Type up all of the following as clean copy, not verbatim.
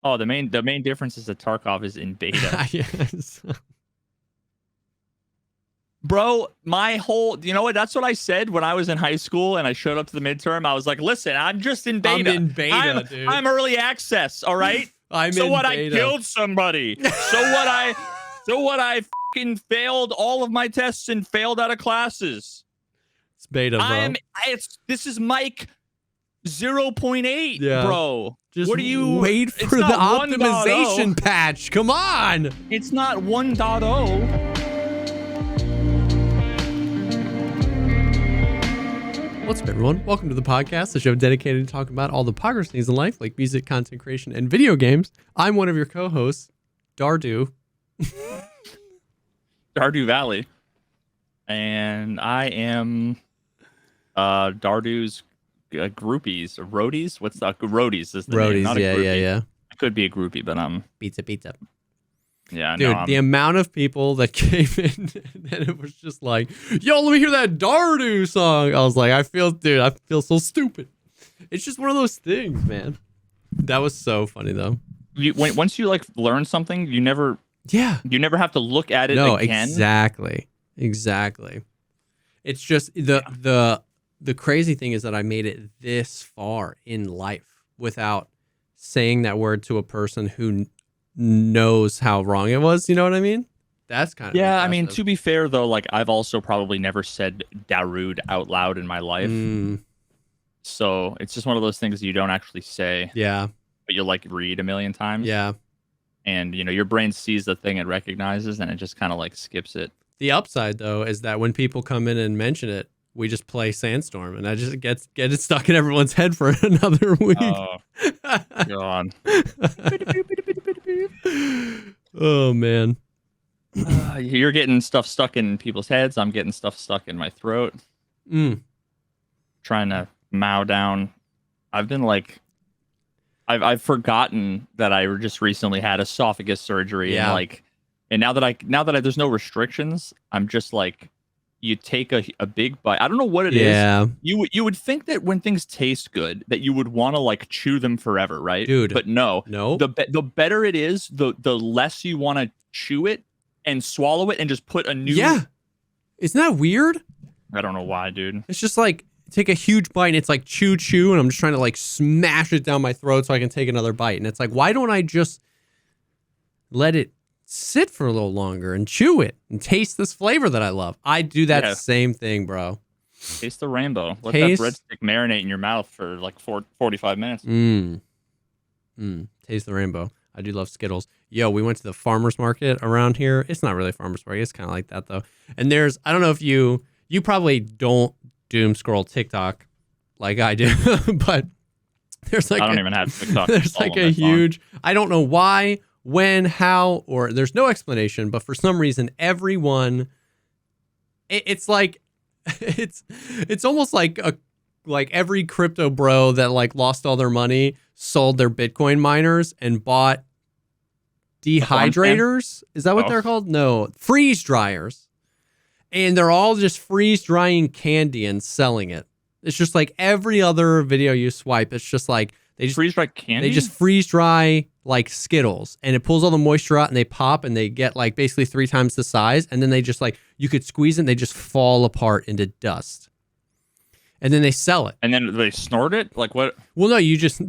Oh, the main difference is that Tarkov is in beta. Yes. Bro, you know what? That's what I said when I was in high school and I showed up to the midterm. I was like, listen, I'm just in I'm beta. in beta, dude. I'm early access, all right? I'm so in what? beta. I killed somebody. So what? I fucking failed all of my tests and failed out of classes. It's beta, bro. This is Mike 0.8, Yeah. bro. Just what do you wait for the optimization patch? Come on. It's not 1.0. What's up, everyone? Welcome to the podcast, the show dedicated to talking about all the progress things in life, like music, content creation, and video games. I'm one of your co-hosts, Dardu. Dardu Valley. And I am Dardu's groupies. Roadies? What's that? Roadies is the name. Not a groupie. Yeah. I could be a groupie, but Pizza. Yeah, dude, no, the amount of people that came in and it was just like, yo, let me hear that Dardu song. I was like, I feel so stupid. It's just one of those things, man. That was so funny though. Once you like learn something, you never have to look at it again. Exactly. It's just the crazy thing is that I made it this far in life without saying that word to a person who knows how wrong it was. You know what I mean? That's kind of impressive. I mean, to be fair though, like I've also probably never said Darude out loud in my life. So it's just one of those things you don't actually say. Yeah. But you'll like read a million times. Yeah. And you know, your brain sees the thing it recognizes and it just kind of like skips it. The upside though is that when people come in and mention it, we just play Sandstorm and I just get it stuck in everyone's head for another week. Oh, God. Oh, man. You're getting stuff stuck in people's heads. I'm getting stuff stuck in my throat. Trying to mow down. I've been like, I've forgotten that I just recently had esophagus surgery. Yeah. And now that there's no restrictions, I'm just like, you take a big bite. I don't know what it is. You would think that when things taste good, that you would want to like chew them forever, right? Dude. But no. The better it is, the less you want to chew it and swallow it and just put a new. Yeah. Isn't that weird? I don't know why, dude. It's just like take a huge bite and it's like chew, and I'm just trying to like smash it down my throat so I can take another bite. And it's like, why don't I just let it sit for a little longer and chew it and taste this flavor that I love? I do that same thing, bro. Taste the rainbow. Let that breadstick marinate in your mouth for like 45 minutes. Taste the rainbow. I do love Skittles. Yo, we went to the farmer's market around here. It's not really a farmer's market. It's kind of like that though. And I don't know if you probably don't doom scroll TikTok like I do, but there's like I don't even have TikTok. There's like a huge, I don't know why, when, how, or there's no explanation, but for some reason, everyone, it's like, it's almost like every crypto bro that like lost all their money, sold their Bitcoin miners and bought dehydrators. Is that what they're called? No, freeze dryers. And they're all just freeze drying candy and selling it. It's just like every other video you swipe. It's just like, they just freeze dry candy. They just freeze dry like Skittles, and it pulls all the moisture out, and they pop, and they get like basically 3 times the size, and then they just like you could squeeze it, and they just fall apart into dust, and then they sell it. And then they snort it, like what? Well, no, you just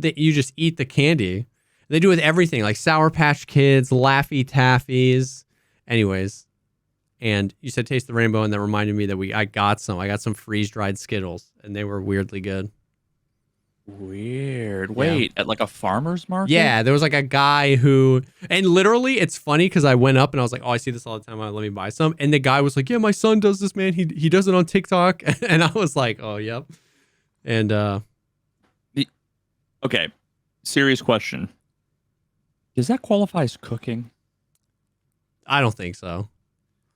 eat the candy. They do it with everything, like Sour Patch Kids, Laffy Taffies. Anyways, and you said taste the rainbow, and that reminded me that I got some freeze dried Skittles, and they were weirdly good. Weird. Wait, at like a farmer's market? Yeah, there was like a guy who, and literally it's funny because I went up and I was like, oh, I see this all the time. Let me buy some. And the guy was like, yeah, my son does this, man. He does it on TikTok. And I was like, oh, yep. And okay, serious question. Does that qualify as cooking? I don't think so.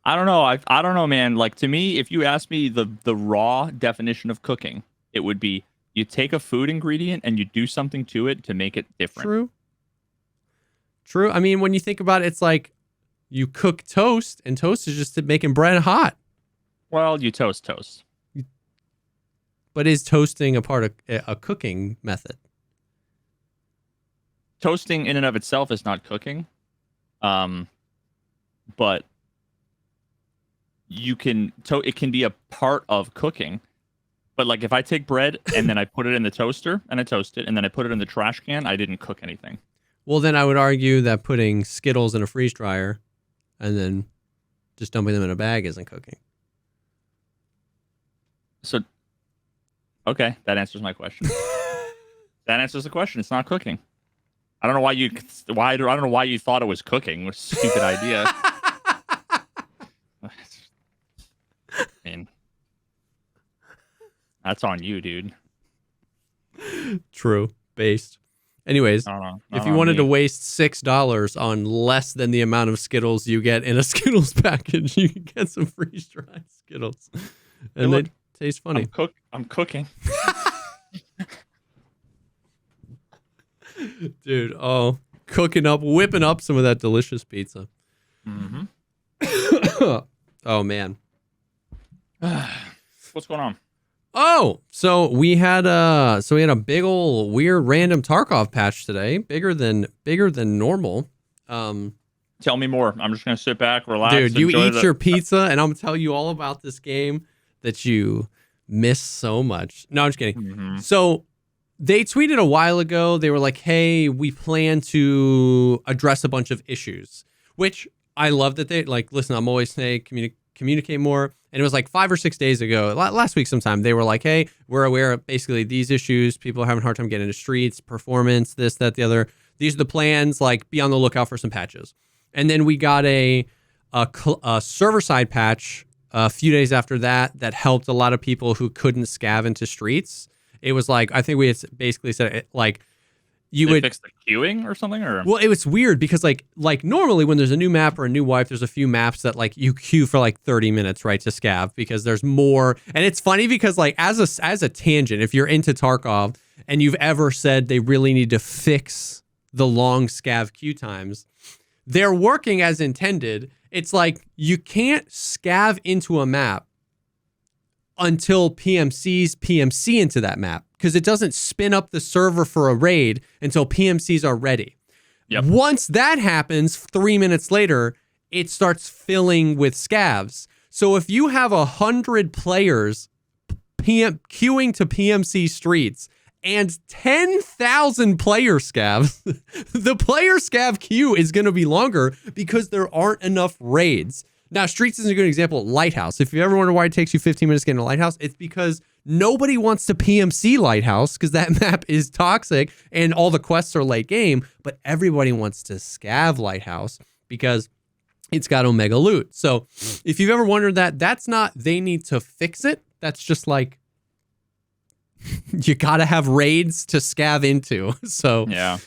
I don't know. I don't know, man. Like to me, if you ask me the raw definition of cooking, it would be you take a food ingredient and you do something to it to make it different. True. I mean, when you think about it, it's like you cook toast, and toast is just making bread hot. Well, you toast. But is toasting a part of a cooking method? toasting in and of itself is not cooking. But you can it can be a part of cooking. But like if I take bread and then I put it in the toaster and I toast it and then I put it in the trash can, I didn't cook anything. Well, then I would argue that putting Skittles in a freeze dryer and then just dumping them in a bag isn't cooking. So, okay, that answers my question. That answers the question. It's not cooking. I don't know I don't know why you thought it was cooking. What a stupid idea. I mean, that's on you, dude. True. Based. Anyways, if you wanted to waste $6 on less than the amount of Skittles you get in a Skittles package, you can get some freeze-dried Skittles. And they taste funny. I'm cooking. Dude, whipping up some of that delicious pizza. Mm-hmm. Oh, man. What's going on? Oh, so we had a big old weird random Tarkov patch today, bigger than normal. Tell me more. I'm just gonna sit back, relax. Dude, you eat your pizza, and I'm gonna tell you all about this game that you miss so much. No, I'm just kidding. Mm-hmm. So they tweeted a while ago. They were like, "Hey, we plan to address a bunch of issues," which I love that they like. Listen, I'm always saying communicate more. And it was like 5 or 6 days ago, last week sometime, they were like, hey, we're aware of basically these issues. People are having a hard time getting into streets, performance, this, that, the other. These are the plans, like be on the lookout for some patches. And then we got a server-side patch a few days after that helped a lot of people who couldn't scav into streets. It was like, I think we had basically said it, like, you would fix the queuing or something, or well, it was weird because like normally when there's a new map or a new wipe, there's a few maps that like you queue for like 30 minutes, right, to scav because there's more. And it's funny because like as a tangent, if you're into Tarkov and you've ever said they really need to fix the long scav queue times, they're working as intended. It's like you can't scav into a map until PMCs PMC into that map because it doesn't spin up the server for a raid until PMCs are ready. Yep. Once that happens, 3 minutes later, it starts filling with scavs. So if you have 100 players queuing to PMC streets and 10,000 player scavs, the player scav queue is going to be longer because there aren't enough raids. Now, Streets is a good example. Lighthouse. If you ever wonder why it takes you 15 minutes to get into Lighthouse, it's because nobody wants to PMC Lighthouse because that map is toxic and all the quests are late game, but everybody wants to scav Lighthouse because it's got Omega loot. So if you've ever wondered that, that's not they need to fix it. That's just like you got to have raids to scav into. So, yeah.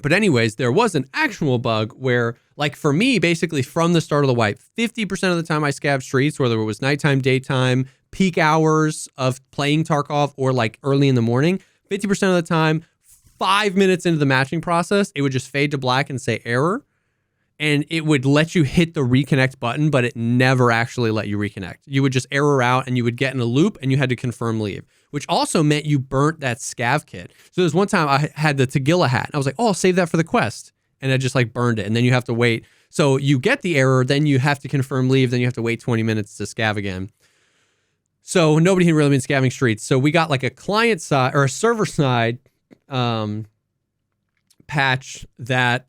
But anyways, there was an actual bug where, like for me, basically from the start of the wipe, 50% of the time I scavved streets, whether it was nighttime, daytime, peak hours of playing Tarkov, or like early in the morning, 50% of the time, 5 minutes into the matching process, it would just fade to black and say error. And it would let you hit the reconnect button, but it never actually let you reconnect. You would just error out and you would get in a loop and you had to confirm leave, which also meant you burnt that scav kit. So there's one time I had the Tagilla hat. And I was like, oh, I'll save that for the quest. And I just like burned it. And then you have to wait. So you get the error, then you have to confirm leave, then you have to wait 20 minutes to scav again. So nobody had really been scavving streets. So we got like a client side or a server side patch that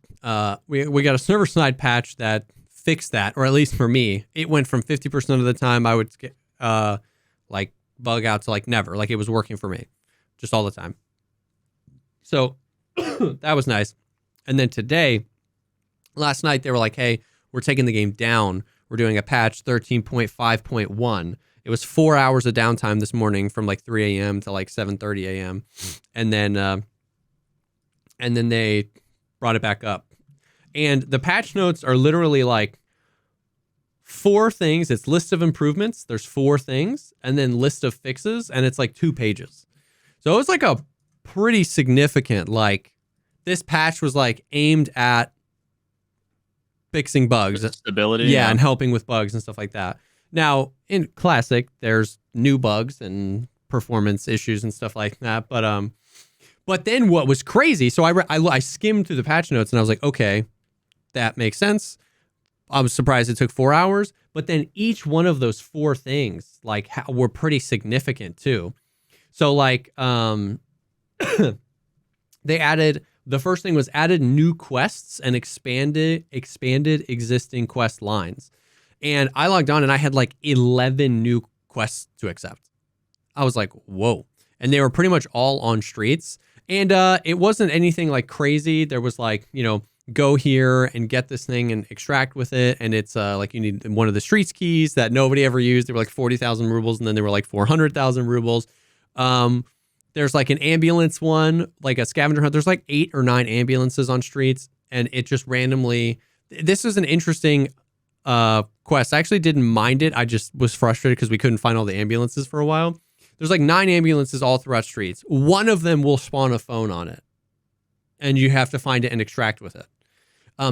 we got a server side patch that fixed that, or at least for me, it went from 50% of the time I would like bug out to like never, like it was working for me just all the time. So that was nice. And then today, last night, they were like, hey, we're taking the game down. We're doing a patch 13.5.1. It was 4 hours of downtime this morning from like 3 a.m. to like 7:30 a.m. And then they brought it back up. And the patch notes are literally like 4 things. It's list of improvements. There's 4 things. And then list of fixes. And it's like 2 pages. So it was like a pretty significant, like, this patch was like aimed at fixing bugs. Stability. Yeah, and helping with bugs and stuff like that. Now, in Classic, there's new bugs and performance issues and stuff like that. But But then what was crazy, so I skimmed through the patch notes and I was like, okay, that makes sense. I was surprised it took 4 hours, but then each one of those 4 things like were pretty significant too. So like they added, the first thing was added new quests and expanded existing quest lines. And I logged on and I had like 11 new quests to accept. I was like, whoa. And they were pretty much all on streets. And it wasn't anything like crazy. There was like, you know, go here and get this thing and extract with it. And it's like you need one of the streets keys that nobody ever used. They were like 40,000 rubles and then they were like 400,000 rubles. There's like an ambulance one, like a scavenger hunt. There's like 8 or 9 ambulances on streets. And it just randomly, this is an interesting quest. I actually didn't mind it. I just was frustrated because we couldn't find all the ambulances for a while. There's like 9 ambulances all throughout streets. One of them will spawn a phone on it. And you have to find it and extract with it.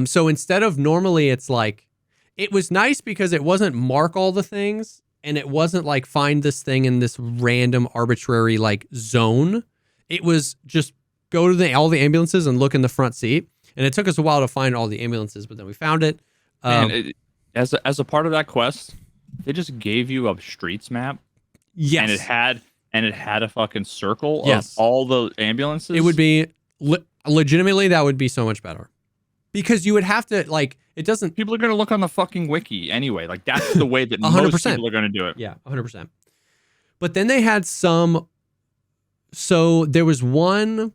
So instead of normally it's like, it was nice because it wasn't mark all the things and it wasn't like find this thing in this random arbitrary like zone. It was just go to all the ambulances and look in the front seat. And it took us a while to find all the ambulances, but then we found it. As a part of that quest, they just gave you a streets map. Yes. And it had a fucking circle yes. of all the ambulances. It would be legitimately, that would be so much better. Because you would have to, like, it doesn't... People are going to look on the fucking wiki anyway. Like, that's the way that 100%. most people are going to do it. Yeah, 100%. But then they had some... So there was one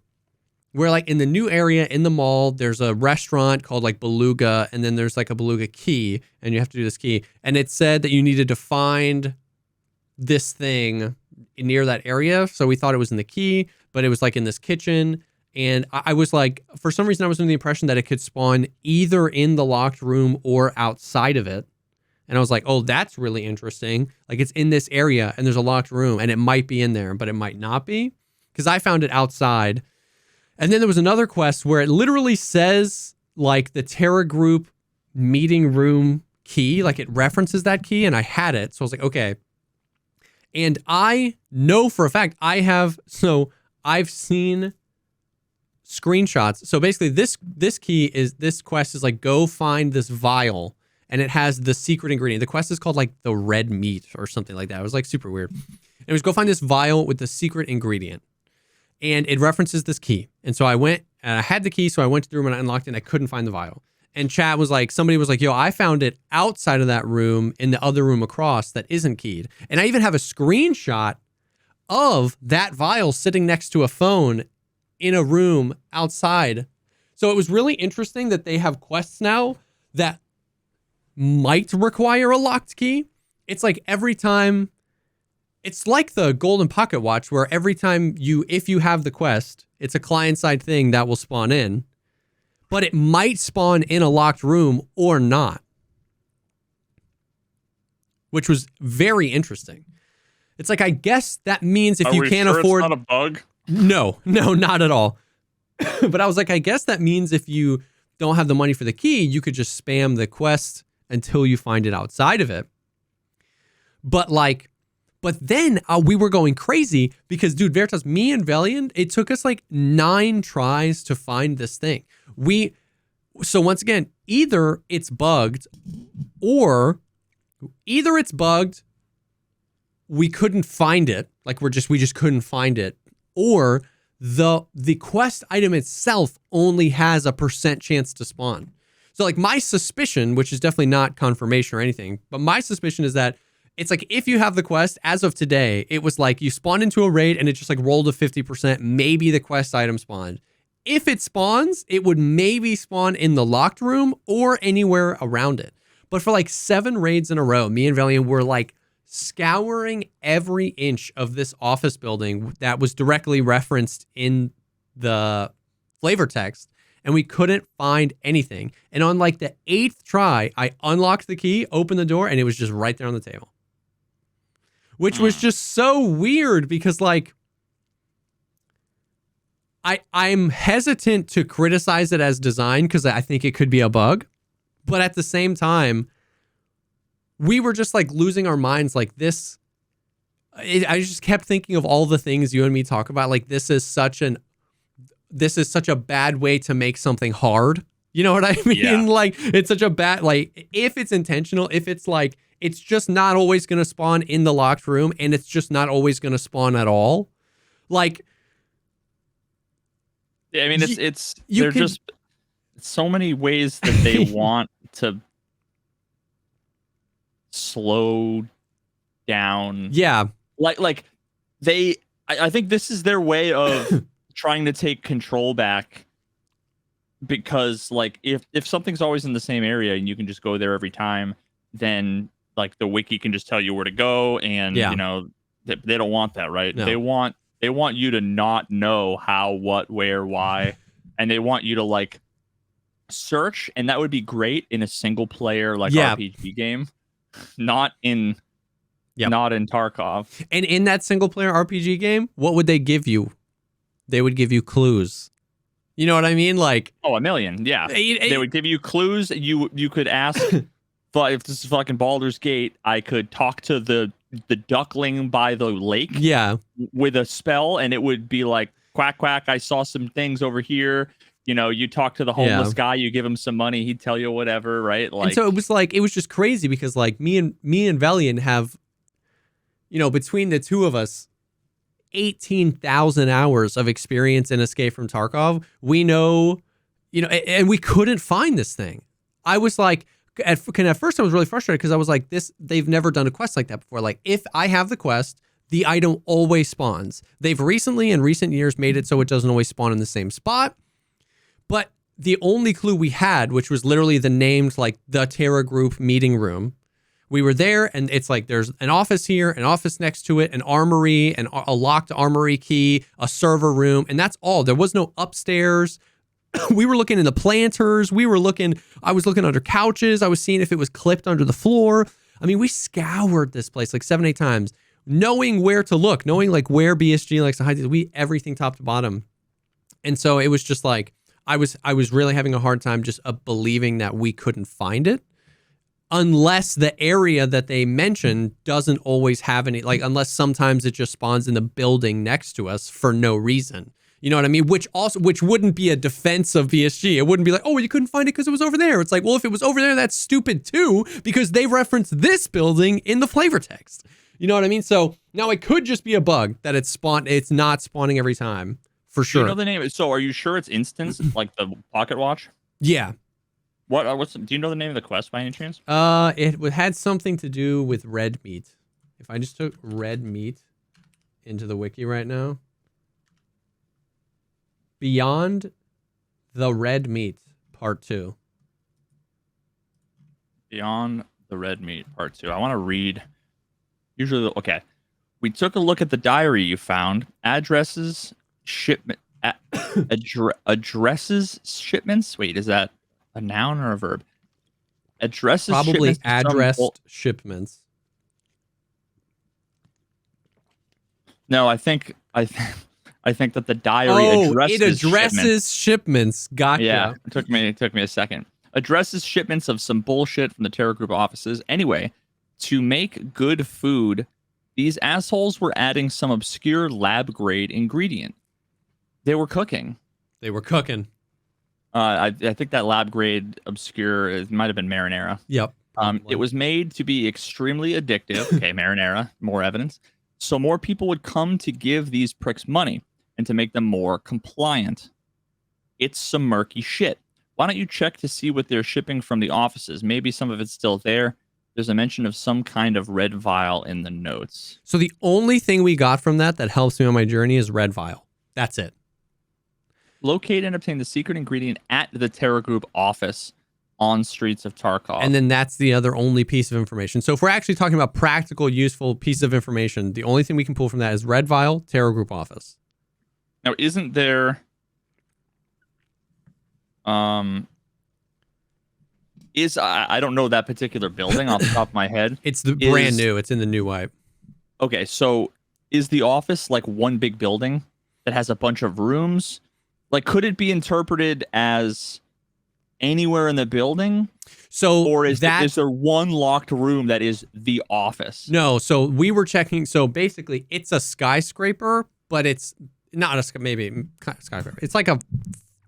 where, like, in the new area in the mall, there's a restaurant called, like, Beluga, and then there's, like, a Beluga key, and you have to do this key. And it said that you needed to find this thing near that area. So we thought it was in the key, but it was, like, in this kitchen. And I was like, for some reason, I was under the impression that it could spawn either in the locked room or outside of it. And I was like, oh, that's really interesting. Like, it's in this area and there's a locked room and it might be in there, but it might not be. Because I found it outside. And then there was another quest where it literally says, like, the Terra Group meeting room key. Like, it references that key and I had it. So I was like, okay. And I know for a fact I've seen screenshots. So basically this quest is like, go find this vial and it has the secret ingredient. The quest is called like the red meat or something like that. It was like super weird. It was go find this vial with the secret ingredient and it references this key. And so I went and I had the key. So I went to the room and I unlocked it and I couldn't find the vial. And chat was like, somebody was like, yo, I found it outside of that room in the other room across that isn't keyed. And I even have a screenshot of that vial sitting next to a phone in a room outside. So it was really interesting that they have quests now that might require a locked key. It's like every time, it's like the Golden Pocket Watch where every time if you have the quest, it's a client-side thing that will spawn in, but it might spawn in a locked room or not, which was very interesting. It's like, I guess that means if you can't afford... It's not a bug? No, not at all. But I was like, I guess that means if you don't have the money for the key, you could just spam the quest until you find it outside of it. But then we were going crazy because, dude, Veritas, me and Valiant, it took us like 9 tries to find this thing. So once again, either it's bugged, we couldn't find it. Like we just couldn't find it. Or the quest item itself only has a % chance to spawn. So like my suspicion, which is definitely not confirmation or anything, but my suspicion is that it's like if you have the quest, as of today, it was like you spawned into a raid and it just like rolled a 50%, maybe the quest item spawned. If it spawns, it would maybe spawn in the locked room or anywhere around it. But for like 7 raids in a row, me and Valiant were like scouring every inch of this office building that was directly referenced in the flavor text, and we couldn't find anything. And on like the 8th try, I unlocked the key, opened the door, and it was just right there on the table. Which was just so weird because like I'm hesitant to criticize it as design because I think it could be a bug. But at the same time, we were just like losing our minds like this. I just kept thinking of all the things you and me talk about. Like this is such an this is such a bad way to make something hard. You know what I mean? Yeah. Like, it's such a bad, like, if it's intentional, if it's like, it's just not always going to spawn in the locked room and it's just not always going to spawn at all. Like, I mean, just so many ways that they want to slow down. Yeah. Like I think this is their way of trying to take control back, because like if something's always in the same area and you can just go there every time, then like the wiki can just tell you where to go, and you know, they don't want that, right? No. They want you to not know how, what, where, why, and they want you to like search, and that would be great in a single player like RPG game, not in Tarkov. And in that single player RPG game, what would they give you? They would give you clues. You know what I mean? Like, a million, yeah. They would give you clues. You could ask, but if this is fucking Baldur's Gate, I could talk to the duckling by the lake, with a spell, and it would be like, quack quack, I saw some things over here. You know, you talk to the homeless guy, you give him some money, he'd tell you whatever, right? Like, and so it was just crazy, because like me and Velian have, you know, between the two of us, 18,000 hours of experience in Escape from Tarkov. We know, you know, and we couldn't find this thing. I was like, at first I was really frustrated, because I was like, they've never done a quest like that before. Like, if I have the quest, the item always spawns. They've recently, in recent years, made it so it doesn't always spawn in the same spot. But the only clue we had, which was literally the named, like, the Terra Group meeting room, we were there, and it's like, there's an office here, an office next to it, an armory, and a locked armory key, a server room, and that's all. There was no upstairs. We were looking in the planters. I was looking under couches. I was seeing if it was clipped under the floor. I mean, we scoured this place like 7-8 times, knowing where to look, knowing like where BSG likes to hide. Everything top to bottom. And so it was just like, I was really having a hard time just believing that we couldn't find it, unless the area that they mentioned doesn't always have any, like, unless sometimes it just spawns in the building next to us for no reason. You know what I mean? Which wouldn't be a defense of VSG. It wouldn't be like, oh, you couldn't find it because it was over there. It's like, well, if it was over there, that's stupid too, because they referenced this building in the flavor text. You know what I mean? So now it could just be a bug that it's not spawning every time, for sure. Do you know the name? So are you sure it's instance, like the pocket watch? Yeah. Do you know the name of the quest by any chance? It had something to do with red meat. If I just took red meat into the wiki right now. Beyond the Red Meat, Part 2. Beyond the Red Meat, Part 2. I want to read. Okay. We took a look at the diary you found. Addresses, addresses, shipments. Wait, is that a noun or a verb? Addresses, probably shipments, addressed shipments. No, I think that the diary addresses shipments. Gotcha. Yeah, it took me a second. Addresses shipments of some bullshit from the Terra Group offices. Anyway, to make good food, these assholes were adding some obscure lab-grade ingredient. They were cooking. I think that lab-grade obscure, it might have been marinara. Yep. It was made to be extremely addictive. Okay, marinara, more evidence. So more people would come to give these pricks money and to make them more compliant. It's some murky shit. Why don't you check to see what they're shipping from the offices? Maybe some of it's still there. There's a mention of some kind of red vial in the notes. So the only thing we got from that helps me on my journey is red vial. That's it. Locate and obtain the secret ingredient at the Terra Group office on streets of Tarkov. And then that's the other only piece of information. So if we're actually talking about practical, useful piece of information, the only thing we can pull from that is red vial, Terra Group office. Now, isn't there... I don't know that particular building off the top of my head. It's brand new. It's in the new wipe. Okay, so is the office like one big building that has a bunch of rooms? Like, could it be interpreted as anywhere in the building? So, or is there one locked room that is the office? No. So we were checking. So basically, it's a skyscraper, but it's not a maybe skyscraper. It's like a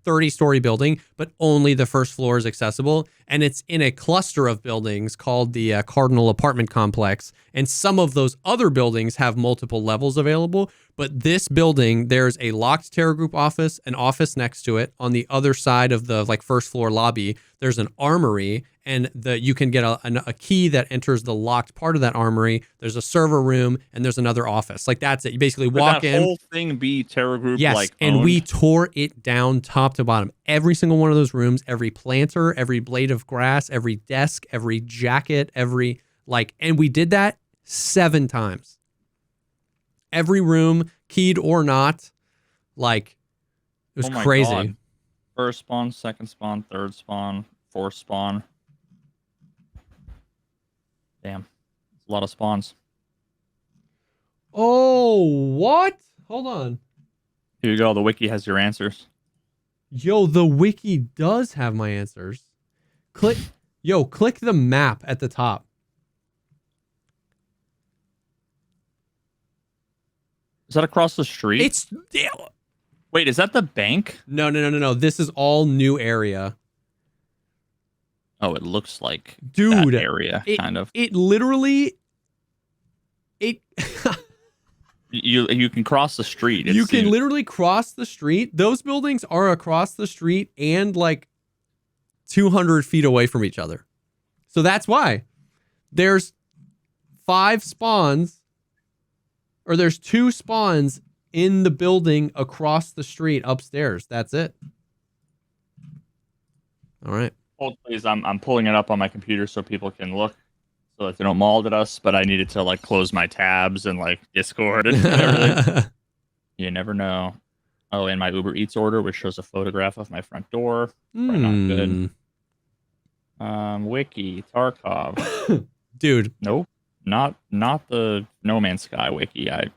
30-story building, but only the first floor is accessible. And it's in a cluster of buildings called the Cardinal Apartment Complex. And some of those other buildings have multiple levels available. But this building, there's a locked Terror Group office, an office next to it. On the other side of the like first floor lobby, there's an armory, and you can get a key that enters the locked part of that armory. There's a server room, and there's another office. Like that's it. You basically walk in. That whole thing be Terror Group yes, and we tore it down top to bottom. Every single one of those rooms, every planter, every blade of grass, every desk, every jacket, and we did that 7 times. Every room, keyed or not, it was crazy. God. First spawn, second spawn, third spawn, fourth spawn. Damn, it's a lot of spawns. Oh, what? Hold on. Here you go. The wiki has your answers. Yo, the wiki does have my answers. Click the map at the top. Is that across the street? Wait, is that the bank? No. This is all new area. Oh, it looks like that area, kind of. It literally... You can cross the street. You can literally cross the street. Those buildings are across the street and 200 feet away from each other. So that's why there's 5 spawns, or there's 2 spawns in the building across the street upstairs. That's it. All right. Hold, please. I'm pulling it up on my computer so people can look, so that they don't maul at us. But I needed to close my tabs and Discord and everything. You never know. Oh, and my Uber Eats order, which shows a photograph of my front door. Probably not good. Wiki Tarkov. Dude. Nope. Not the No Man's Sky wiki. I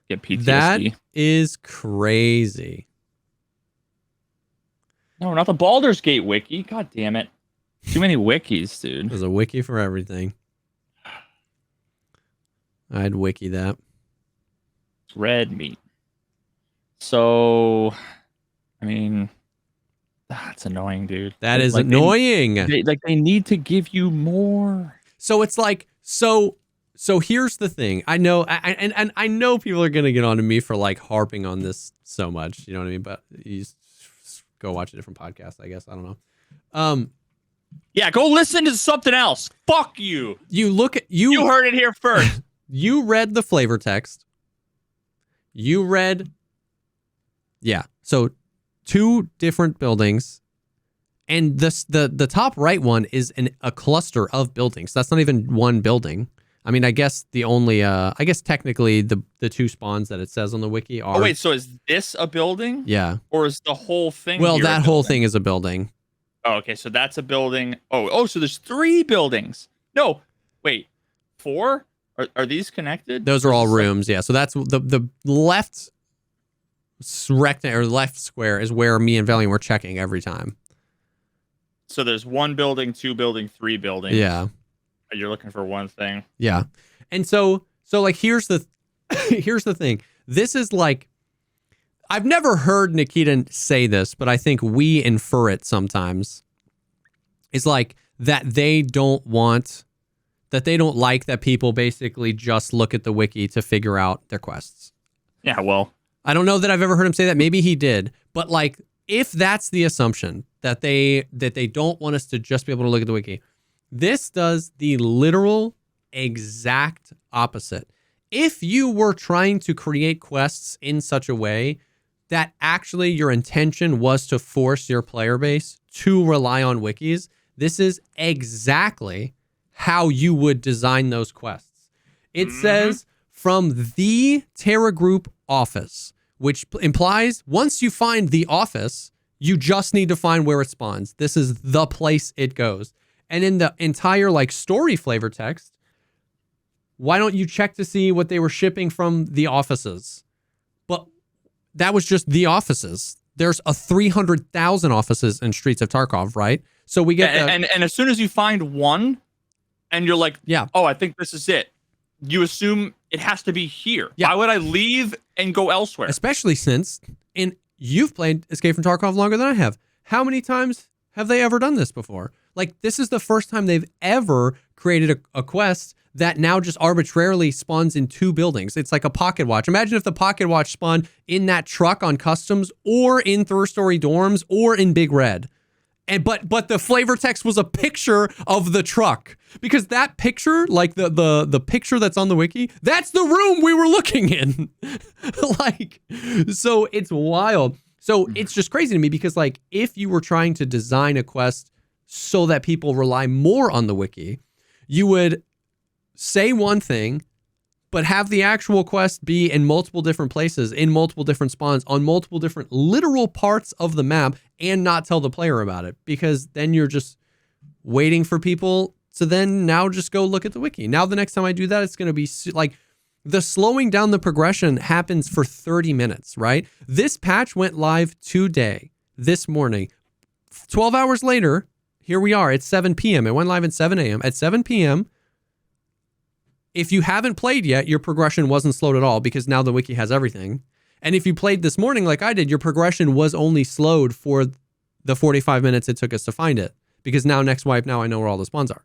get PTSD. That is crazy. No, not the Baldur's Gate wiki. God damn it. Too many wikis, dude. There's a wiki for everything. I'd wiki that. Red meat. So, I mean, that's annoying, dude. That is annoying. They need to give you more. So it's so here's the thing. I know, and I know people are gonna get on to me for harping on this so much. You know what I mean? But you just go watch a different podcast, I guess. I don't know. Yeah, go listen to something else. Fuck you. You heard it here first. You read the flavor text. You read. Yeah. So 2 different buildings. And the top right one is a cluster of buildings. That's not even one building. I mean, I guess technically the 2 spawns that it says on the wiki are. Oh wait, so is this a building? Yeah. Or is the whole thing? Well, that whole thing is a building. Oh, okay, so that's a building. Oh, so there's 3 buildings. No, wait, 4? Are these connected? Those are all rooms. Yeah. So that's the left rectangle or left square is where me and Valiant were checking every time. So there's 1 building, 2 building, 3 buildings. Yeah. You're looking for one thing. Yeah. And so here's the thing. This is I've never heard Nikita say this, but I think we infer it sometimes. It's that they don't like that people basically just look at the wiki to figure out their quests. Yeah, well, I don't know that I've ever heard him say that. Maybe he did. But if that's the assumption that they don't want us to just be able to look at the wiki, this does the literal exact opposite. If you were trying to create quests in such a way that actually your intention was to force your player base to rely on wikis, this is exactly how you would design those quests. It says from the Terra Group office, which implies once you find the office, you just need to find where it spawns. This is the place it goes. And in the entire story flavor text, why don't you check to see what they were shipping from the offices? But that was just the offices. There's 300,000 offices in Streets of Tarkov, right? So we get and as soon as you find one, and you're like, yeah, oh, I think this is it. You assume It has to be here. Yeah. Why would I leave and go elsewhere? Especially since, and you've played Escape from Tarkov longer than I have. How many times have they ever done this before? Like, this is the first time they've ever created a quest that now just arbitrarily spawns in 2 buildings. It's like a pocket watch. Imagine if the pocket watch spawned in that truck on customs, or in 3rd-story dorms, or in Big Red. And but the flavor text was a picture of the truck, because that picture, like the picture that's on the wiki, that's the room we were looking in. Like, so it's wild. So it's just crazy to me, because like, if you were trying to design a quest so that people rely more on the wiki, you would say one thing, but have the actual quest be in multiple different places, in multiple different spawns, on multiple different literal parts of the map, and not tell the player about it, because then you're just waiting for people to then now just go look at the wiki. Now, the next time I do that, it's going to be like, the slowing down the progression happens for 30 minutes, right? This patch went live today, this morning. 12 hours later, here we are at 7 p.m. It went live at 7 a.m. At 7 p.m., if you haven't played yet, your progression wasn't slowed at all, because now the wiki has everything. And if you played this morning like I did, your progression was only slowed for the 45 minutes it took us to find it, because now next wipe, now I know where all the spawns are.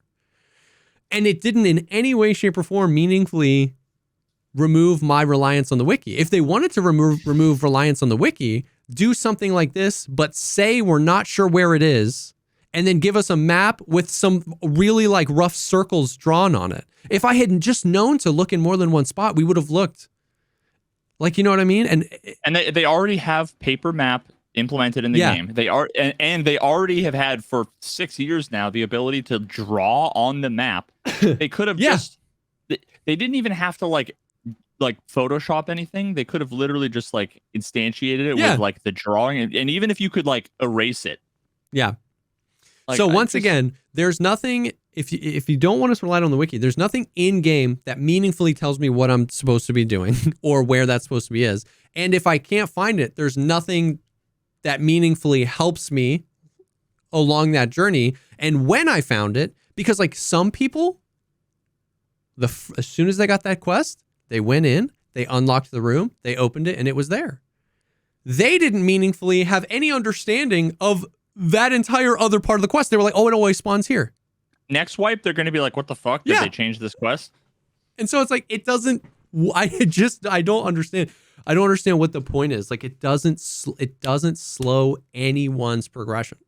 And it didn't in any way, shape, or form meaningfully remove my reliance on the wiki. If they wanted to remove reliance on the wiki, do something like this, but say we're not sure where it is, and then give us a map with some really like rough circles drawn on it. If I had just known to look in more than one spot, we would have looked. Like, you know what I mean? And they already have paper map implemented in the game. They are, and they already have had for 6 years now the ability to draw on the map. They could have just, they didn't even have to like Photoshop anything. They could have literally just like instantiated it with like the drawing, and even if you could like erase it. Yeah. Like, so once again, there's nothing, if you don't want us to rely on the wiki, there's nothing in game that meaningfully tells me what I'm supposed to be doing or where that's supposed to be is. And if I can't find it, there's nothing that meaningfully helps me along that journey. And when I found it, because like some people, as soon as they got that quest, they went in, they unlocked the room, they opened it, and it was there. They didn't meaningfully have any understanding of that entire other part of the quest. They were like, oh, it always spawns here. Next wipe, they're going to be like, what the fuck? Did they change this quest? And so it's like, it doesn't, I don't understand. I don't understand what the point is. Like, it doesn't slow anyone's progression.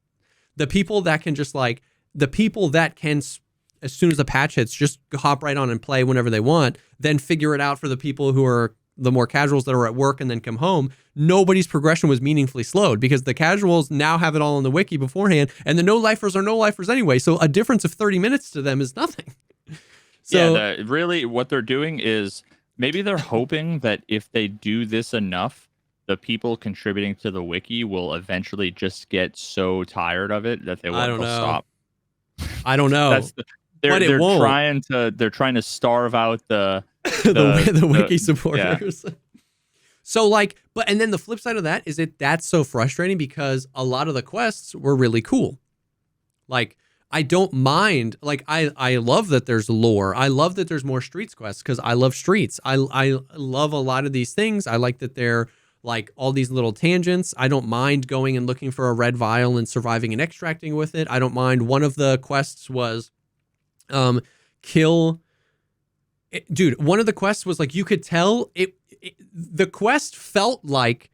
The people that can just like, as soon as the patch hits, just hop right on and play whenever they want, then figure it out for the people who are the more casuals that are at work and then come home. Nobody's progression was meaningfully slowed, because the casuals now have it all on the wiki beforehand, and the no-lifers are no-lifers anyway. So a difference of 30 minutes to them is nothing. So really what they're doing is maybe they're hoping that if they do this enough, the people contributing to the wiki will eventually just get so tired of it that they won't stop. I don't know. They're trying to starve out the wiki supporters. Yeah. So like, and then the flip side of that is that's so frustrating, because a lot of the quests were really cool. Like, I don't mind, like, I love that there's lore. I love that there's more streets quests, because I love streets. I love a lot of these things. I like that they're like all these little tangents. I don't mind going and looking for a red vial and surviving and extracting with it. I don't mind. One of the quests was kill. Dude, one of the quests was like, you could tell the quest felt like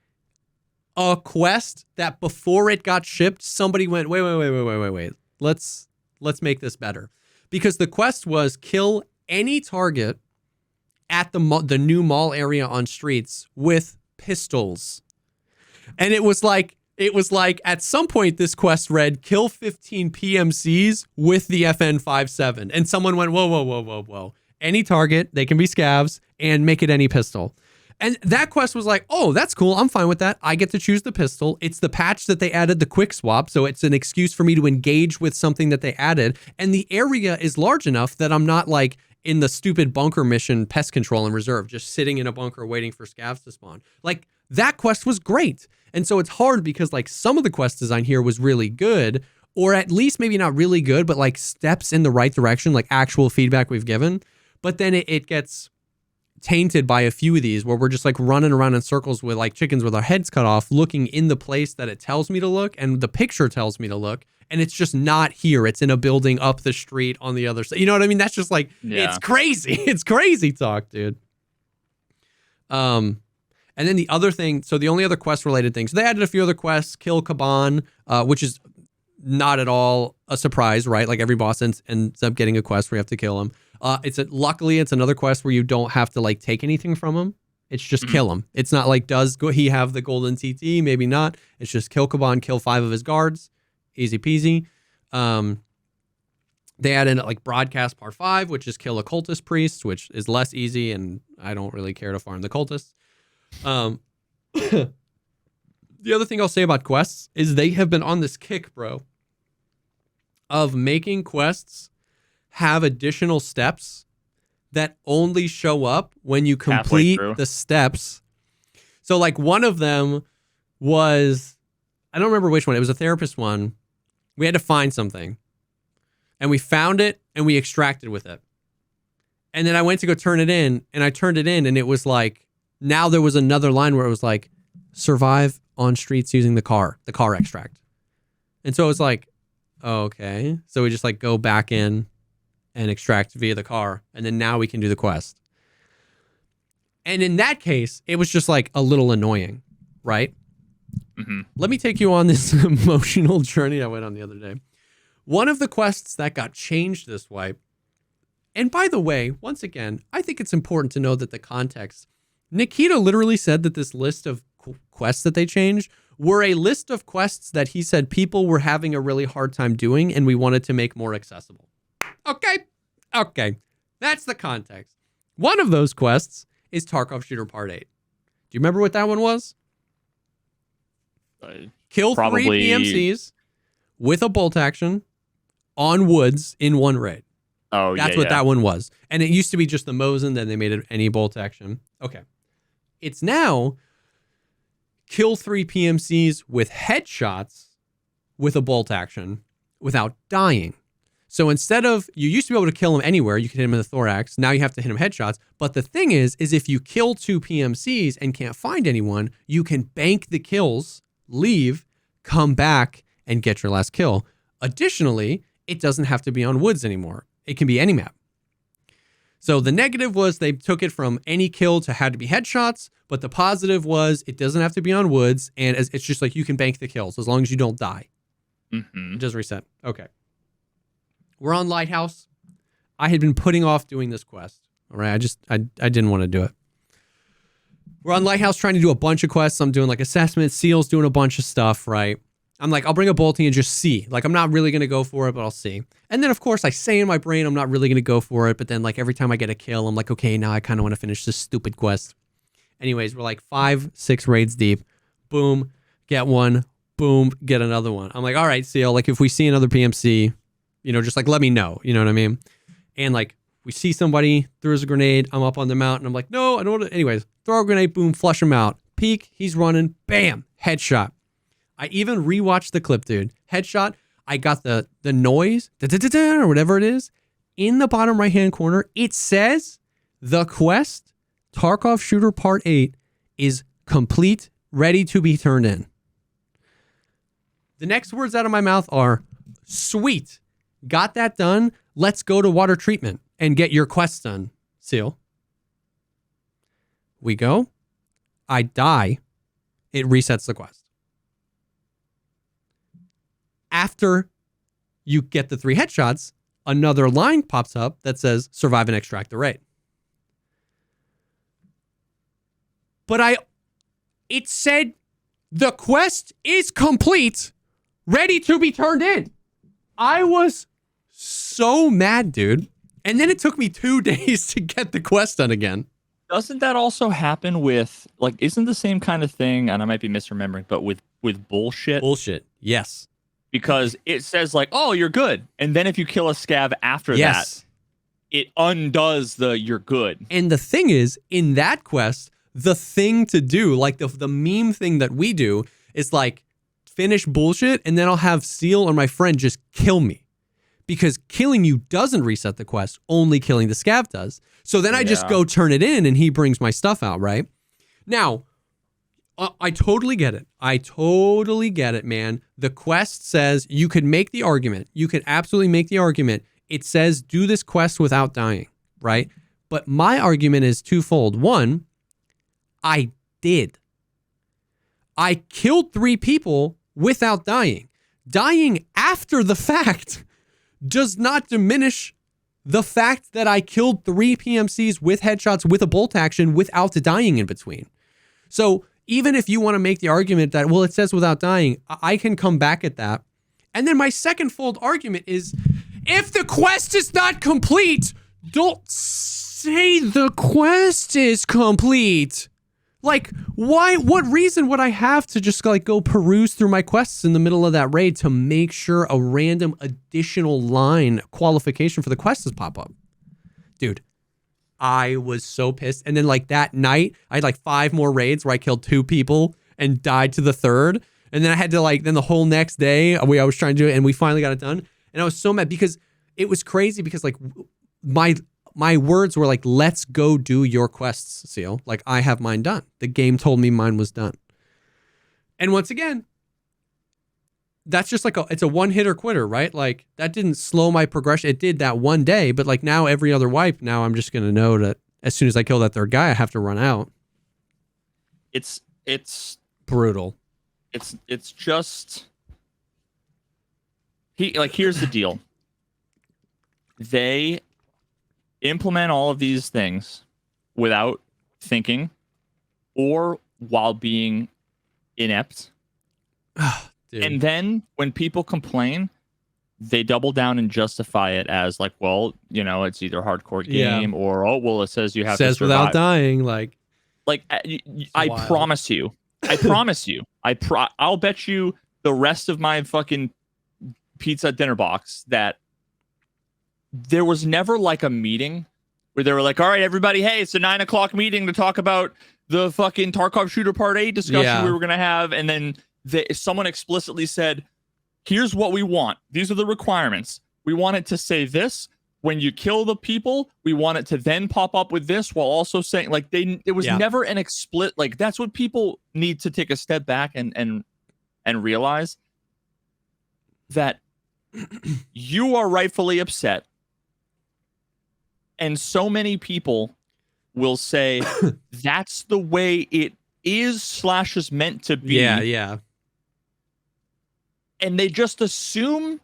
a quest that before it got shipped, somebody went, wait. Let's make this better. Because the quest was kill any target at the new mall area on streets with pistols. And it was like at some point this quest read kill 15 PMCs with the FN57. And someone went, whoa. Any target, they can be scavs, and make it any pistol. And that quest was like, oh, that's cool. I'm fine with that. I get to choose the pistol. It's the patch that they added the quick swap, so it's an excuse for me to engage with something that they added. And the area is large enough that I'm not like in the stupid bunker mission pest control and reserve, just sitting in a bunker waiting for scavs to spawn. Like, that quest was great. And so it's hard, because like some of the quest design here was really good, or at least maybe not really good, but like steps in the right direction, like actual feedback we've given. But then it gets tainted by a few of these where we're just like running around in circles with like chickens with our heads cut off, looking in the place that it tells me to look and the picture tells me to look. And it's just not here. It's in a building up the street on the other side. You know what I mean? That's just like, It's crazy. It's crazy talk, dude. And then the other thing, so the only other quest related things, they added a few other quests, kill Kaban, which is not at all a surprise, right? Like every boss ends up getting a quest where you have to kill him. Luckily it's another quest where you don't have to like take anything from him. It's just kill him. It's not like, does he have the golden TT? Maybe not. It's just kill Kaban, kill 5 of his guards. Easy peasy. They added like broadcast part 5, which is kill a cultist priest, which is less easy, and I don't really care to farm the cultists. The other thing I'll say about quests is they have been on this kick, bro, of making quests have additional steps that only show up when you complete the steps. So like one of them was, I don't remember which one. It was a therapist one. We had to find something and we found it and we extracted with it. And then I went to go turn it in and I turned it in and it was like, now there was another line where it was like, survive on streets using the car extract. And so it was like, oh, okay. So we just like go back in and extract via the car. And then now we can do the quest. And in that case, it was just like a little annoying, right? Mm-hmm. Let me take you on this emotional journey I went on the other day. One of the quests that got changed this wipe, and by the way, once again, I think it's important to know that the context, Nikita literally said that this list of quests that they changed were a list of quests that he said people were having a really hard time doing and we wanted to make more accessible. Okay. That's the context. One of those quests is Tarkov Shooter Part 8. Do you remember what that one was? Kill 3 PMCs with a bolt action on woods in one raid. Oh, That's what that one was. And it used to be just the Mosin, then they made it any bolt action. Okay. It's now kill 3 PMCs with headshots with a bolt action without dying. So instead of, you used to be able to kill him anywhere, you could hit him in the thorax. Now you have to hit him headshots. But the thing is if you kill 2 PMCs and can't find anyone, you can bank the kills, leave, come back, and get your last kill. Additionally, it doesn't have to be on woods anymore. It can be any map. So the negative was they took it from any kill to had to be headshots, but the positive was it doesn't have to be on woods, and it's just like you can bank the kills as long as you don't die. Mm-hmm. It does reset. Okay. We're on Lighthouse. I had been putting off doing this quest. All right, I didn't want to do it. We're on Lighthouse trying to do a bunch of quests. I'm doing like assessments, seals, doing a bunch of stuff, right? I'm like, I'll bring a bolting and just see. Like, I'm not really going to go for it, but I'll see. And then, of course, I say in my brain, I'm not really going to go for it. But then, like, every time I get a kill, I'm like, okay, now I kind of want to finish this stupid quest. Anyways, we're like 5-6 raids deep. Boom, get one. Boom, get another one. I'm like, all right, seal. Like, if we see another PMC, you know, just like let me know. You know what I mean? And like, we see somebody, throws a grenade. I'm up on the mountain. I'm like, no, I don't want to. Anyways, throw a grenade, boom, flush him out. Peek, he's running. Bam, headshot. I even rewatched the clip, dude. Headshot. I got the noise, or whatever it is, in the bottom right-hand corner. It says the quest, Tarkov Shooter Part 8, is complete, ready to be turned in. The next words out of my mouth are, sweet, got that done. Let's go to water treatment and get your quest done, Seal. We go. I die. It resets the quest. After you get the 3 headshots, another line pops up that says, survive and extract the raid. But it said the quest is complete, ready to be turned in. I was so mad, dude. And then it took me 2 days to get the quest done again. Doesn't that also happen with, like, isn't the same kind of thing, and I might be misremembering, but with bullshit? Bullshit, yes. Because it says like, oh, you're good. And then if you kill a scav after that, it undoes the you're good. And the thing is, in that quest, the thing to do, like the meme thing that we do is like finish bullshit and then I'll have Seal or my friend just kill me. because killing you doesn't reset the quest. Only killing the scav does. So then I just go turn it in and he brings my stuff out, right? Now, I totally get it. I totally get it, man. The quest says you could make the argument. You could absolutely make the argument. It says do this quest without dying, right? But my argument is twofold. One, I did. I killed 3 people without dying. Dying after the fact does not diminish the fact that I killed 3 PMCs with headshots with a bolt action without dying in between. So even if you want to make the argument that, well, it says without dying, I can come back at that. And then my second fold argument is, if the quest is not complete, don't say the quest is complete. Like, why? What reason would I have to just like go peruse through my quests in the middle of that raid to make sure a random additional line qualification for the quest does pop up? Dude, I was so pissed. And then like that night, I had like 5 more raids where I killed 2 people and died to the 3rd. And then I had to like, then the whole next day, I was trying to do it and we finally got it done. And I was so mad because it was crazy because like my words were like, let's go do your quests, Seal. Like I have mine done. The game told me mine was done. And once again, that's just like it's a one hitter quitter, right? Like that didn't slow my progression. It did that one day, but like now every other wipe, now I'm just going to know that as soon as I kill that 3rd guy, I have to run out. It's brutal. It's just here's the deal. They implement all of these things without thinking or while being inept. And then when people complain, they double down and justify it as like, well, you know, it's either hardcore game or, oh, well, it says you have to survive without dying. Like I promise you, I'll bet you the rest of my fucking pizza dinner box that there was never like a meeting where they were like, all right, everybody, hey, it's a 9:00 meeting to talk about the fucking Tarkov Shooter Part 8 discussion we were going to have. And then someone explicitly said, here's what we want. These are the requirements. We want it to say this. When you kill the people, we want it to then pop up with this while also saying like it was never an explicit, like that's what people need to take a step back and realize that you are rightfully upset. And so many people will say that's the way it is / meant to be. Yeah. And they just assume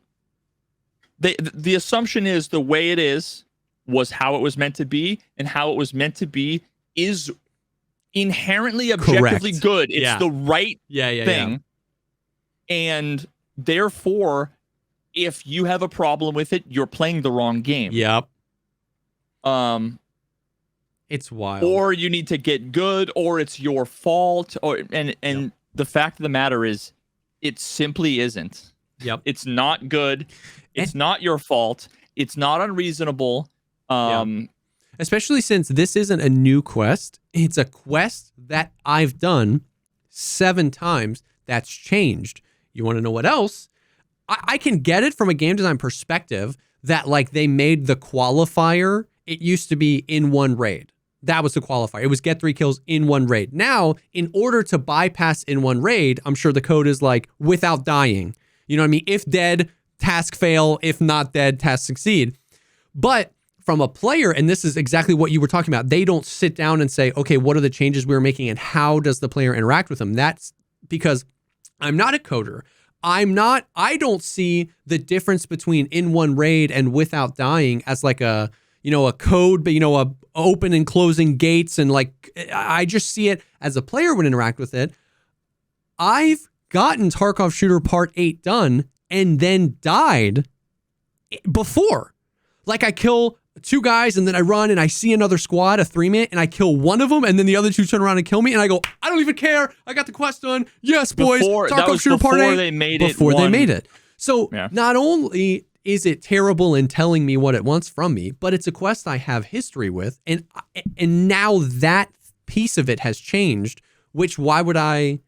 the assumption is the way it is was how it was meant to be, and how it was meant to be is inherently objectively good. It's the right thing. And therefore, if you have a problem with it, you're playing the wrong game. Yep. It's wild. Or you need to get good, or it's your fault, and the fact of the matter is it simply isn't. Yep. It's not good. It's not your fault. It's not unreasonable. Especially since this isn't a new quest. It's a quest that I've done 7 times that's changed. You want to know what else? I can get it from a game design perspective that like they made the qualifier. It used to be in one raid. That was the qualifier. It was get 3 kills in one raid. Now, in order to bypass in one raid, I'm sure the code is like without dying. You know what I mean? If dead, task fail. If not dead, task succeed. But from a player, and this is exactly what you were talking about, they don't sit down and say, okay, what are the changes we were making and how does the player interact with them? That's because I'm not a coder. I don't see the difference between in one raid and without dying as like a code, but a open and closing gates. And like, I just see it as a player would interact with it. I've gotten Tarkov Shooter Part 8 done and then died before. Like I kill 2 guys and then I run and I see another squad, a 3-man, and I kill one of them and then the other 2 turn around and kill me and I go, I don't even care. I got the quest done. Yes, boys. Tarkov Shooter Part 8. They made before they made it. So not only is it terrible in telling me what it wants from me, but it's a quest I have history with. And now that piece of it has changed, which why would I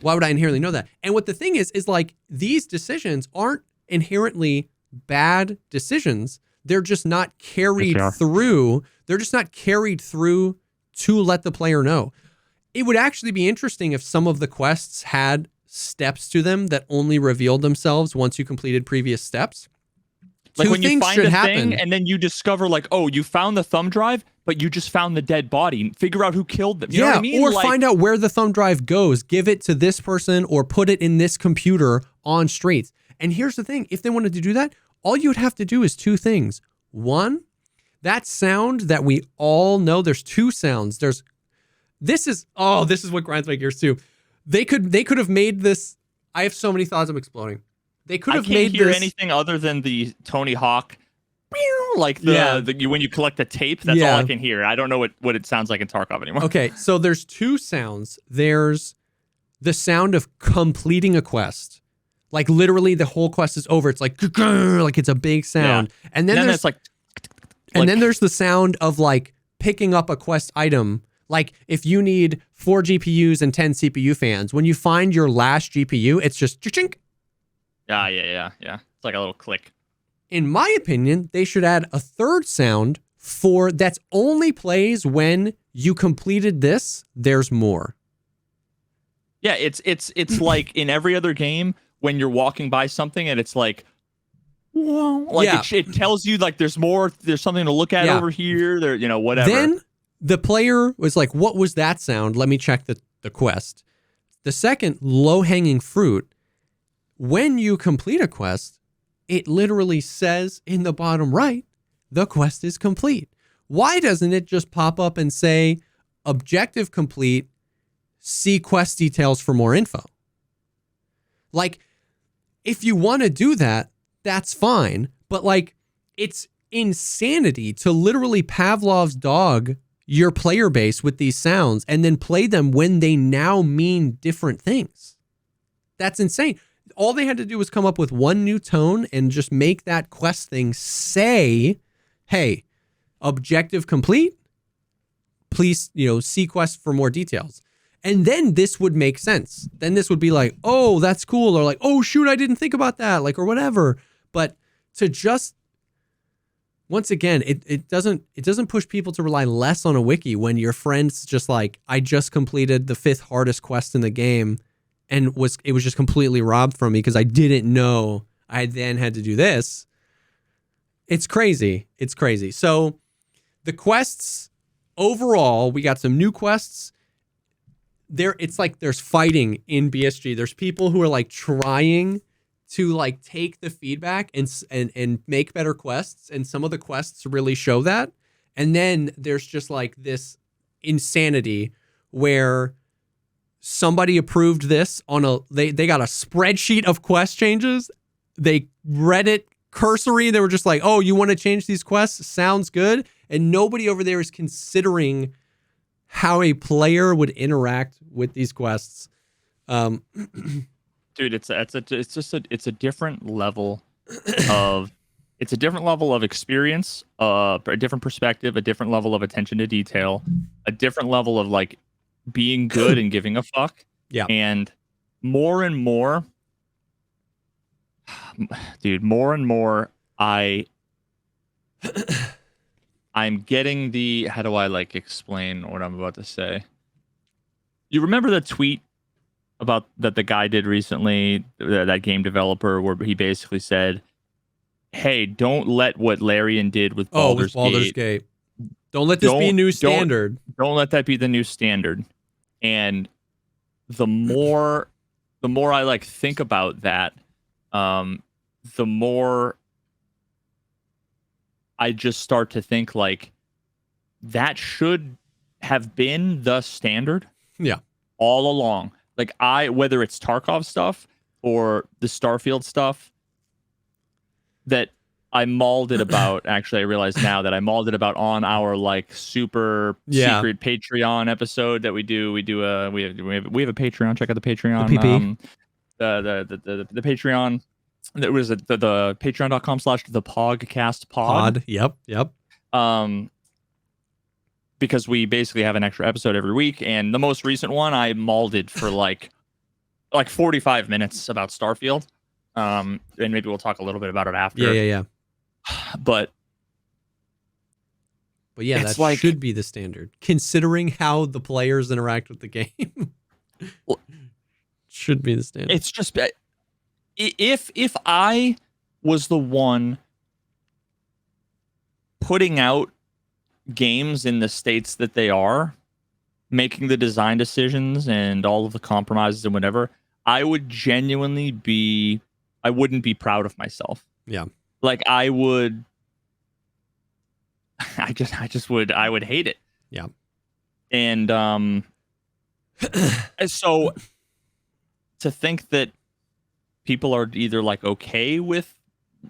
inherently know that? And what the thing is like these decisions aren't inherently bad decisions. They're just not carried through. They're just not carried through to let the player know. It would actually be interesting if some of the quests had steps to them that only revealed themselves once you completed previous steps. Like when you find a thing and then you discover like, oh, you found the thumb drive, but you just found the dead body. Figure out who killed them. You know what I mean? Or find out where the thumb drive goes. Give it to this person or put it in this computer on streets. And here's the thing. If they wanted to do that, all you would have to do is two things. One, that sound that we all know, there's two sounds. This is what grinds my gears too. They could have made this. I have so many thoughts. I'm exploding. They could have made hear anything other than the Tony Hawk, like when you collect the tape. That's all I can hear. I don't know what it sounds like in Tarkov anymore. Okay, so there's two sounds. There's the sound of completing a quest, like literally the whole quest is over. It's like it's a big sound, and then there's then there's the sound of like picking up a quest item. Like if you need 4 GPUs and 10 CPU fans, when you find your last GPU, it's just chink. Yeah. It's like a little click. In my opinion, they should add a third sound that's only plays when you completed this. There's more. Yeah, it's like in every other game when you're walking by something and it's like, it tells you like there's more. There's something to look at over here. There, whatever. Then the player was like, "What was that sound? Let me check the quest." The second low-hanging fruit. When you complete a quest, it literally says in the bottom right, the quest is complete. Why doesn't it just pop up and say, objective complete, see quest details for more info? Like, if you want to do that, that's fine. But like, it's insanity to literally Pavlov's dog your player base with these sounds and then play them when they now mean different things. That's insane. All they had to do was come up with one new tone and just make that quest thing say, hey, objective complete, please, see quest for more details. And then this would make sense. Then this would be like, oh, that's cool. Or like, oh, shoot, I didn't think about that. Like, or whatever. But to just, once again, it doesn't push people to rely less on a wiki when your friend's just like, I just completed the 5th hardest quest in the game. And it was just completely robbed from me because I didn't know I then had to do this. It's crazy. It's crazy. So the quests overall, we got some new quests. It's like there's fighting in BSG. There's people who are like trying to like take the feedback and make better quests. And some of the quests really show that. And then there's just like this insanity where somebody approved this on they got a spreadsheet of quest changes. They read it cursory. They were just like, oh, you want to change these quests? Sounds good. And nobody over there is considering how a player would interact with these quests. Dude, it's a different level of experience, a different perspective, a different level of attention to detail, a different level of like being good and giving a fuck. Yeah. And more and more, I'm getting the, how do I like explain what I'm about to say? You remember the tweet about that the guy did recently, that game developer, where he basically said, hey, don't let what Larian did with Baldur's Gate. Don't let this be a new standard. Don't let that be the new standard. And the more I like think about that, the more I just start to think like that should have been the standard. Yeah. All along. Like whether it's Tarkov stuff or the Starfield stuff that I mauled it about. Actually, I realize now that I mauled it about on our like super secret Patreon episode that we do. We have a Patreon. Check out the Patreon. The Patreon. That was the patreon.com/the Pogcast pod. Yep. Because we basically have an extra episode every week, and the most recent one I mauled it for like 45 minutes about Starfield. And maybe we'll talk a little bit about it after. Yeah. But yeah, that should be the standard, considering how the players interact with the game. Should be the standard. It's just if I was the one putting out games in the states that they are, making the design decisions and all of the compromises and whatever, I would genuinely I wouldn't be proud of myself. Yeah. Like I would hate it. Yeah. And so to think that people are either like okay with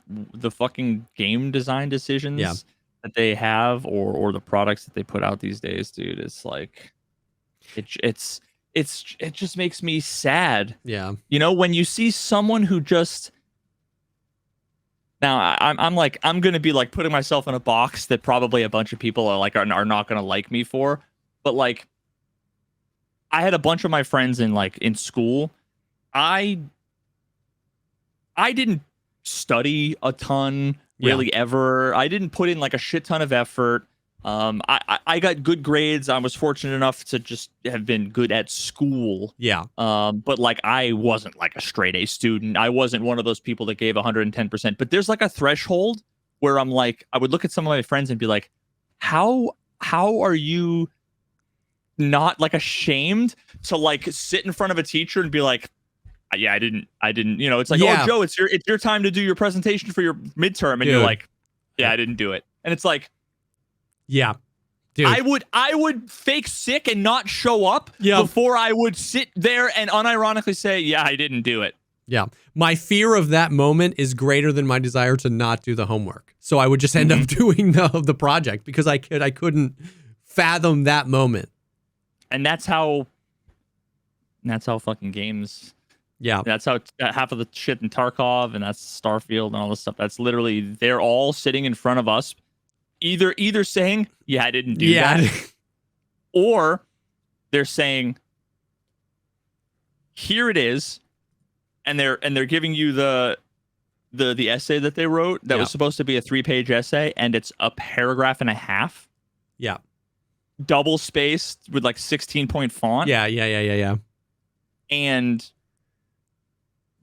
the fucking game design decisions that they have or the products that they put out these days, dude, it's like it just makes me sad. Yeah. You know, when you see someone who just now I'm like I'm gonna be like putting myself in a box that probably a bunch of people are not gonna like me for, but like I had a bunch of my friends in school. I didn't study a ton really ever. I didn't put in like a shit ton of effort. I got good grades. I was fortunate enough to just have been good at school. Yeah. But like I wasn't like a straight A student. I wasn't one of those people that gave 110%. But there's like a threshold where I'm like, I would look at some of my friends and be like, how are you not like ashamed to like sit in front of a teacher and be like, yeah, I didn't, you know, it's like, oh, Joe, it's your time to do your presentation for your midterm. And you're like, yeah, I didn't do it. And it's like, yeah, dude, I would fake sick and not show up before I would sit there and unironically say, yeah, I didn't do it. Yeah. My fear of that moment is greater than my desire to not do the homework. So I would just end up doing the project because I couldn't fathom that moment. And that's how fucking games. Yeah. That's how half of the shit in Tarkov and that's Starfield and all this stuff. That's literally, they're all sitting in front of us, either saying, yeah, I didn't do that. Or they're saying, here it is. And they're giving you the essay that they wrote that was supposed to be a 3-page essay. And it's a paragraph and a half. Yeah. Double spaced with like 16-point font. Yeah. And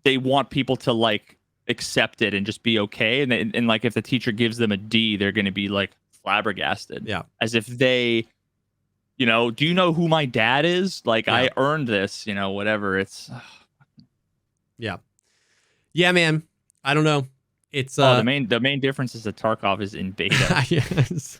they want people to like accept it and just be okay. And like if the teacher gives them a D, they're going to be like flabbergasted. Yeah. As if they, you know, do you know who my dad is? Like I earned this, you know, whatever. It's. Yeah, man. I don't know. It's the main difference is that Tarkov is in beta. Yes.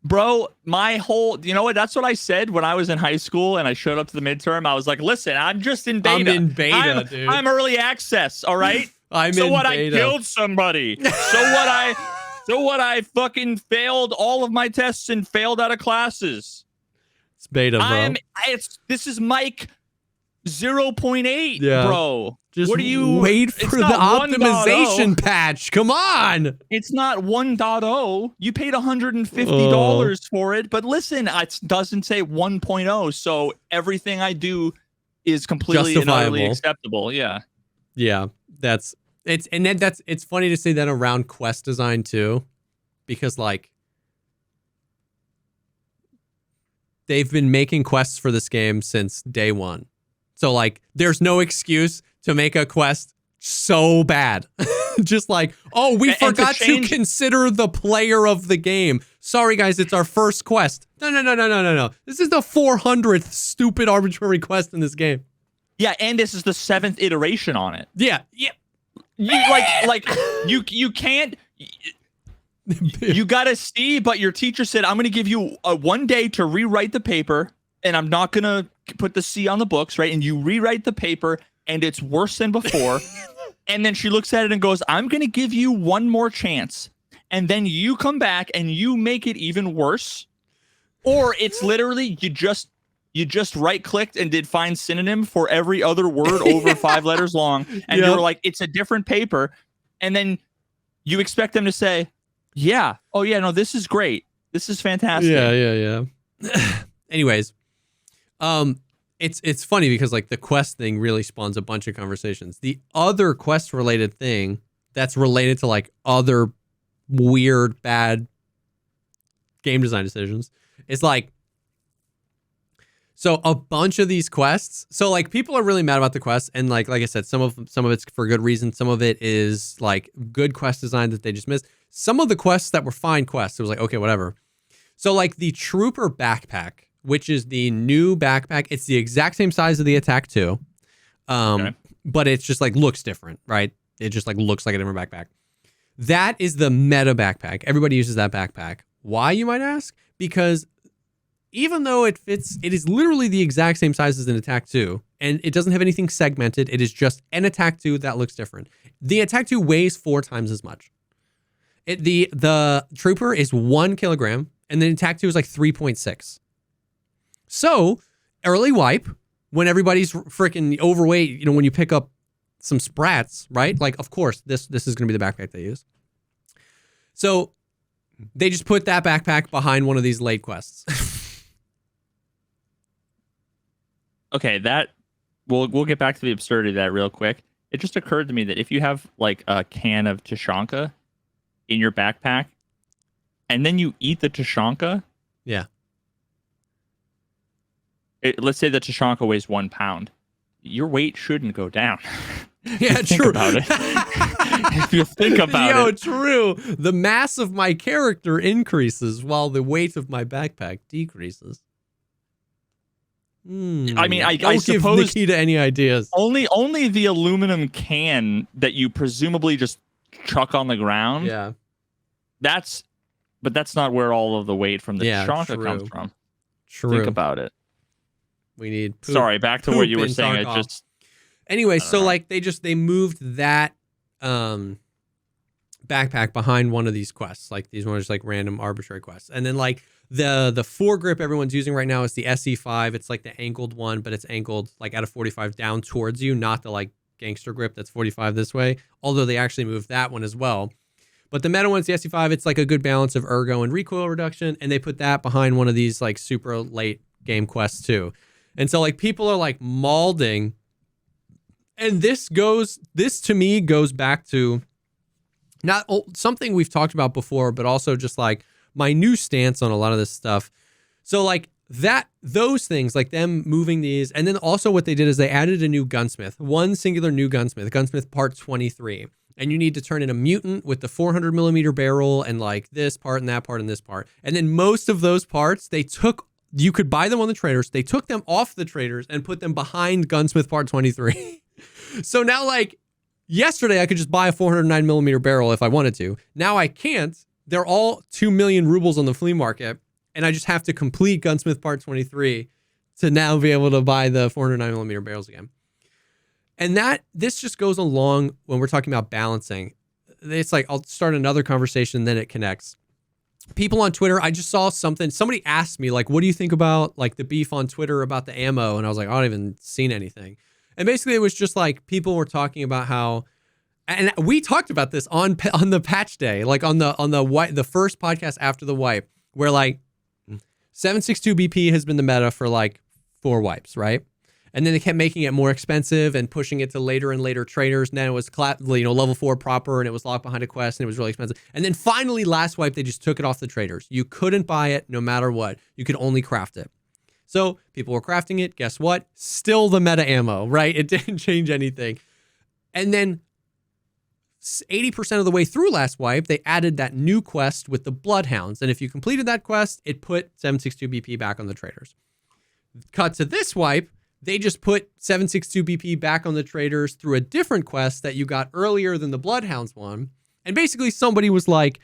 Bro, you know what? That's what I said when I was in high school and I showed up to the midterm. I was like, listen, I'm just in beta. I'm in beta, dude. I'm early access, all right? So what, beta. I killed somebody. So what, I fucking failed all of my tests and failed out of classes. It's beta, bro. This is Mike 0.8, bro. Just what do you wait for the optimization patch? Come on. It's not 1.0. You paid $150 for it, but listen, it doesn't say 1.0, so everything I do is completely and utterly acceptable. Yeah. Yeah, it's funny to say that around quest design too, because like they've been making quests for this game since day one. So like there's no excuse to make a quest so bad. Just like, oh, we forgot to consider the player of the game. Sorry guys, it's our first quest. No. This is the 400th stupid arbitrary quest in this game. Yeah, and this is the 7th iteration on it. Yeah. You can't. You got a C, but your teacher said, I'm going to give you 1 day to rewrite the paper, and I'm not going to put the C on the books, right? And you rewrite the paper, and it's worse than before. And then she looks at it and goes, I'm going to give you one more chance. And then you come back and you make it even worse. Or it's literally you just right-clicked and did find synonym for every other word over 5 letters long. And you were like, it's a different paper. And then you expect them to say, yeah. Oh, yeah, no, this is great. This is fantastic. Yeah. Anyways, it's funny because like the quest thing really spawns a bunch of conversations. The other quest related thing that's related to like other weird, bad game design decisions is like, so a bunch of these quests. So like people are really mad about the quests, and like I said, some of it's for good reason. Some of it is like good quest design that they just missed. Some of the quests that were fine quests, it was like, okay, whatever. So like the Trooper backpack, which is the new backpack, it's the exact same size of the Attack 2, but it's just like looks different, right? It just like looks like a different backpack. That is the meta backpack. Everybody uses that backpack. Why, you might ask? Because even though it is literally the exact same size as an Attack 2, and it doesn't have anything segmented. It is just an Attack 2 that looks different. The Attack 2 weighs 4 times as much. The Trooper is 1 kilogram, and the Attack 2 is like 3.6. So, early wipe, when everybody's freaking overweight, you know, when you pick up some sprats, right? Like, of course, this is going to be the backpack they use. So, they just put that backpack behind one of these late quests. Okay, we'll get back to the absurdity of that real quick. It just occurred to me that if you have like a can of Tushonka in your backpack, and then you eat the Tushonka, yeah. Let's say the Tushonka weighs 1 pound. Your weight shouldn't go down. Yeah, true. About it. If you think about it. True. The mass of my character increases while the weight of my backpack decreases. I mean, I Don't give suppose Nikki to any ideas. Only the aluminum can that you presumably just chuck on the ground. Yeah. But that's not where all of the weight from the Tushonka comes from. True. Think about it. We need poop. Sorry, back to what you were saying. Anyway, so like they moved that backpack behind one of these quests. Like these ones are like random arbitrary quests. And then like the foregrip everyone's using right now is the SE5. It's like the angled one, but it's angled like out of 45 down towards you, not the like gangster grip that's 45 this way. Although they actually moved that one as well. But the meta one's the SE5. It's like a good balance of ergo and recoil reduction. And they put that behind one of these like super late game quests too. And so like people are like mauling. And this to me goes back to not something we've talked about before, but also just like my new stance on a lot of this stuff. So like those things, like them moving these, and then also what they did is they added a new gunsmith, one singular new gunsmith part 23. And you need to turn in a mutant with the 400 millimeter barrel and like this part and that part and this part. And then most of those parts, you could buy them on the traders. They took them off the traders and put them behind gunsmith part 23. So now like yesterday I could just buy a 409 millimeter barrel if I wanted to. Now I can't. They're all 2 million rubles on the flea market. And I just have to complete gunsmith part 23 to now be able to buy the 409 millimeter barrels again. And this just goes along when we're talking about balancing. It's like, I'll start another conversation, then it connects. People on Twitter, I just saw something. Somebody asked me, like, what do you think about like the beef on Twitter about the ammo? And I was like, I haven't even seen anything. And basically it was just like people were talking about how, and we talked about this on the patch day, like on the first podcast after the wipe, where like 7.62 BP has been the meta for like 4 wipes, right? And then they kept making it more expensive and pushing it to later and later traders. And then it was level 4 proper, and it was locked behind a quest, and it was really expensive. And then finally, last wipe, they just took it off the traders. You couldn't buy it no matter what. You could only craft it. So people were crafting it. Guess what? Still the meta ammo, right? It didn't change anything. And then 80% of the way through last wipe, they added that new quest with the Bloodhounds. And if you completed that quest, it put 7.62 BP back on the traders. Cut to this wipe, they just put 7.62 BP back on the traders through a different quest that you got earlier than the Bloodhounds one. And basically somebody was like,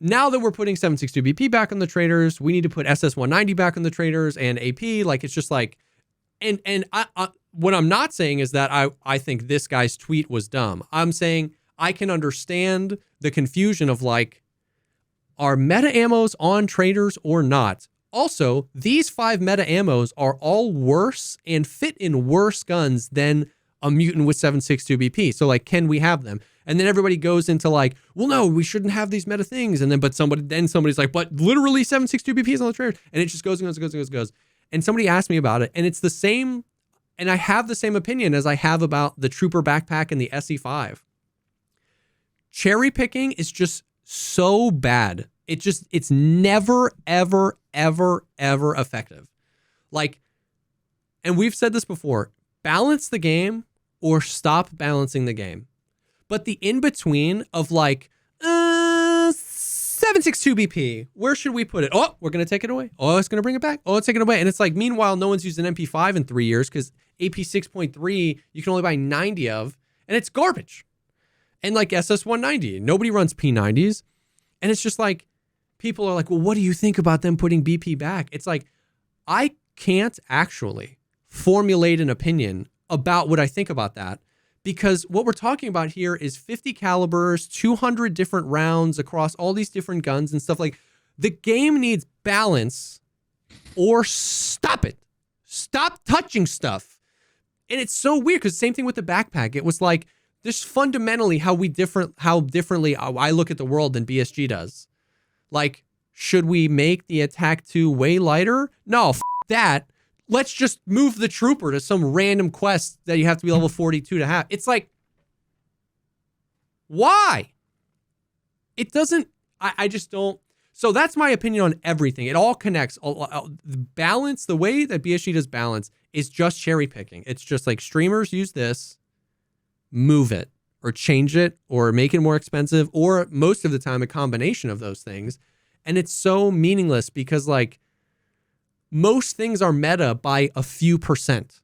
now that we're putting 7.62 BP back on the traders, we need to put SS190 back on the traders and AP. Like, it's just like, and I what I'm not saying is that I think this guy's tweet was dumb. I'm saying I can understand the confusion of like, are meta ammos on traders or not? Also, these 5 meta ammos are all worse and fit in worse guns than a mutant with 7.62 BP. So like, can we have them? And then everybody goes into like, well, no, we shouldn't have these meta things. And then, somebody's like, but literally 7.62 BP is on the trader. And it just goes and goes and goes and goes and goes. And somebody asked me about it, and it's the same, and I have the same opinion as I have about the Trooper backpack and the SE5. Cherry picking is just so bad. It's never, ever, ever, ever effective. Like, and we've said this before, balance the game or stop balancing the game. But the in-between of like, 762 BP, where should we put it? Oh, we're going to take it away. Oh, it's going to bring it back. Oh, it's taking it away. And it's like, meanwhile, no one's used an MP5 in 3 years because AP 6.3, you can only buy 90 of, and it's garbage. And like SS190, nobody runs P90s. And it's just like, people are like, well, what do you think about them putting BP back? It's like, I can't actually formulate an opinion about what I think about that, because what we're talking about here is 50 calibers, 200 different rounds across all these different guns and stuff. Like, the game needs balance, or stop it. Stop touching stuff. And it's so weird because same thing with the backpack. It was like, this fundamentally how differently I look at the world than BSG does. Like, should we make the attack 2 way lighter? No, that. Let's just move the trooper to some random quest that you have to be level 42 to have. It's like, why? It doesn't, I just don't. So that's my opinion on everything. It all connects. The balance, the way that BSG does balance is just cherry picking. It's just like, streamers use this, move it or change it or make it more expensive, or most of the time a combination of those things. And it's so meaningless because like, most things are meta by a few %,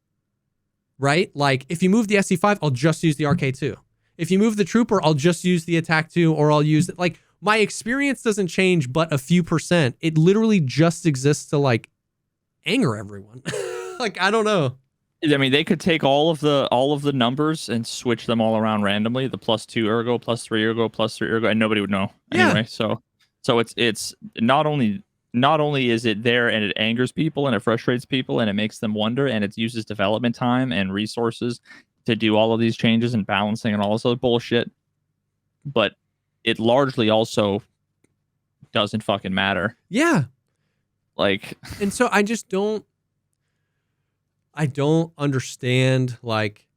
right? Like, if you move the SC5, I'll just use the RK2. If you move the Trooper, I'll just use the Attack 2, or I'll use, like, my experience doesn't change but a few %. It literally just exists to, like, anger everyone. Like, I don't know. I mean, they could take all of the numbers and switch them all around randomly. The +2 ergo, +3 ergo, +3 ergo, and nobody would know anyway. Yeah. So it's not only is it there and it angers people and it frustrates people and it makes them wonder, and it uses development time and resources to do all of these changes and balancing and all this other bullshit, but it largely also doesn't fucking matter. Yeah. Like, and so I don't understand, like,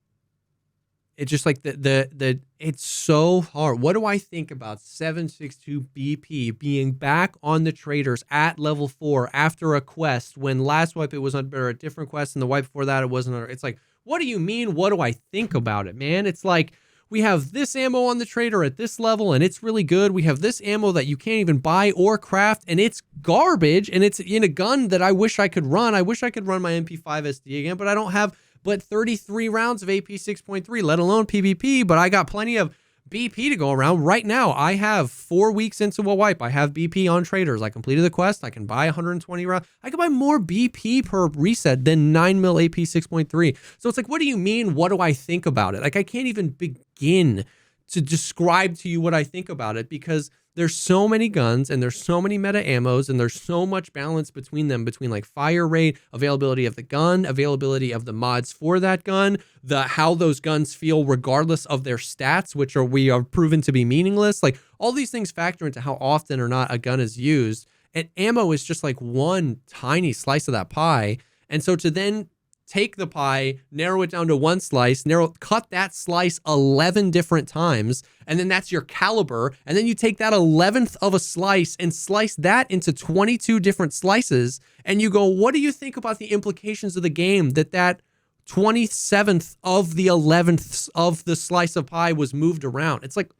it's just like the it's so hard. What do I think about 762 BP being back on the traders at level 4 after a quest, when last wipe it was under a different quest and the wipe before that it wasn't under? It's like, what do you mean? What do I think about it, man? It's like, we have this ammo on the trader at this level and it's really good. We have this ammo that you can't even buy or craft and it's garbage, and it's in a gun that I wish I could run. I wish I could run my MP5 SD again, but I don't have but 33 rounds of AP 6.3, let alone PvP, but I got plenty of BP to go around. Right now, I have 4 weeks into a wipe. I have BP on traders. I completed the quest. I can buy 120 rounds. I can buy more BP per reset than 9mm AP 6.3. So it's like, what do you mean? What do I think about it? Like, I can't even begin to describe to you what I think about it, because there's so many guns and there's so many meta ammos and there's so much balance between them, between like fire rate, availability of the gun, availability of the mods for that gun, how those guns feel regardless of their stats, which we are proven to be meaningless. Like, all these things factor into how often or not a gun is used, and ammo is just like one tiny slice of that pie. And so to then take the pie, narrow it down to one slice, cut that slice 11 different times, and then that's your caliber, and then you take that 11th of a slice and slice that into 22 different slices, and you go, what do you think about the implications of the game that 27th of the 11th of the slice of pie was moved around? It's like,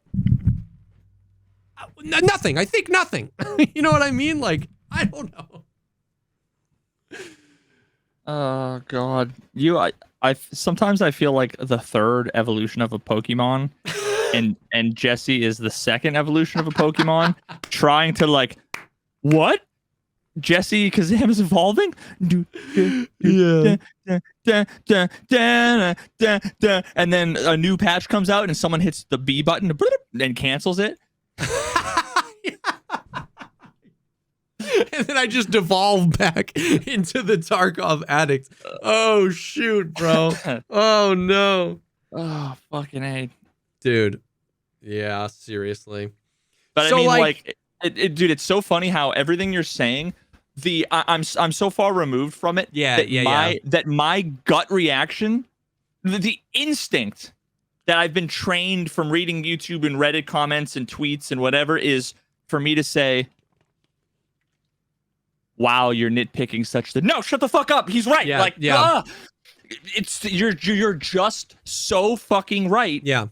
nothing. I think nothing. You know what I mean? Like, I don't know. Oh God, I sometimes I feel like the third evolution of a Pokemon, and Jesse is the second evolution of a Pokemon, trying to like, what? JesseKazam is evolving? Yeah. And then a new patch comes out and someone hits the B button and cancels it. And then I just devolve back into the Tarkov addict. Oh, shoot, bro. Oh, no. Oh, fucking A. Dude. Yeah, seriously. But so, I mean, like dude, it's so funny how everything you're saying I'm so far removed from it. That my gut reaction, the instinct that I've been trained from reading YouTube and Reddit comments and tweets and whatever is for me to say, wow, you're nitpicking such that no, shut the fuck up. He's right. It's you're just so fucking right. Yeah.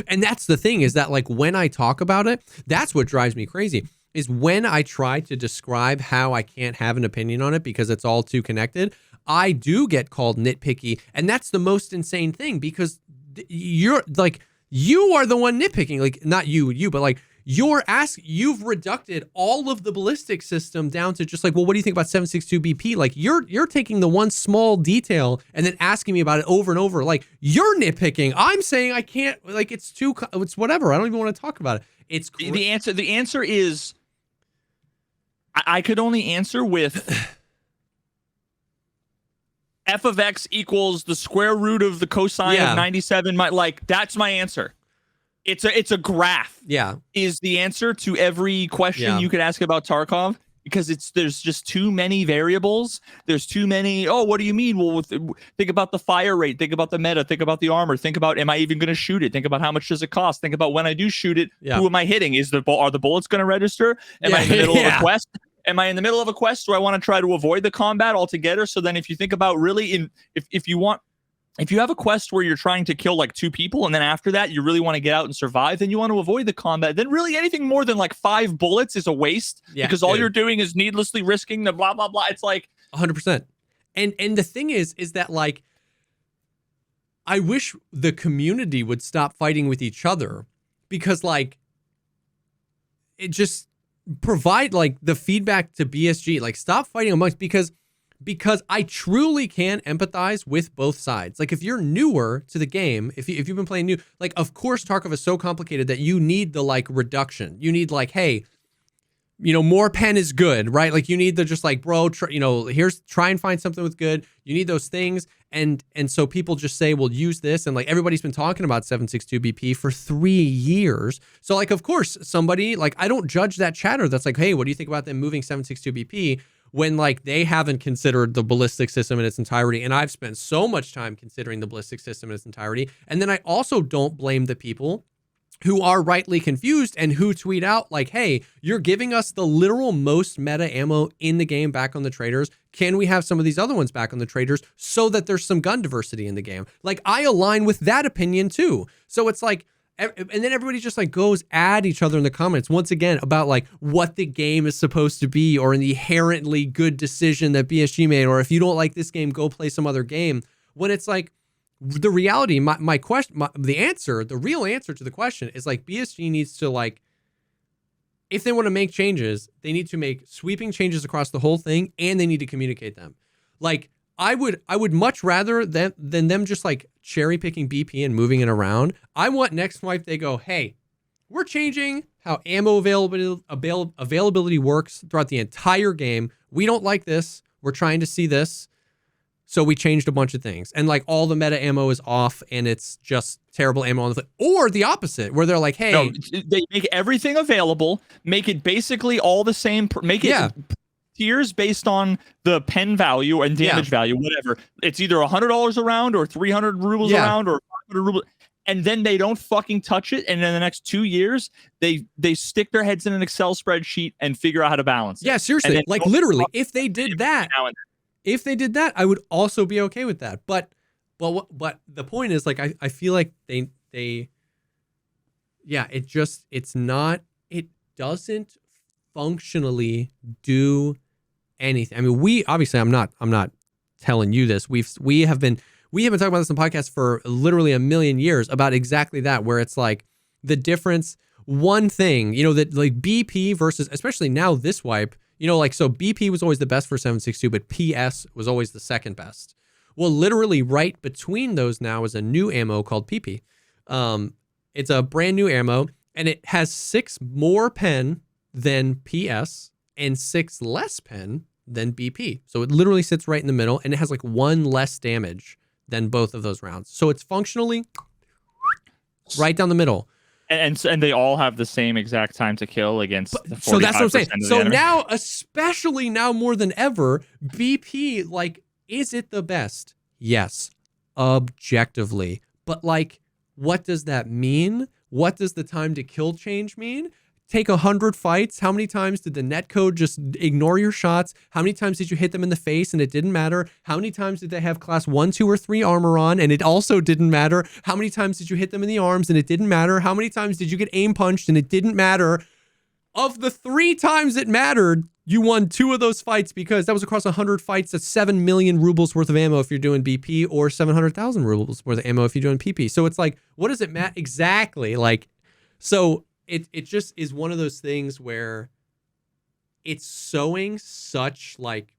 And that's the thing is that like when I talk about it, that's what drives me crazy is when I try to describe how I can't have an opinion on it because it's all too connected, I do get called nitpicky. And that's the most insane thing because you're like, you are the one nitpicking, like not you, but like you've reducted all of the ballistic system down to just like, well, what do you think about 7.62 BP? Like you're taking the one small detail and then asking me about it over and over. Like you're nitpicking. I'm saying I can't, like it's whatever. I don't even want to talk about it. It's the answer is I could only answer with f of x equals the square root of the cosine of 97. That's my answer. It's a graph. Yeah, is the answer to every question you could ask about Tarkov because there's just too many variables. There's too many. Oh, what do you mean? Well, think about the fire rate. Think about the meta. Think about the armor. Think about am I even going to shoot it? Think about how much does it cost? Think about when I do shoot it. Yeah. Who am I hitting? Are the bullets going to register? Am I in the middle of a quest? Am I in the middle of a quest? Do I want to try to avoid the combat altogether? So then if you think about really if you have a quest where you're trying to kill like 2 people and then after that you really want to get out and survive, then you want to avoid the combat, then really anything more than like 5 bullets is a waste because all you're doing is needlessly risking the blah, blah, blah. It's like 100%. And the thing is that like, I wish the community would stop fighting with each other because like it just provide like the feedback to BSG, like stop fighting amongst because I truly can empathize with both sides. Like if you're newer to the game, if you've been playing new, like of course Tarkov is so complicated that you need the like reduction. You need like, hey, more pen is good, right? Like you need the just like, bro, try and find something with good. You need those things. And so people just say, well, use this. And like everybody's been talking about 7.62 BP for 3 years. So like, of course, somebody like, I don't judge that chatter that's like, hey, what do you think about them moving 7.62 BP? When like they haven't considered the ballistic system in its entirety. And I've spent so much time considering the ballistic system in its entirety. And then I also don't blame the people who are rightly confused and who tweet out like, hey, you're giving us the literal most meta ammo in the game back on the traders. Can we have some of these other ones back on the traders so that there's some gun diversity in the game? Like I align with that opinion too. So it's like, and then everybody just like goes at each other in the comments once again about like what the game is supposed to be or an inherently good decision that BSG made, or if you don't like this game, go play some other game. When it's like the reality, my question, the real answer to the question is like BSG needs to like, if they want to make changes, they need to make sweeping changes across the whole thing and they need to communicate them. Like I would much rather than them just like cherry picking BP and moving it around. I want next wipe they go, hey, we're changing how ammo availability works throughout the entire game. We don't like this. We're trying to see this. So we changed a bunch of things. And like all the meta ammo is off and it's just terrible ammo on the flip. Or the opposite, where they're like, hey. No, they make everything available, make it basically all the same, make it tiers based on the pen value and damage value, whatever. It's either $100 a round or 300 rubles a round or 500 rubles. And then they don't fucking touch it. And in the next 2 years, they stick their heads in an Excel spreadsheet and figure out how to balance it. Yeah, seriously. Like literally, if they did that, I would also be okay with that. But the point is like, I feel like it doesn't functionally do anything. I mean, I'm not telling you this. We have been talking about this on podcasts for literally a million years about exactly that, where it's like the difference, one thing, that like BP versus, especially now this wipe, like, so BP was always the best for 7.62, but PS was always the second best. Well, literally right between those now is a new ammo called PP. It's a brand new ammo and it has 6 more pen than PS and 6 less pen than BP. So it literally sits right in the middle and it has like 1 less damage than both of those rounds. So it's functionally right down the middle. And they all have the same exact time to kill against the 45% so that's what I'm saying. So enemy. now, especially now more than ever, BP, like, is it the best? Yes, objectively. But like, what does that mean? What does the time to kill change mean? Take 100 fights. How many times did the netcode just ignore your shots? How many times did you hit them in the face and it didn't matter? How many times did they have class 1, 2, or 3 armor on and it also didn't matter? How many times did you hit them in the arms and it didn't matter? How many times did you get aim punched and it didn't matter? Of the 3 times it mattered, you won 2 of those fights because that was across 100 fights. That's 7 million rubles worth of ammo if you're doing BP, or 700,000 rubles worth of ammo if you're doing PP. So it's like, what does it matter exactly? Like, so it just is one of those things where it's sowing such like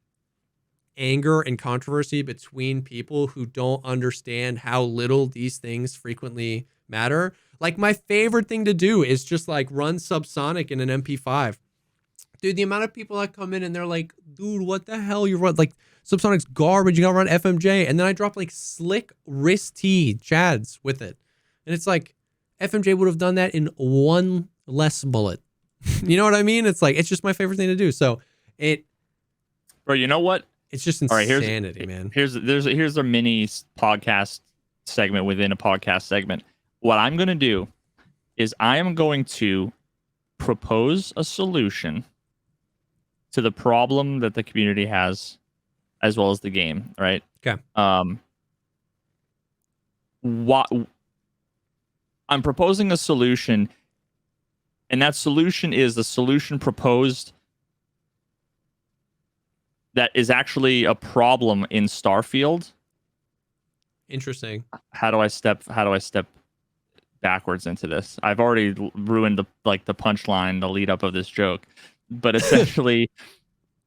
anger and controversy between people who don't understand how little these things frequently matter. Like, my favorite thing to do is just like run subsonic in an MP5. Dude, the amount of people that come in and they're like, dude, what the hell? You run like subsonic's garbage. You gotta run FMJ. And then I drop like slick wrist T Chads with it. And it's like, FMJ would have done that in 1 less bullet. You know what I mean? It's like, it's just my favorite thing to do. So Bro, you know what? It's just insanity, man. Here's a mini podcast segment within a podcast segment. What I'm going to do is I am going to propose a solution to the problem that the community has, as well as the game, right? Okay. What I'm proposing a solution, and that solution is the solution proposed that is actually a problem in Starfield. Interesting. How do I step backwards into this? I've already ruined the punchline, the lead up of this joke. But essentially,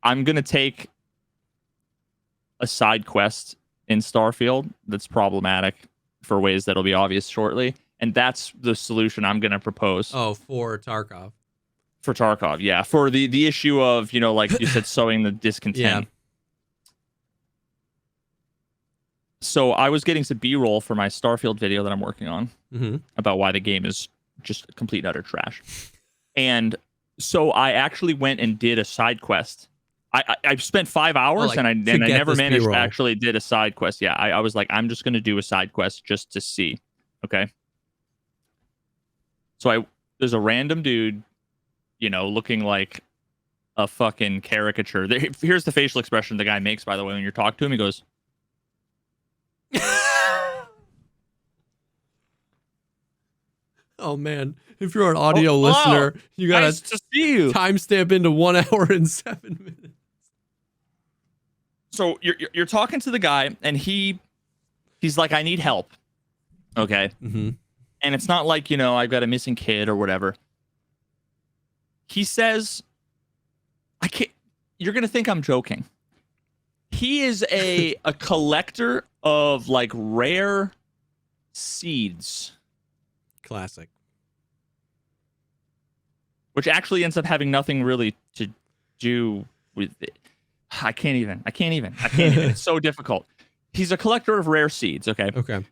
I'm gonna take a side quest in Starfield that's problematic for ways that'll be obvious shortly. And that's the solution I'm going to propose. Oh, for Tarkov. For Tarkov, yeah. For the issue of, you know, like you said, sowing the discontent. Yeah. So I was getting some B-roll for my Starfield video that I'm working on about why the game is just complete utter trash. And so I actually went and did a side quest. I spent 5 hours and I never managed to actually did a side quest. Yeah, I was like, I'm just going to do a side quest just to see. Okay. So there's a random dude, you know, looking like a fucking caricature. Here's the facial expression the guy makes, by the way, when you talk to him. He goes, oh man, if you're an audio listener, you gotta nice to see you. Timestamp into 1 hour and 7 minutes. So you're talking to the guy, and he's like, I need help. Okay. Mm-hmm. And it's not like, you know, I've got a missing kid or whatever. He says, I can't. You're gonna think I'm joking. He is a collector of like rare seeds. Classic. Which actually ends up having nothing really to do with it. I can't even. It's so difficult. He's a collector of rare seeds, okay? Okay.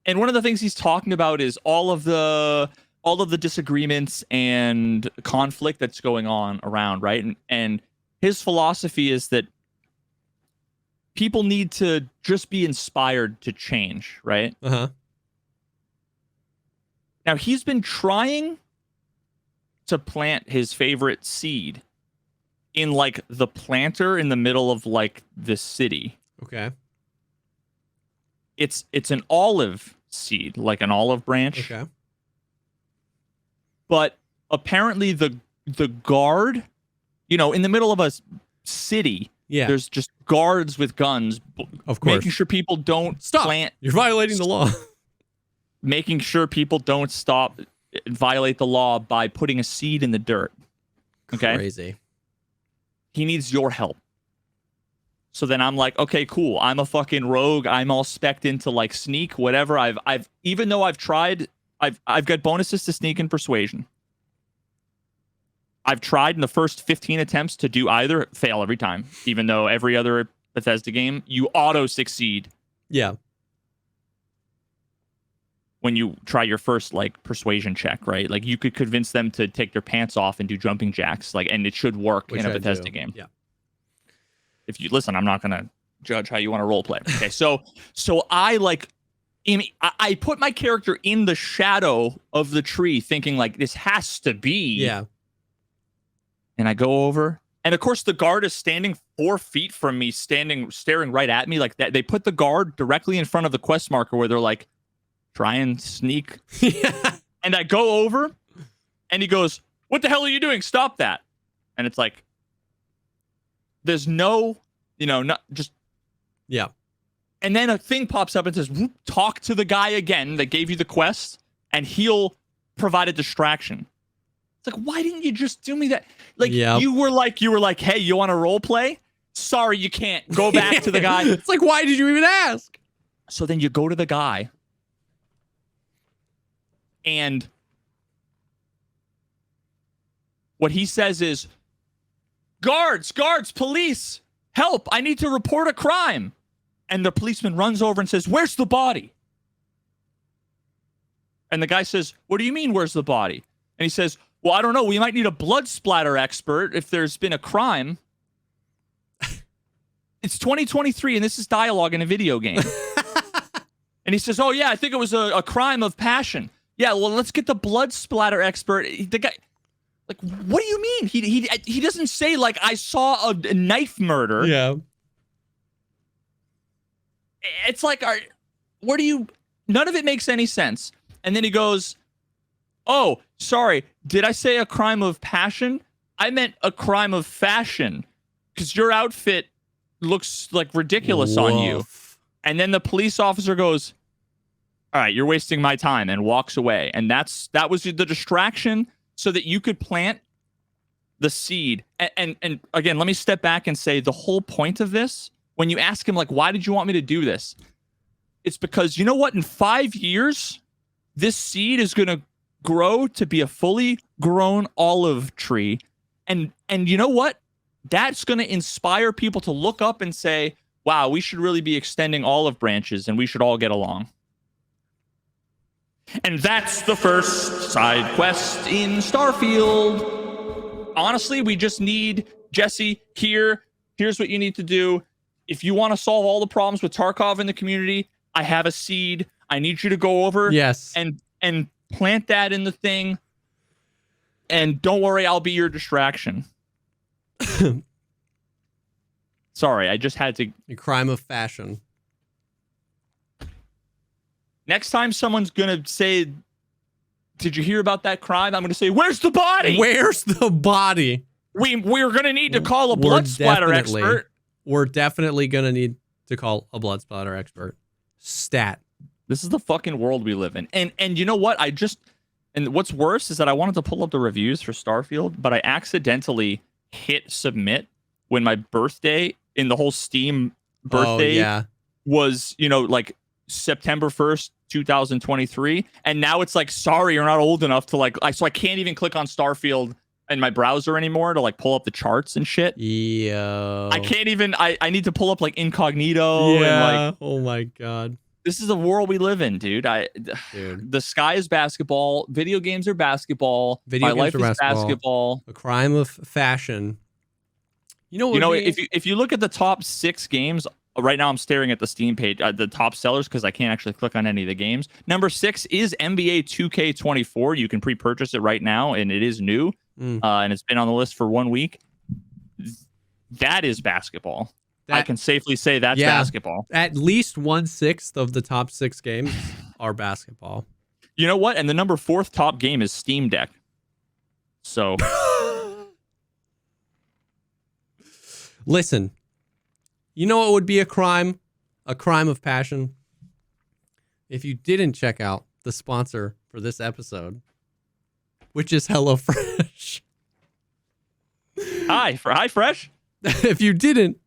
And one of the things he's talking about is all of the disagreements and conflict that's going on around, right? And his philosophy is that people need to just be inspired to change, right? Uh-huh. Now, he's been trying to plant his favorite seed in like the planter in the middle of like the city. Okay. It's an olive seed, like an olive branch. Okay. But apparently the guard, you know, in the middle of a city, there's just guards with guns, of course, making sure people don't plant. You're violating the law. Making sure people don't violate the law by putting a seed in the dirt. Okay. Crazy. He needs your help. So then I'm like, okay, cool. I'm a fucking rogue. I'm all specced into like sneak, whatever. I've even though I've tried, I've got bonuses to sneak and persuasion. I've tried in the first 15 attempts to do either, fail every time. Even though every other Bethesda game, you auto succeed. Yeah. when you try your first like persuasion check, right? Like you could convince them to take their pants off and do jumping jacks, like, and it should work in a Bethesda game. Yeah. If you listen, I'm not gonna judge how you want to role play. Okay, so I like, I put my character in the shadow of the tree, thinking like this has to be. Yeah. And I go over, and of course the guard is standing 4 feet from me, staring right at me like that. They put the guard directly in front of the quest marker where they're like, try and sneak. Yeah. And I go over, and he goes, "What the hell are you doing? Stop that!" And it's like, there's no, not just. Yeah. And then a thing pops up and says, talk to the guy again that gave you the quest, and he'll provide a distraction. It's like, why didn't you just do me that? Like, you were like, hey, you want to role play? Sorry, you can't. Go back to the guy. It's like, why did you even ask? So then you go to the guy, and what he says is, guards, police, help, I need to report a crime. And the policeman runs over and says, where's the body? And the guy says, what do you mean, where's the body? And he says, well, I don't know. We might need a blood splatter expert if there's been a crime. It's 2023, and this is dialogue in a video game. And he says, oh, yeah, I think it was a crime of passion. Yeah, well, let's get the blood splatter expert. The guy, like, what do you mean? He doesn't say, like, I saw a knife murder. Yeah. It's like, none of it makes any sense. And then he goes, oh, sorry, did I say a crime of passion? I meant a crime of fashion, because your outfit looks like ridiculous on you. And then the police officer goes, all right, you're wasting my time, and walks away. And that was the distraction so that you could plant the seed. And again, let me step back and say the whole point of this, when you ask him, like, why did you want me to do this? It's because, you know what? In 5 years, this seed is going to grow to be a fully grown olive tree. And you know what? That's going to inspire people to look up and say, wow, we should really be extending olive branches, and we should all get along. And that's the first side quest in Starfield. Honestly, we just need Jesse here. Here's what you need to do. If you want to solve all the problems with Tarkov in the community, I have a seed. I need you to go over and plant that in the thing. And don't worry, I'll be your distraction. Sorry, I just had to. A crime of fashion. Next time someone's going to say, did you hear about that crime? I'm going to say, where's the body? Where's the body? We're going to need to call a blood splatter expert. We're definitely going to need to call a blood splatter expert. Stat. This is the fucking world we live in. And you know what? And what's worse is that I wanted to pull up the reviews for Starfield, but I accidentally hit submit when my birthday in the whole Steam birthday was, like September 1st, 2023. And now it's like, sorry, you're not old enough to so I can't even click on Starfield in my browser anymore to pull up the charts and shit. Yeah. I can't even, I need to pull up incognito. Yeah. And oh my God. This is the world we live in, dude. The sky is basketball. Video games are basketball. My life is basketball. A crime of fashion. If you look at the top 6 games right now, I'm staring at the Steam page, the top sellers, because I can't actually click on any of the games. Number 6 is NBA 2K24. You can pre-purchase it right now, and it is new. And it's been on the list for 1 week. That is basketball. I can safely say that's basketball. At least 1/6 of the top 6 games are basketball. You know what? And the number 4th top game is Steam Deck. So, listen, you know what would be a crime of passion? If you didn't check out the sponsor for this episode, which is HelloFresh. Hi, Fresh. If you didn't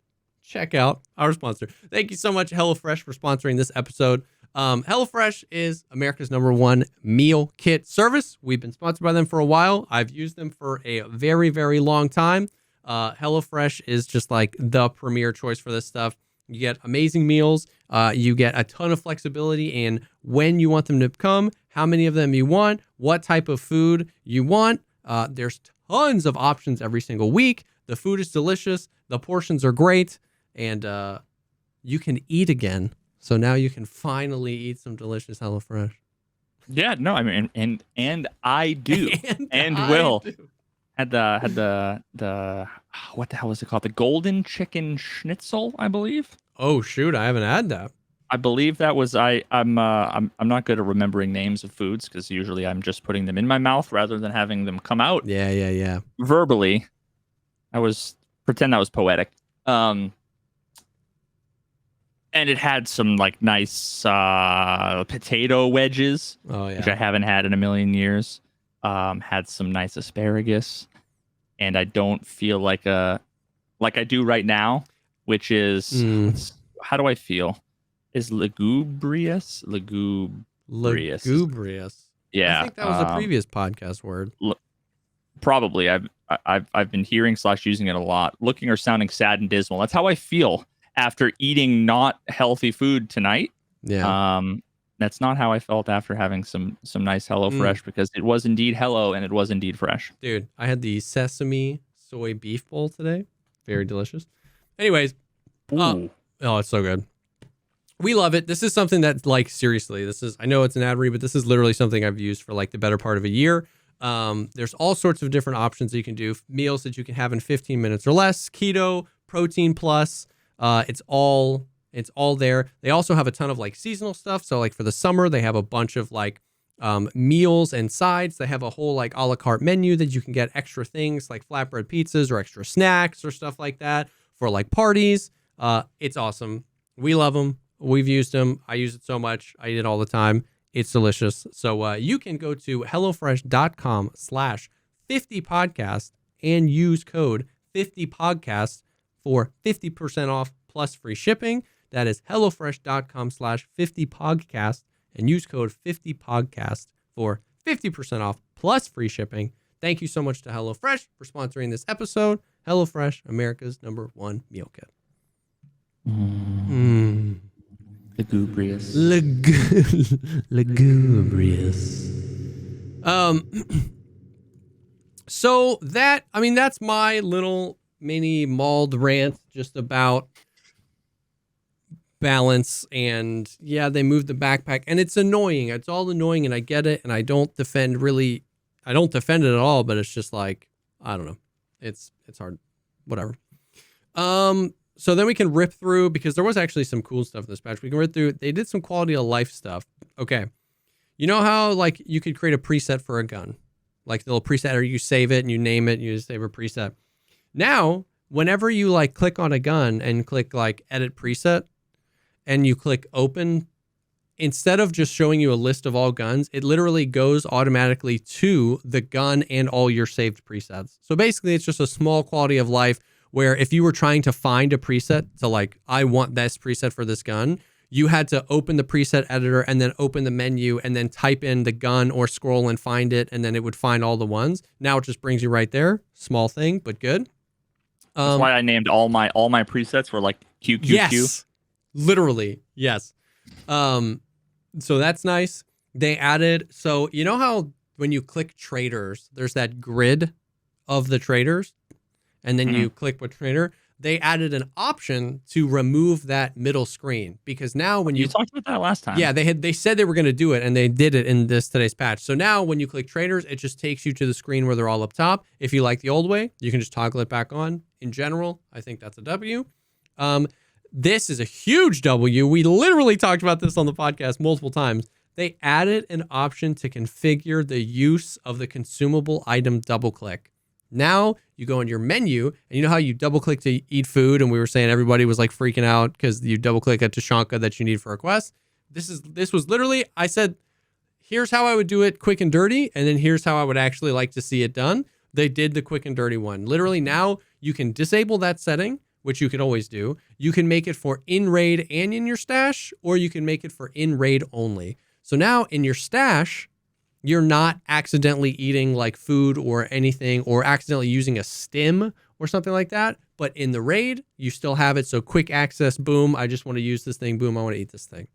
check out our sponsor, thank you so much, HelloFresh, for sponsoring this episode. HelloFresh is America's #1 meal kit service. We've been sponsored by them for a while. I've used them for a very, very long time. HelloFresh is just the premier choice for this stuff. You get amazing meals. You get a ton of flexibility in when you want them to come, how many of them you want, what type of food you want. There's tons of options every single week. The food is delicious. The portions are great. And you can eat again. So now you can finally eat some delicious HelloFresh. Yeah, no, I mean, and I do, and I will. do. Had the what the hell was it called? The golden chicken schnitzel, I believe. Oh shoot, I haven't had that. I believe that was I'm not good at remembering names of foods because usually I'm just putting them in my mouth rather than having them come out. Yeah. Verbally. Pretend that was poetic. And it had some like nice potato wedges, which I haven't had in a million years. Had some nice asparagus, and I don't feel like I do right now, which is how do I feel? Is lugubrious? Lugubrious. Yeah, I think that was a previous podcast word. Probably. I've been hearing / using it a lot. Looking or sounding sad and dismal. That's how I feel after eating not healthy food tonight. Yeah. That's not how I felt after having some nice HelloFresh because it was indeed hello and it was indeed fresh. Dude, I had the sesame soy beef bowl today. Very delicious. Anyways, oh, it's so good. We love it. This is something that, like, seriously, I know it's an ad read, but this is literally something I've used for like the better part of a year. There's all sorts of different options that you can do. Meals that you can have in 15 minutes or less, keto, protein plus. It's all there. They also have a ton of like seasonal stuff. So like for the summer, they have a bunch of like meals and sides. They have a whole like a la carte menu that you can get extra things like flatbread pizzas or extra snacks or stuff like that for like parties. It's awesome. We love them. We've used them. I use it so much. I eat it all the time. It's delicious. So you can go to HelloFresh.com/50podcast and use code 50podcast for 50% off plus free shipping. That is HelloFresh.com/50podcast and use code 50podcast for 50% off plus free shipping. Thank you so much to HelloFresh for sponsoring this episode. HelloFresh, America's #1 meal kit. Lugubrious. Lugubrious. So that's my little mini mauled rant just about balance. And yeah, they moved the backpack and it's annoying. It's all annoying and I get it. And I don't defend it at all, but it's just like, I don't know. It's hard. Whatever. So then we can rip through, because there was actually some cool stuff in this patch. We can rip through. They did some quality of life stuff. Okay. You know how like you could create a preset for a gun, like the little preset, or you save it and you name it and you just save a preset. Now, whenever you like click on a gun and click like edit preset and you click open, instead of just showing you a list of all guns, it literally goes automatically to the gun and all your saved presets. So basically it's just a small quality of life where if you were trying to find a preset to like, I want this preset for this gun, you had to open the preset editor and then open the menu and then type in the gun or scroll and find it. And then it would find all the ones. Now it just brings you right there. Small thing, but good. That's why I named all my presets were like QQQ. Yes, literally. Yes. So that's nice. They added, so you know how when you click traders, there's that grid of the traders? And then you click what trader, they added an option to remove that middle screen, because now when you talked about that last time. Yeah, they said they were going to do it and they did it in today's patch. So now when you click traders, it just takes you to the screen where they're all up top. If you like the old way, you can just toggle it back on. In general, I think that's a W. This is a huge W. We literally talked about this on the podcast multiple times. They added an option to configure the use of the consumable item double click. Now you go in your menu and you know how you double click to eat food, and we were saying everybody was like freaking out because you double click a Tashanka that you need for a quest. This was literally, I said, here's how I would do it quick and dirty, and then here's how I would actually like to see it done. They did the quick and dirty one. Literally now you can disable that setting, which you can always do. You can make it for in raid and in your stash, or you can make it for in raid only. So now in your stash, you're not accidentally eating like food or anything, or accidentally using a stim or something like that. But in the raid, you still have it. So quick access, boom. I just want to use this thing. Boom. I want to eat this thing.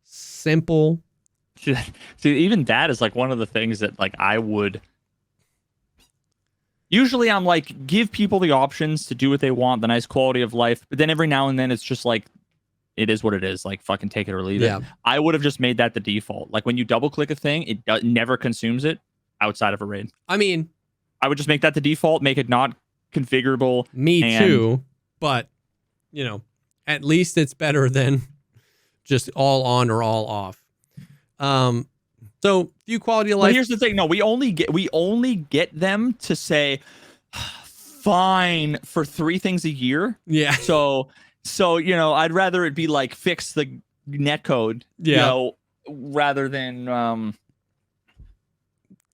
Simple. See, even that is like one of the things that like I would. Usually I'm like, give people the options to do what they want, the nice quality of life. But then every now and then it's just like, it is what it is. Like, fucking take it or leave it. I would have just made that the default. Like, when you double click a thing, it never consumes it outside of a raid. I mean, I would just make that the default, make it not configurable. Me too. But, you know, at least it's better than just all on or all off. So few quality of life. But here's the thing. No, we only get them to say fine for 3 things a year. Yeah. So, you know, I'd rather it be like fix the netcode, you know, rather than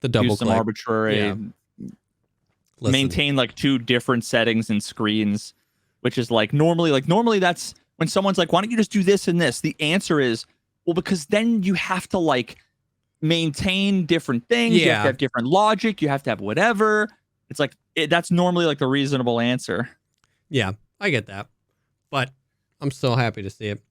the double use some click. arbitrary maintain like 2 different settings and screens, which is like normally that's when someone's like, why don't you just do this and this? The answer is, well, because then you have to like maintain different things. You have to have different logic. You have to have whatever. It's like that's normally like the reasonable answer. Yeah, I get that, but I'm still happy to see it.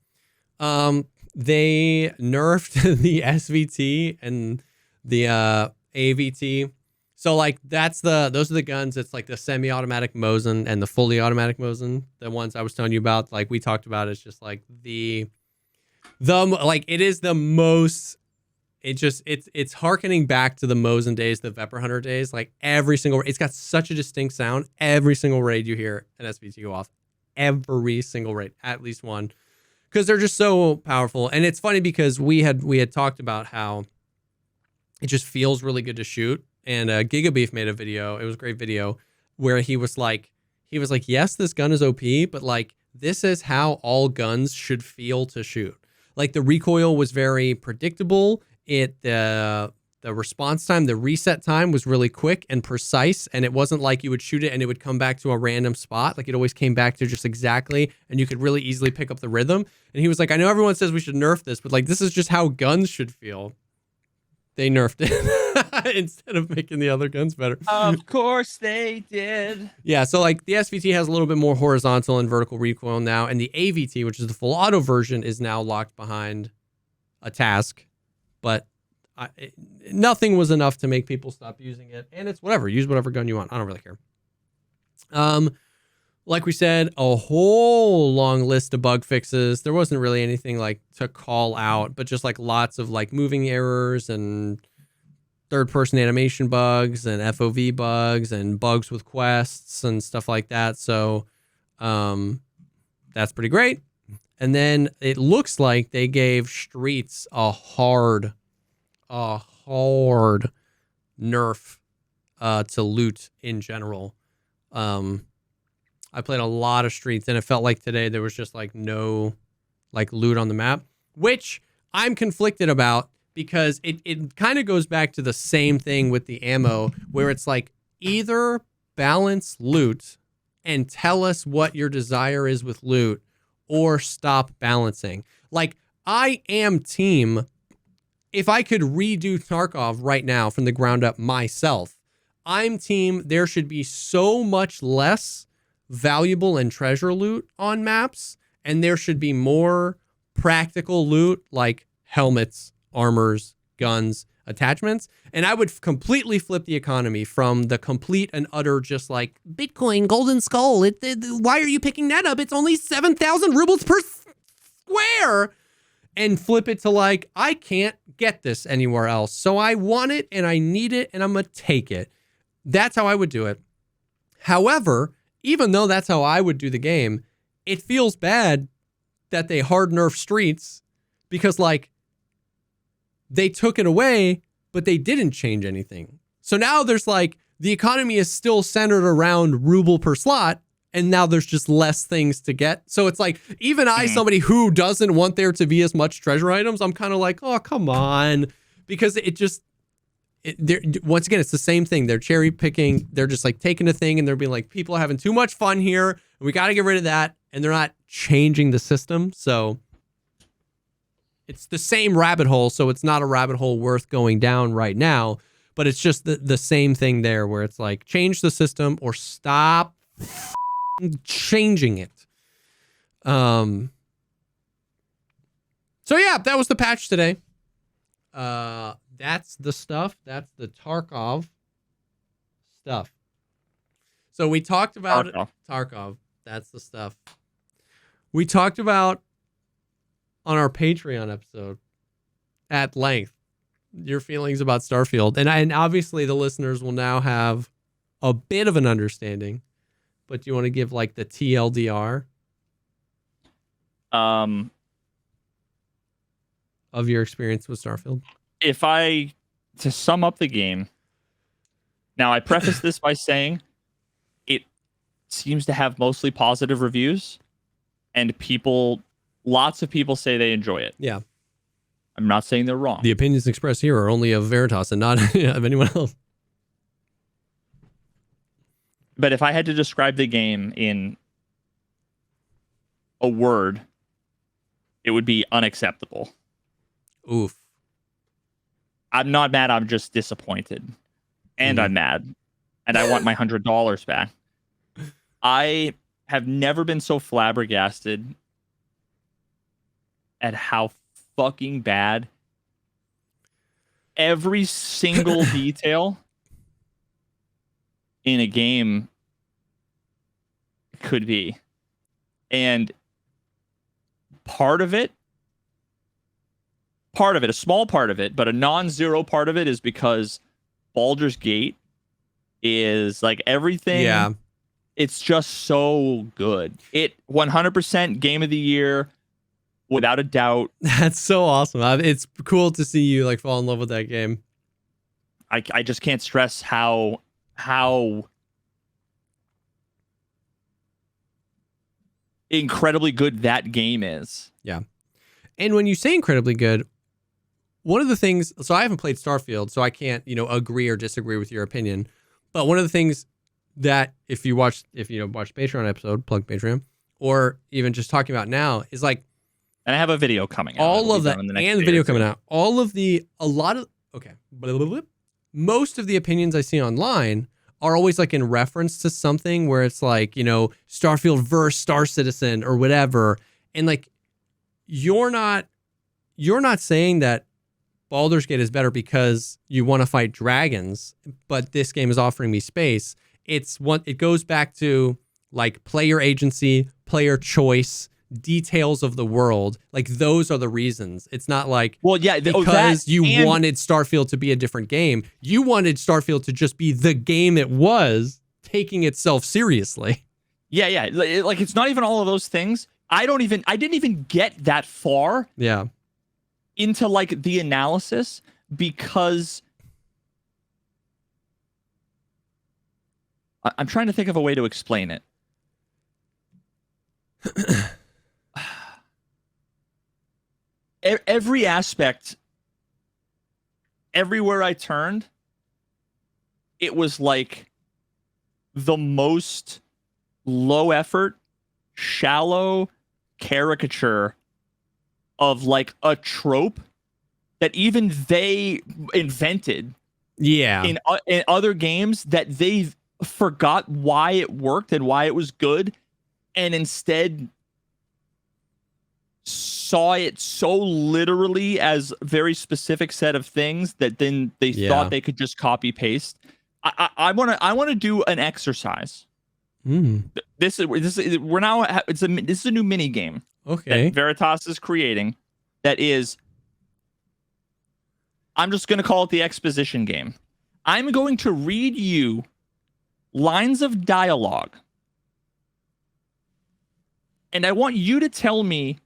They nerfed the SVT and the AVT. So like those are the guns. It's like the semi-automatic Mosin and the fully automatic Mosin. The ones I was telling you about, like we talked about, it's just like the like it is the most. It's harkening back to the Mosin days, the Vepr Hunter days. Like every single, it's got such a distinct sound. Every single raid you hear an SVT go off. Every single raid, at least one, because they're just so powerful. And it's funny because we had talked about how it just feels really good to shoot. And Gigabeef made a video. It was a great video where he was like, yes, this gun is OP, but like this is how all guns should feel to shoot. Like the recoil was very predictable. The response time, the reset time was really quick and precise, and it wasn't like you would shoot it and it would come back to a random spot. Like it always came back to just exactly, and you could really easily pick up the rhythm. And he was like, I know everyone says we should nerf this, but like this is just how guns should feel. They nerfed it instead of making the other guns better. Of course they did. Yeah, so like the SVT has a little bit more horizontal and vertical recoil now, and the AVT, which is the full auto version, is now locked behind a task. But nothing was enough to make people stop using it, and it's whatever. Use whatever gun you want. I don't really care. Like we said, a whole long list of bug fixes. There wasn't really anything like to call out, but just like lots of like moving errors and third-person animation bugs and FOV bugs and bugs with quests and stuff like that. So that's pretty great. And then it looks like they gave Streets a hard nerf to loot in general. I played a lot of Streets, and it felt like today there was just like no like loot on the map, which I'm conflicted about because it kind of goes back to the same thing with the ammo, where it's like either balance loot and tell us what your desire is with loot, or stop balancing. Like I am team, if I could redo Tarkov right now from the ground up myself, I'm team there should be so much less valuable and treasure loot on maps, and there should be more practical loot like helmets, armors, guns, attachments. And I would completely flip the economy from the complete and utter just like Bitcoin golden skull. Why are you picking that up? It's only 7,000 rubles per square. And flip it to like, I can't get this anywhere else. So I want it and I need it and I'm going to take it. That's how I would do it. However, even though that's how I would do the game, it feels bad that they hard nerf Streets because like they took it away, but they didn't change anything. So now there's like, the economy is still centered around ruble per slot, and now there's just less things to get. So it's like, even I, somebody who doesn't want there to be as much treasure items, I'm kind of like, oh, come on. Because once again, it's the same thing. They're cherry picking. They're just like taking a thing and they're being like, people are having too much fun here, and we got to get rid of that. And they're not changing the system. So it's the same rabbit hole. So it's not a rabbit hole worth going down right now, but it's just the same thing there where it's like, change the system or stop changing it. So yeah, that was the patch today. That's the stuff. That's the Tarkov stuff. So we talked about Tarkov. That's the stuff. We talked about on our Patreon episode at length your feelings about Starfield. And obviously the listeners will now have a bit of an understanding. But do you want to give like the TLDR? Of your experience with Starfield? To sum up the game, now I preface this by saying it seems to have mostly positive reviews, and lots of people say they enjoy it. Yeah. I'm not saying they're wrong. The opinions expressed here are only of Veritas and not of anyone else. But if I had to describe the game in a word, it would be unacceptable. Oof. I'm not mad. I'm just disappointed. And I'm mad. And I want my $100 back. I have never been so flabbergasted at how fucking bad every single detail in a game could be. And part of it, a small part of it, but a non-zero part of it is because Baldur's Gate is like everything. Yeah. It's just so good. It 100% game of the year, without a doubt. That's so awesome. It's cool to see you like fall in love with that game. I just can't stress how incredibly good that game is. Yeah. And when you say incredibly good, one of the things, so I haven't played Starfield, so I can't, agree or disagree with your opinion. But one of the things that if you watch Patreon episode, plug Patreon, or even just talking about now is like, and I have a video coming out. All of that, and the video coming out. Most of the opinions I see online are always like in reference to something where it's like, Starfield versus Star Citizen or whatever. And like, you're not saying that Baldur's Gate is better because you want to fight dragons, but this game is offering me space. It goes back to like player agency, player choice, details of the world. Like those are the reasons. It's not like, well, yeah, because you wanted Starfield to be a different game. You wanted Starfield to just be the game it was, taking itself seriously. Yeah. Like it's not even all of those things. I didn't even get that far. Yeah. Into like the analysis because I'm trying to think of a way to explain it. Every aspect, everywhere I turned, it was like the most low effort, shallow caricature of like a trope that even they invented. Yeah. In other games that they forgot why it worked and why it was good, and instead saw it so literally as a very specific set of things that then they thought they could just copy paste. I want to do an exercise. This is a new mini game. Okay. That Veritas is creating. That is, I'm just going to call it the exposition game. I'm going to read you lines of dialogue, and I want you to tell me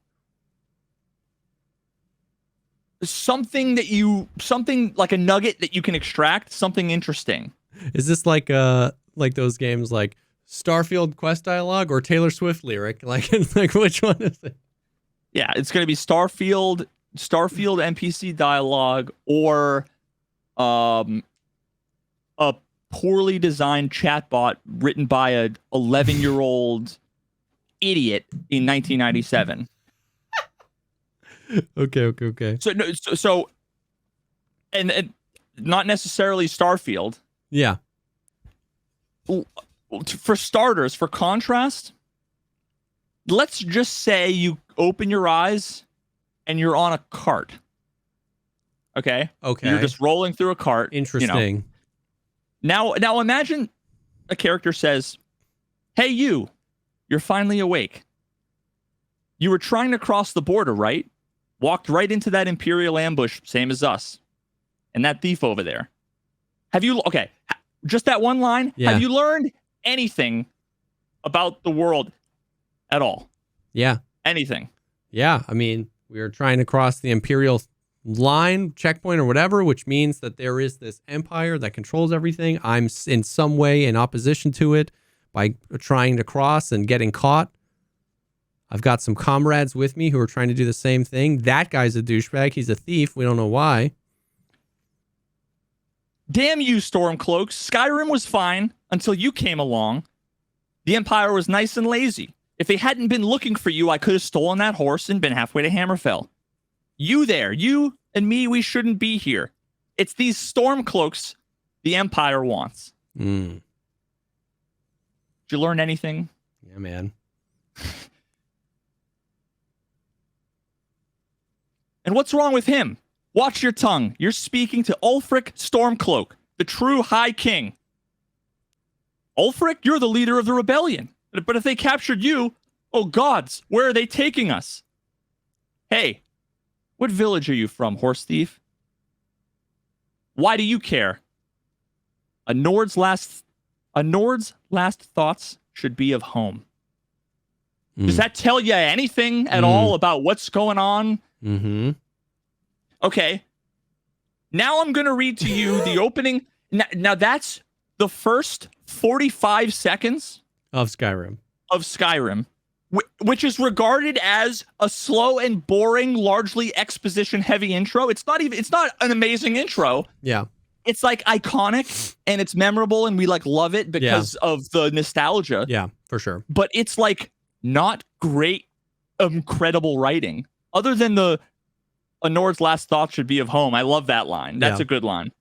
something like a nugget that you can extract, something interesting. Is this like those games like Starfield quest dialogue or Taylor Swift lyric? Like which one is it? Yeah, it's going to be Starfield NPC dialogue or a poorly designed chatbot written by a 11-year-old idiot in 1997. Okay. So and not necessarily Starfield. Yeah. For starters, for contrast, let's just say you open your eyes and you're on a cart. Okay? Okay. You're just rolling through a cart. Interesting. Now imagine a character says, "Hey, you're finally awake. You were trying to cross the border, right? Walked right into that Imperial ambush, same as us. And that thief over there. Just that one line. Yeah. Have you learned anything about the world at all? Yeah. Anything? Yeah. I mean, we were trying to cross the Imperial line, checkpoint or whatever, which means that there is this empire that controls everything. I'm in some way in opposition to it by trying to cross and getting caught. I've got some comrades with me who are trying to do the same thing. That guy's a douchebag. He's a thief. We don't know why. Damn you, Stormcloaks. Skyrim was fine until you came along. The Empire was nice and lazy. If they hadn't been looking for you, I could have stolen that horse and been halfway to Hammerfell. You and me, we shouldn't be here. It's these Stormcloaks the Empire wants. Did you learn anything? Yeah, man. And what's wrong with him? Watch your tongue. You're speaking to Ulfric Stormcloak, the true High King. Ulfric, you're the leader of the rebellion. But if they captured you, oh gods, where are they taking us? Hey, what village are you from, horse thief? Why do you care? A Nord's last thoughts should be of home. Does that tell you anything at all about what's going on? Mm-hmm. Okay. Now I'm going to read to you the opening. Now that's the first 45 seconds of Skyrim, which is regarded as a slow and boring, largely exposition heavy intro. It's not an amazing intro. Yeah. It's like iconic and it's memorable and we like love it because of the nostalgia. Yeah, for sure. But it's like not great, incredible writing. Other than a Nord's last thought should be of home. I love that line. That's a good line.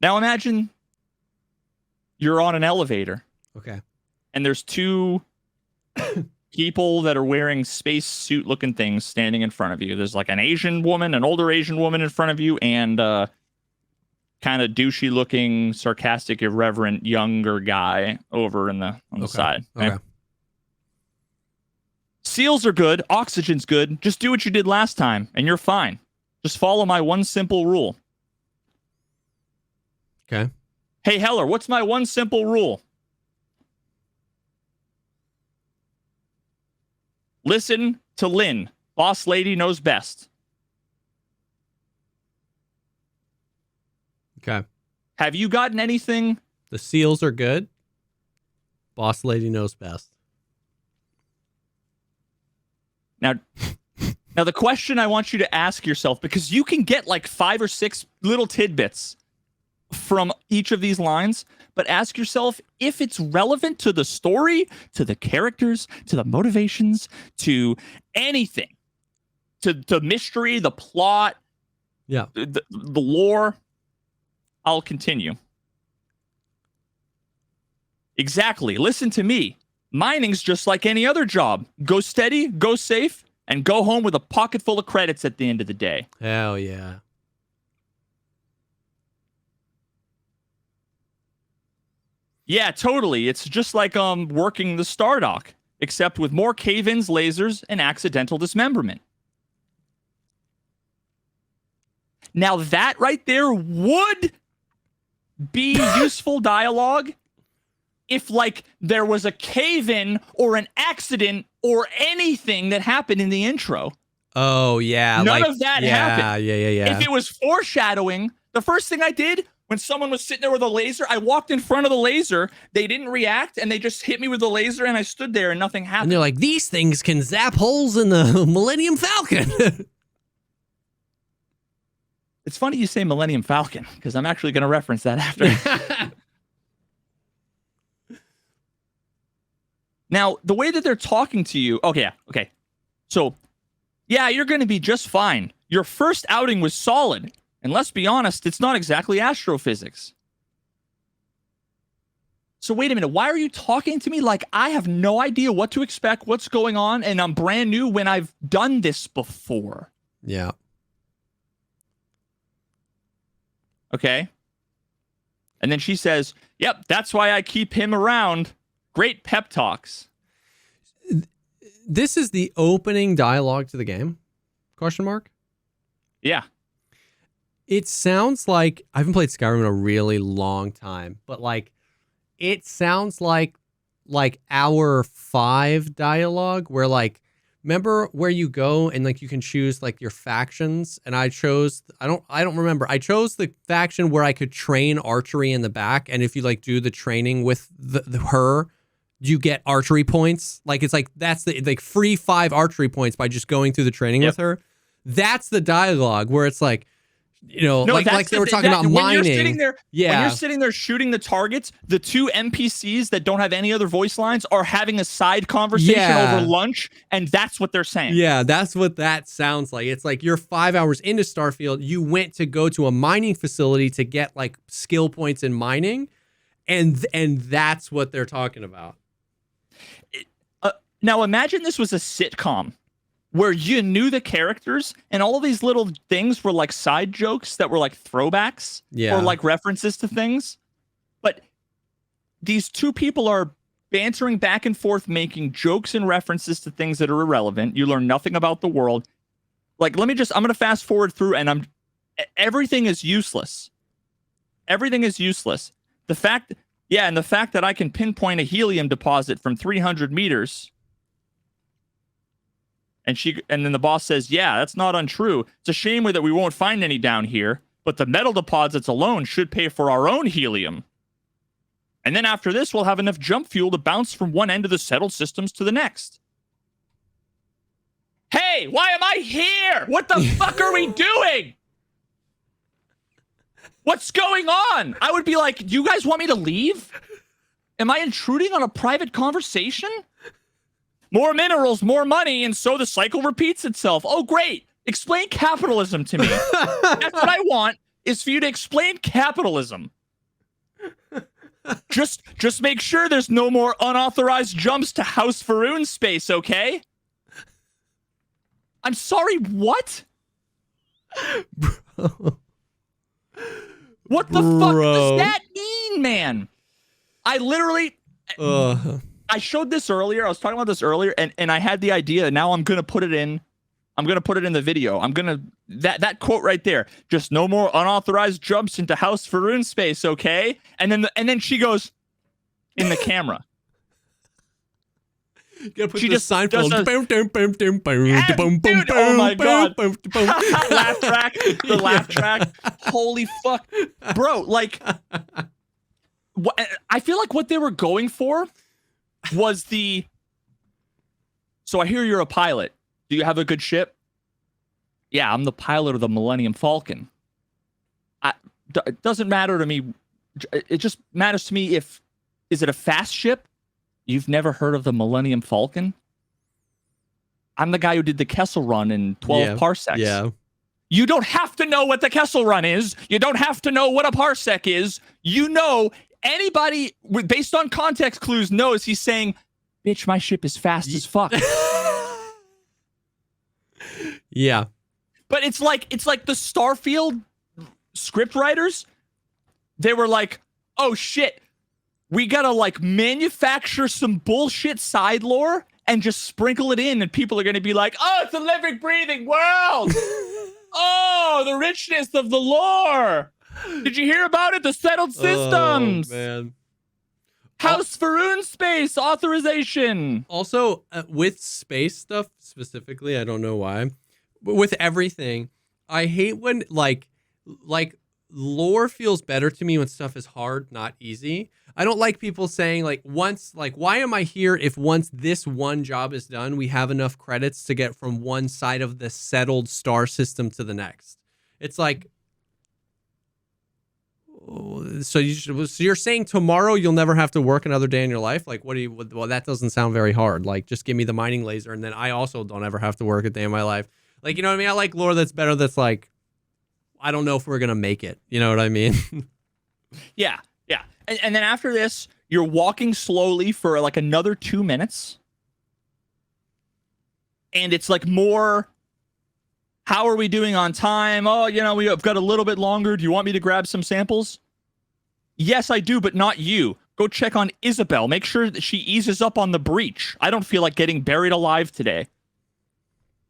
Now imagine you're on an elevator. Okay. And there's two people that are wearing space suit looking things standing in front of you. There's like an older Asian woman in front of you, and kind of douchey looking, sarcastic, irreverent, younger guy over on the side. Okay. Seals are good. Oxygen's good. Just do what you did last time, and you're fine. Just follow my one simple rule. Okay. Hey, Heller, what's my one simple rule? Listen to Lynn. Boss lady knows best. Okay. Have you gotten anything? The seals are good. Boss lady knows best. Now the question I want you to ask yourself, because you can get like 5 or 6 little tidbits from each of these lines, but ask yourself if it's relevant to the story, to the characters, to the motivations, to anything, to the mystery, the plot, the lore. I'll continue. Exactly. Listen to me. Mining's just like any other job. Go steady, go safe, and go home with a pocket full of credits at the end of the day. Hell yeah. Yeah, totally. It's just like working the Stardock, except with more cave-ins, lasers, and accidental dismemberment. Now that right there would be useful dialogue if like there was a cave-in or an accident or anything that happened in the intro. Oh, yeah. None of that happened. Yeah. If it was foreshadowing, the first thing I did when someone was sitting there with a laser, I walked in front of the laser. They didn't react, and they just hit me with the laser, and I stood there, and nothing happened. And they're like, these things can zap holes in the Millennium Falcon. It's funny you say Millennium Falcon, because I'm actually going to reference that after. Now, the way that they're talking to you... Okay. So, yeah, you're going to be just fine. Your first outing was solid. And let's be honest, it's not exactly astrophysics. So wait a minute, why are you talking to me like I have no idea what to expect, what's going on, and I'm brand new when I've done this before? Yeah. Okay. And then she says, yep, that's why I keep him around. Great pep talks. This is the opening dialogue to the game? Question mark? Yeah. It sounds like, I haven't played Skyrim in a really long time, but like, it sounds like hour 5 dialogue where like, remember where you go and like you can choose like your factions, and I don't remember. I chose the faction where I could train archery in the back, and if you like do the training with her, you get archery points. Like it's like that's the like free 5 archery points by just going through the training with her. That's the dialogue where it's like, you know, no, like they were talking about mining. When you're sitting there shooting the targets, the 2 NPCs that don't have any other voice lines are having a side conversation over lunch, and that's what they're saying. Yeah, that's what that sounds like. It's like you're 5 hours into Starfield, you went to go to a mining facility to get like skill points in mining, and that's what they're talking about. Now imagine this was a sitcom where you knew the characters and all these little things were like side jokes that were like throwbacks or like references to things. But these 2 people are bantering back and forth, making jokes and references to things that are irrelevant. You learn nothing about the world. Like, I'm going to fast forward through and everything is useless. Everything is useless. The fact that I can pinpoint a helium deposit from 300 meters. And then the boss says, yeah, that's not untrue. It's a shame that we won't find any down here, but the metal deposits alone should pay for our own helium. And then after this, we'll have enough jump fuel to bounce from one end of the settled systems to the next. Hey, why am I here? What the fuck are we doing? What's going on? I would be like, do you guys want me to leave? Am I intruding on a private conversation? More minerals, more money, and so the cycle repeats itself. Oh, great. Explain capitalism to me. That's what I want, is for you to explain capitalism. Just make sure there's no more unauthorized jumps to House Faroon space, okay? I'm sorry, what? Bro. What the fuck does that mean, man? I literally... I showed this earlier. I was talking about this earlier, and I had the idea. Now I'm gonna put it in. I'm gonna put it in the video. I'm gonna that quote right there. Just no more unauthorized jumps into House Faroon space, okay? And then she goes in the camera. You gotta put she the just Seinfeld. Dude, oh my god! Laugh track. The laugh track. Holy fuck, bro! Like, I feel like what they were going for was so I hear you're a pilot. Do you have a good ship? Yeah, I'm the pilot of the Millennium Falcon. It doesn't matter to me. It just matters to me is it a fast ship? You've never heard of the Millennium Falcon? I'm the guy who did the Kessel Run in 12 parsecs. Yeah. You don't have to know what the Kessel Run is. You don't have to know what a parsec is. You know, anybody based on context clues knows he's saying, bitch, my ship is fast as fuck. Yeah. But it's like the Starfield script writers, they were like, oh shit, we gotta like manufacture some bullshit side lore and just sprinkle it in, and people are gonna be like, oh, it's a living, breathing world. Oh, the richness of the lore. Did you hear about it? The settled systems. Oh, man. House Faroon space authorization. Also, with space stuff specifically, I don't know why, but with everything, I hate when like lore feels better to me when stuff is hard, not easy. I don't like people saying like why am I here if once this one job is done, we have enough credits to get from one side of the settled star system to the next. It's like, so you're saying tomorrow you'll never have to work another day in your life? Like, well, that doesn't sound very hard. Like, just give me the mining laser, and then I also don't ever have to work a day in my life. Like, you know what I mean? I like lore that's better. That's like, I don't know if we're going to make it. You know what I mean? Yeah. And then after this, you're walking slowly for like another 2 minutes. And it's like more, how are we doing on time? Oh, we have got a little bit longer. Do you want me to grab some samples? Yes, I do, but not you. Go check on Isabel. Make sure that she eases up on the breach. I don't feel like getting buried alive today.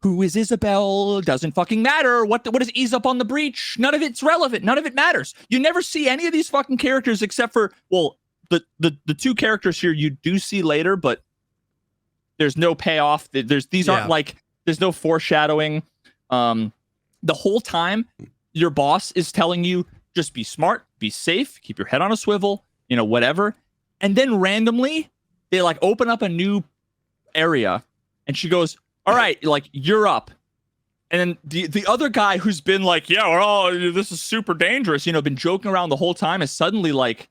Who is Isabel? Doesn't fucking matter. What does ease up on the breach? None of it's relevant. None of it matters. You never see any of these fucking characters except for, well, the two characters here you do see later, but there's no payoff. These aren't like, there's no foreshadowing. The whole time your boss is telling you, just be smart, be safe, keep your head on a swivel, whatever. And then randomly they like open up a new area and she goes, all right, like, you're up. And then the other guy who's been like, yeah, this is super dangerous, been joking around the whole time, is suddenly like,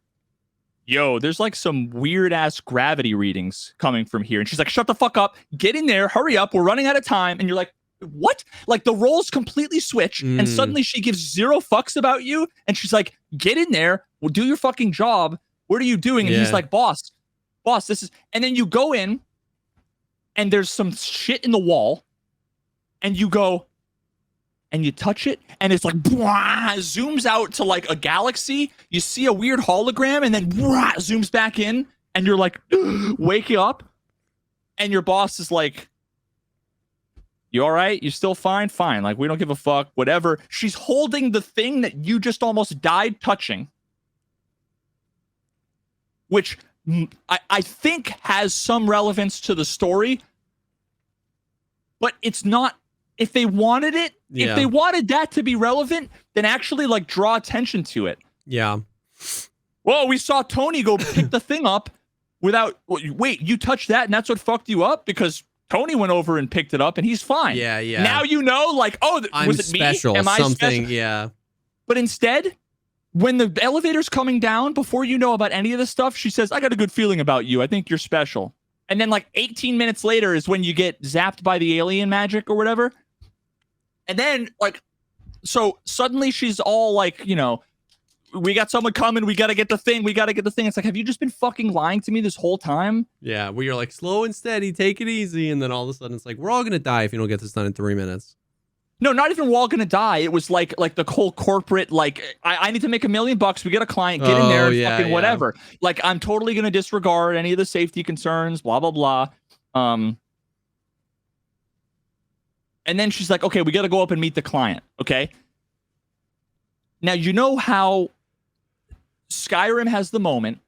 yo, there's like some weird ass gravity readings coming from here. And she's like, shut the fuck up, get in there, hurry up, we're running out of time. And you're like, what? Like, the roles completely switch, and suddenly she gives zero fucks about you. And she's like, get in there, we'll do your fucking job. What are you doing? And he's like, boss, this is, and then you go in, and there's some shit in the wall, and you go, and you touch it, and it's like, blah, zooms out to like a galaxy. You see a weird hologram, and then blah, zooms back in, and you're like, waking up, and your boss is like, you all right? You still fine? Fine. Like, we don't give a fuck, whatever. She's holding the thing that you just almost died touching, which I think has some relevance to the story, but it's not. If they wanted it, if they wanted that to be relevant, then actually like draw attention to it. Yeah. Well, we saw Tony go pick the thing up without, wait, you touched that and that's what fucked you up? Because Tony went over and picked it up and he's fine. Yeah. Now like, oh, was it special, me? Am I something, special? Yeah. But instead, when the elevator's coming down, before you know about any of this stuff, she says, I got a good feeling about you. I think you're special. And then like 18 minutes later is when you get zapped by the alien magic or whatever. And then like, so suddenly she's all like, we got someone coming. We got to get the thing. It's like, have you just been fucking lying to me this whole time? Yeah. Where you're like, slow and steady, take it easy. And then all of a sudden it's like, we're all going to die if you don't get this done in 3 minutes. No, not even we're all going to die. It was like the whole corporate, like, I need to make $1 million. We get a client, get in there and fucking whatever. Like, I'm totally going to disregard any of the safety concerns, blah, blah, blah. And then she's like, okay, we got to go up and meet the client. Okay. Now, you know how Skyrim has the moment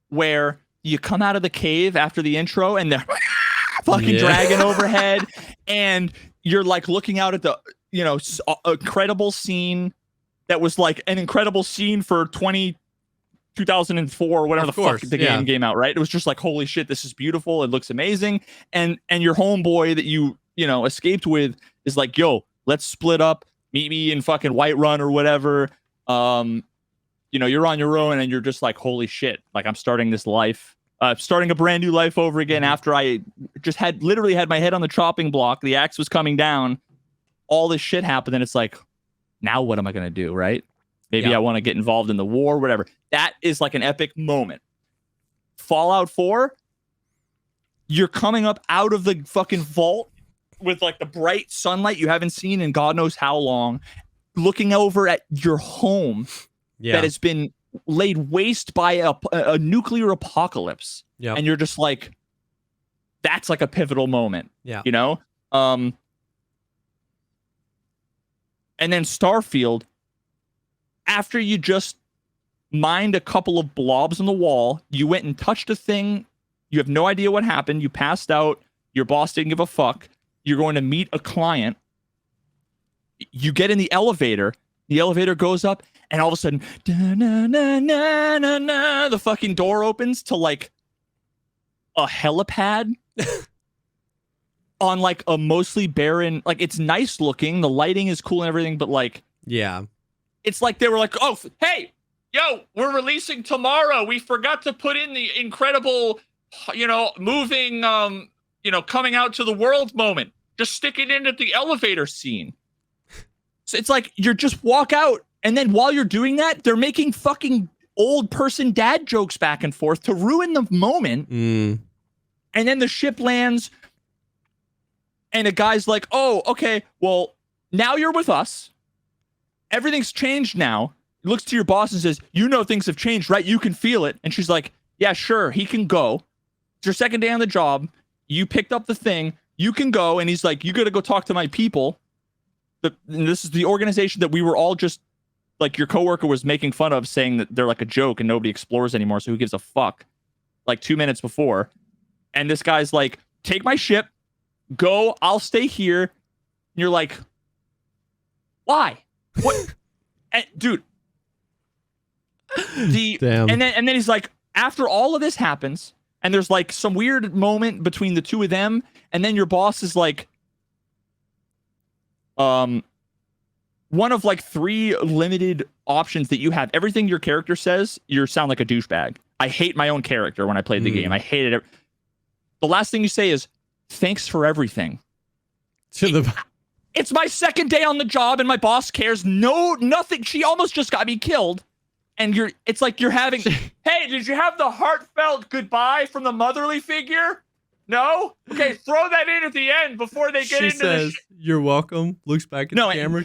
where you come out of the cave after the intro and they're fucking dragon overhead and you're like looking out at the, incredible scene that was like an incredible scene for 2004 or whatever the fuck the game came out, right? It was just like, holy shit, this is beautiful. It looks amazing. And your homeboy that you escaped with is like, yo, let's split up, meet me in fucking Whiterun or whatever. You're on your own and you're just like, holy shit, like I'm starting this life, starting a brand new life over again after I just literally had my head on the chopping block. The axe was coming down. All this shit happened. And it's like, now what am I going to do? Right. Maybe I want to get involved in the war, whatever. That is like an epic moment. Fallout 4, you're coming up out of the fucking vault with like the bright sunlight you haven't seen in God knows how long, looking over at your home that has been laid waste by a nuclear apocalypse. And you're just like, that's like a pivotal moment. And then Starfield, after you just mined a couple of blobs on the wall, you went and touched a thing. You have no idea what happened. You passed out. Your boss didn't give a fuck. You're going to meet a client. You get in the elevator. The elevator goes up, and all of a sudden, the fucking door opens to like a helipad on like a mostly barren. Like, it's nice looking. The lighting is cool and everything, but like, it's like they were like, oh, hey, yo, we're releasing tomorrow. We forgot to put in the incredible, moving, coming out to the world moment. Just stick it in at the elevator scene. So it's like you're just walk out, and then while you're doing that, they're making fucking old person dad jokes back and forth to ruin the moment. Mm. And then the ship lands, and a guy's like, "Oh, okay, well, now you're with us. Everything's changed now." He looks to your boss and says, "You know things have changed, right? You can feel it." And she's like, "Yeah, sure, he can go. It's your second day on the job. You picked up the thing. You can go." And he's like, "You got to go talk to my people. This is the organization that we were all just, like, your coworker was making fun of, saying that they're like a joke and nobody explores anymore, so who gives a fuck?" Like 2 minutes before. And this guy's like, "Take my ship. Go. I'll stay here." And you're like, why? What? And, dude. Damn. And then he's like, after all of this happens, and there's like some weird moment between the two of them, and then your boss is like, one of like 3 limited options that you have. Everything your character says, you sound like a douchebag. I hate my own character when I played the game. I hated it. The last thing you say is, "Thanks for everything." It's my second day on the job, and my boss cares nothing. She almost just got me killed. And it's like you're having, "Hey, did you have the heartfelt goodbye from the motherly figure? No? Okay, throw that in at the end before they get into says, "You're welcome." Looks back at the camera.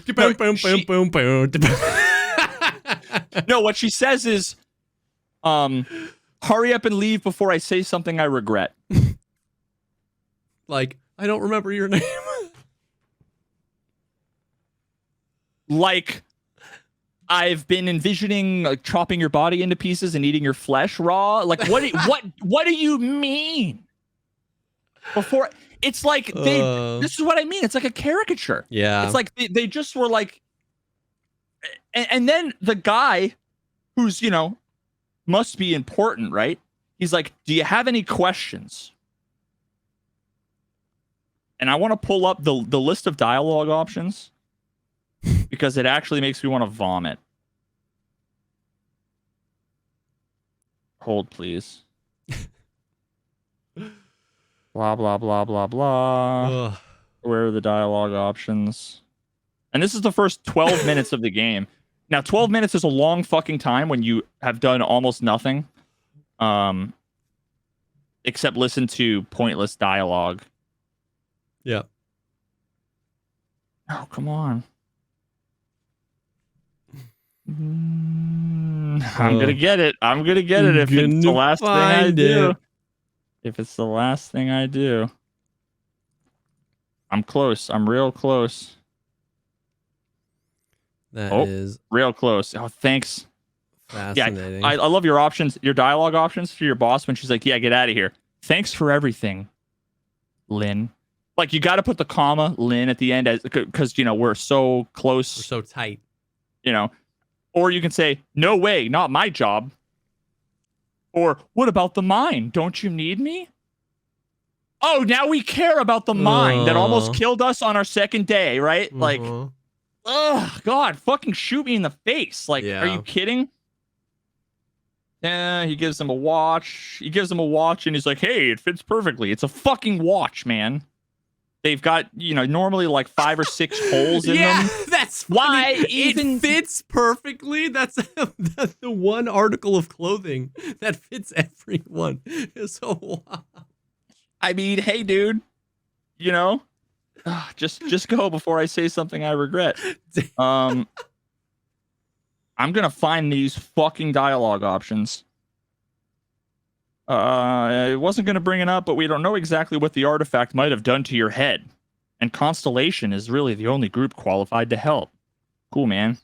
No, what she says is, "Hurry up and leave before I say something I regret." Like, "I don't remember your name." Like, "I've been envisioning like chopping your body into pieces and eating your flesh raw." Like, what do you mean? Before, it's like this is what I mean. It's like a caricature. Yeah. It's like they just were like, and then the guy who's, must be important, right? He's like, "Do you have any questions?" And I want to pull up the list of dialogue options because it actually makes me want to vomit. Hold, please. Blah, blah, blah, blah, blah. Ugh. Where are the dialogue options? And this is the first 12 minutes of the game. Now, 12 minutes is a long fucking time when you have done almost nothing. Except listen to pointless dialogue. Yeah. Oh, come on. I'm gonna get it. I'm gonna get it if it's the last thing I do. If it's the last thing I do. I'm close. I'm real close. That is real close. Oh, thanks. Fascinating. Yeah, I love your options, your dialogue options for your boss when she's like, "Yeah, get out of here. Thanks for everything, Lynn." Like, you got to put the comma Lynn at the end because we're so close. We're so tight. Or you can say, "No way, not my job." Or, "What about the mine? Don't you need me?" Oh, now we care about the mine that almost killed us on our second day, right? Like, oh God, fucking shoot me in the face. Like, Are you kidding? Yeah, he gives him a watch. He gives him a watch and he's like, "Hey, it fits perfectly." It's a fucking watch, man. They've got, normally like 5 or 6 holes in them. Yeah, that's funny. Why it fits perfectly. That's the one article of clothing that fits everyone. So wow. I mean, hey, dude, just go before I say something I regret. I'm gonna find these fucking dialogue options. I wasn't going to bring it up, but we don't know exactly what the artifact might have done to your head. And Constellation is really the only group qualified to help. Cool, man.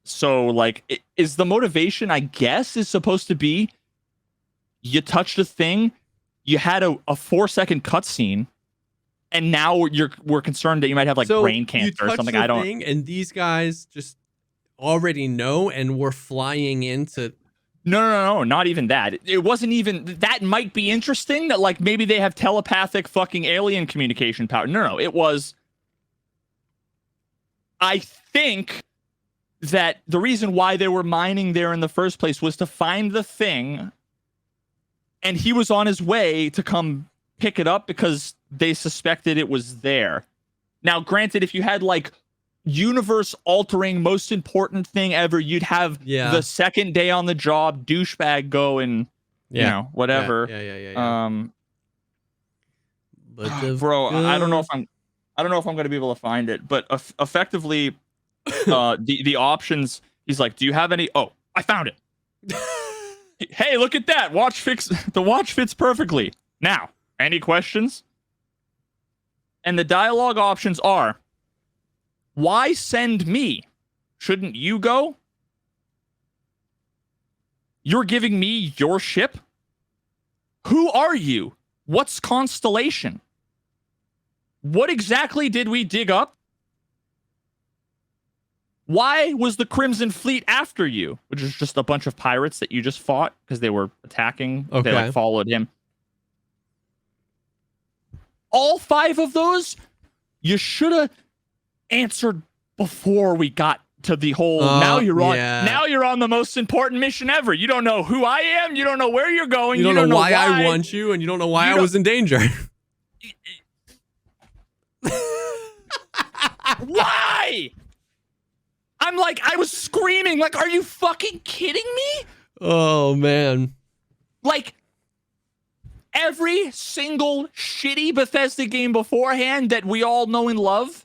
So, like, is the motivation, I guess, is supposed to be you touched a thing, you had a 4-second cutscene, and now we're concerned that you might have, like, brain cancer or something. I don't. And these guys just already know, and we're flying into. No, not even that. It wasn't even, that might be interesting, that like maybe they have telepathic fucking alien communication power. No, it was, I think that the reason why they were mining there in the first place was to find the thing, and he was on his way to come pick it up because they suspected it was there. Now, granted, if you had like universe altering, most important thing ever, you'd have the second day on the job douchebag go and you know, whatever. Bro, I don't know if I'm going to be able to find it, but effectively, the options. He's like, "Do you have any?" Oh, I found it. Hey, look at that! The watch fits perfectly. Now, any questions? And the dialogue options are: why send me? Shouldn't you go? You're giving me your ship? Who are you? What's Constellation? What exactly did we dig up? Why was the Crimson Fleet after you? Which is just a bunch of pirates that you just fought because they were attacking. Okay. They like followed him. All 5 of those, you should have answered before we got to the whole. Now you're on the most important mission ever. You don't know who I am. You don't know where you're going. You don't know why I want you, and you don't know why I was in danger. Why? I'm like, I was screaming. Like, are you fucking kidding me? Oh man! Like, every single shitty Bethesda game beforehand that we all know and love,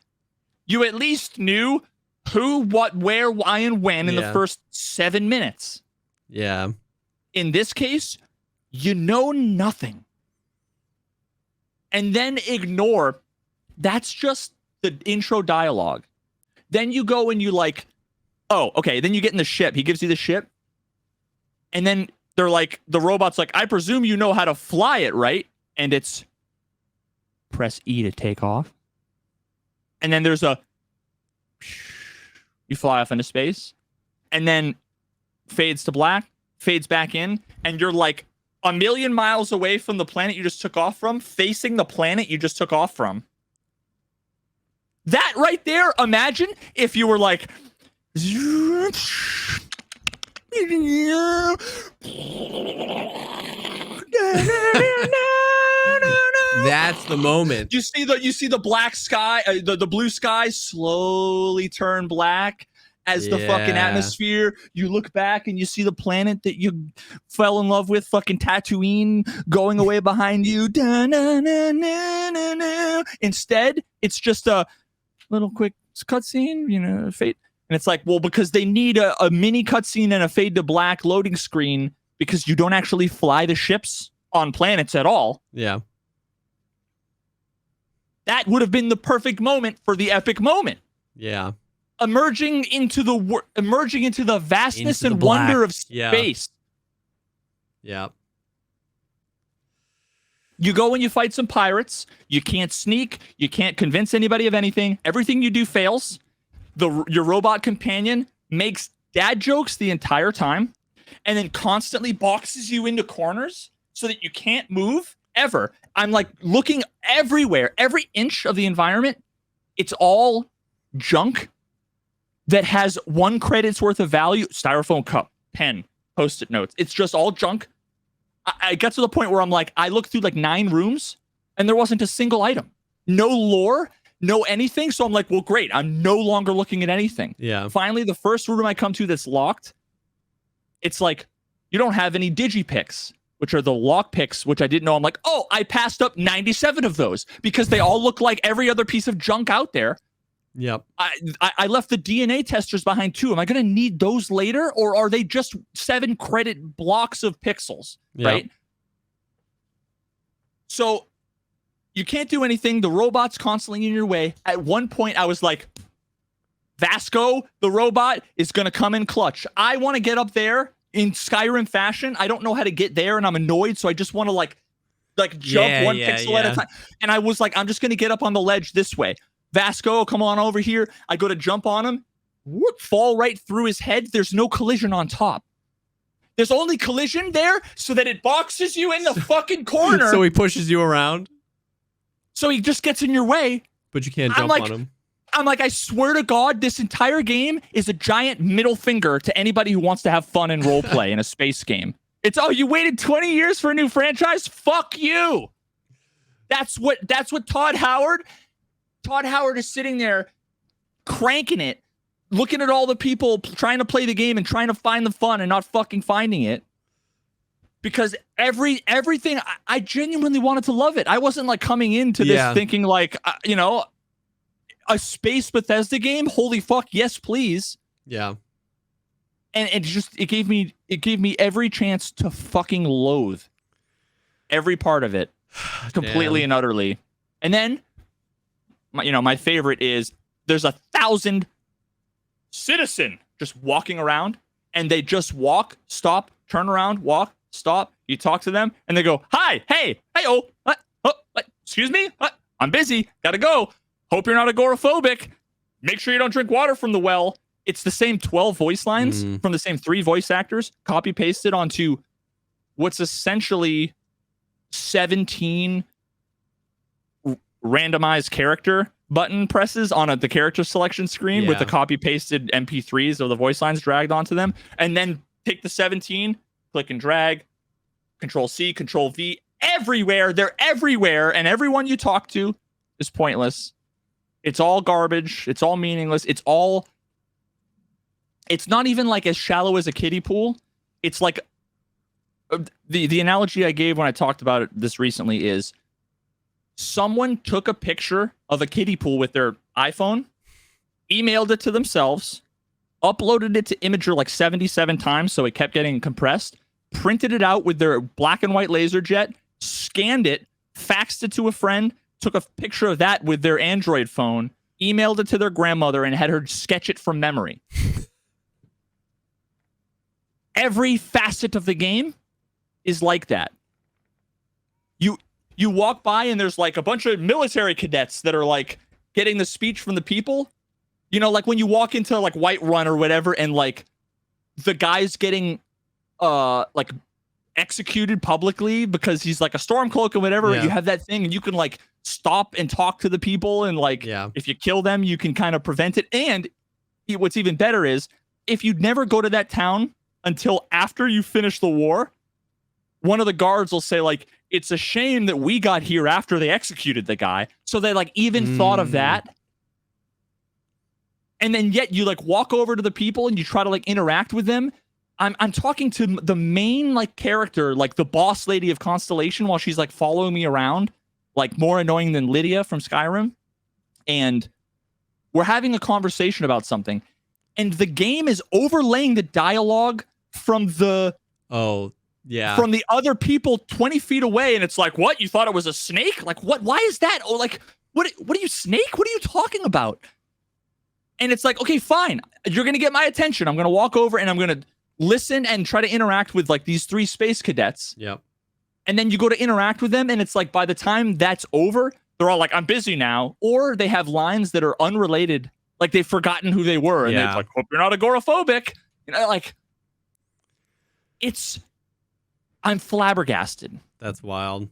you at least knew who, what, where, why, and when in the first 7 minutes. Yeah. In this case, you know nothing. And then ignore. That's just the intro dialogue. Then you go and you like, oh, okay. Then you get in the ship. He gives you the ship. And then they're like, the robot's like, I presume you know how to fly it, right? And it's press E to take off. And then there's a, you fly off into space. And then fades to black, fades back in. And you're like a million miles away from the planet you just took off from, facing the planet you just took off from. That right there, imagine if you were like, that's the moment. You see the black sky, the blue sky slowly turn black as the fucking atmosphere. You look back and you see the planet that you fell in love with, fucking Tatooine, going away behind you. Instead, it's just a little quick cutscene, you know, fade. And it's like, well, because they need a mini cutscene and a fade to black loading screen because you don't actually fly the ships on planets at all. Yeah. That would have been the perfect moment for the epic moment. Yeah. Emerging into the vastness and wonder of space. Yeah. You go and you fight some pirates. You can't sneak. You can't convince anybody of anything. Everything you do fails. Your robot companion makes dad jokes the entire time and then constantly boxes you into corners so that you can't move ever. I'm like looking everywhere, every inch of the environment. It's all junk that has 1 credit's worth of value. Styrofoam cup, pen, Post-it notes. It's just all junk. I got to the point where I'm like, I looked through like 9 rooms and there wasn't a single item. No lore, no anything. So I'm like, well, great. I'm no longer looking at anything. Yeah. Finally, the first room I come to that's locked, it's like, you don't have any digipicks, which are the lock picks, which I didn't know. I'm like, oh, I passed up 97 of those because they all look like every other piece of junk out there. Yep. I left the DNA testers behind too. Am I going to need those later, or are they just 7 credit blocks of pixels? Yep. Right. So you can't do anything. The robot's constantly in your way. At one point, I was like, Vasco, the robot, is going to come in clutch. I want to get up there in Skyrim fashion. I don't know how to get there, and I'm annoyed, so I just want to like jump one pixel at a time. And I was like, I'm just going to get up on the ledge this way. Vasco, come on over here. I go to jump on him, whoop, fall right through his head. There's no collision on top. There's only collision there so that it boxes you in the fucking corner. So he pushes you around. So he just gets in your way. But you can't jump on him. I'm like, I swear to God, this entire game is a giant middle finger to anybody who wants to have fun and role play in a space game. It's, oh, you waited 20 years for a new franchise? Fuck you. That's what Todd Howard Todd Howard is sitting there cranking it, looking at all the people trying to play the game and trying to find the fun and not fucking finding it. Because everything, I genuinely wanted to love it. I wasn't like coming into this thinking like, a space Bethesda game. Holy fuck, yes, please. Yeah. And it gave me every chance to fucking loathe every part of it, completely and utterly. And then, my favorite is there's 1,000 citizen just walking around, and they just walk, stop, turn around, walk, stop. You talk to them, and they go, "Hi, hey, oh, excuse me, I'm busy, gotta go. Hope you're not agoraphobic. Make sure you don't drink water from the well." It's the same 12 voice lines from the same 3 voice actors, copy pasted onto what's essentially 17 randomized character button presses on the character selection screen with the copy pasted MP3s of the voice lines dragged onto them. And then take the 17, click and drag, Control C, Control V, everywhere. They're everywhere. And everyone you talk to is pointless. It's all garbage. It's all meaningless. It's not even like as shallow as a kiddie pool. It's like the analogy I gave when I talked about it this recently is someone took a picture of a kiddie pool with their iPhone, emailed it to themselves, uploaded it to Imager like 77 times so it kept getting compressed, printed it out with their black and white laser jet, scanned it, faxed it to a friend, took a picture of that with their Android phone, emailed it to their grandmother, and had her sketch it from memory. Every facet of the game is like that. You walk by and there's like a bunch of military cadets that are like getting the speech from the people. Like when you walk into like Whiterun or whatever, and like the guy's getting like executed publicly because he's like a Stormcloak or whatever. You have that thing and you can like stop and talk to the people, and like if you kill them, you can kind of prevent it. And what's even better is if you'd never go to that town until after you finish the war, one of the guards will say like, "It's a shame that we got here after they executed the guy." So they like even thought of that. And then yet you like walk over to the people and you try to like interact with them. I'm talking to the main like character, like the boss lady of Constellation, while she's like following me around, like more annoying than Lydia from Skyrim. And we're having a conversation about something, and the game is overlaying the dialogue from the from the other people 20 feet away, and it's like, "What? You thought it was a snake? Like what? Why is that? Oh, like what are you, snake? What are you talking about?" And it's like, "Okay, fine. You're gonna get my attention. I'm gonna walk over and I'm gonna listen and try to interact with like these 3 space cadets." Yep. And then you go to interact with them, and it's like by the time that's over, they're all like, "I'm busy now," or they have lines that are unrelated, like they've forgotten who they were, and they're like, "Hope you're not agoraphobic." Like I'm flabbergasted. That's wild.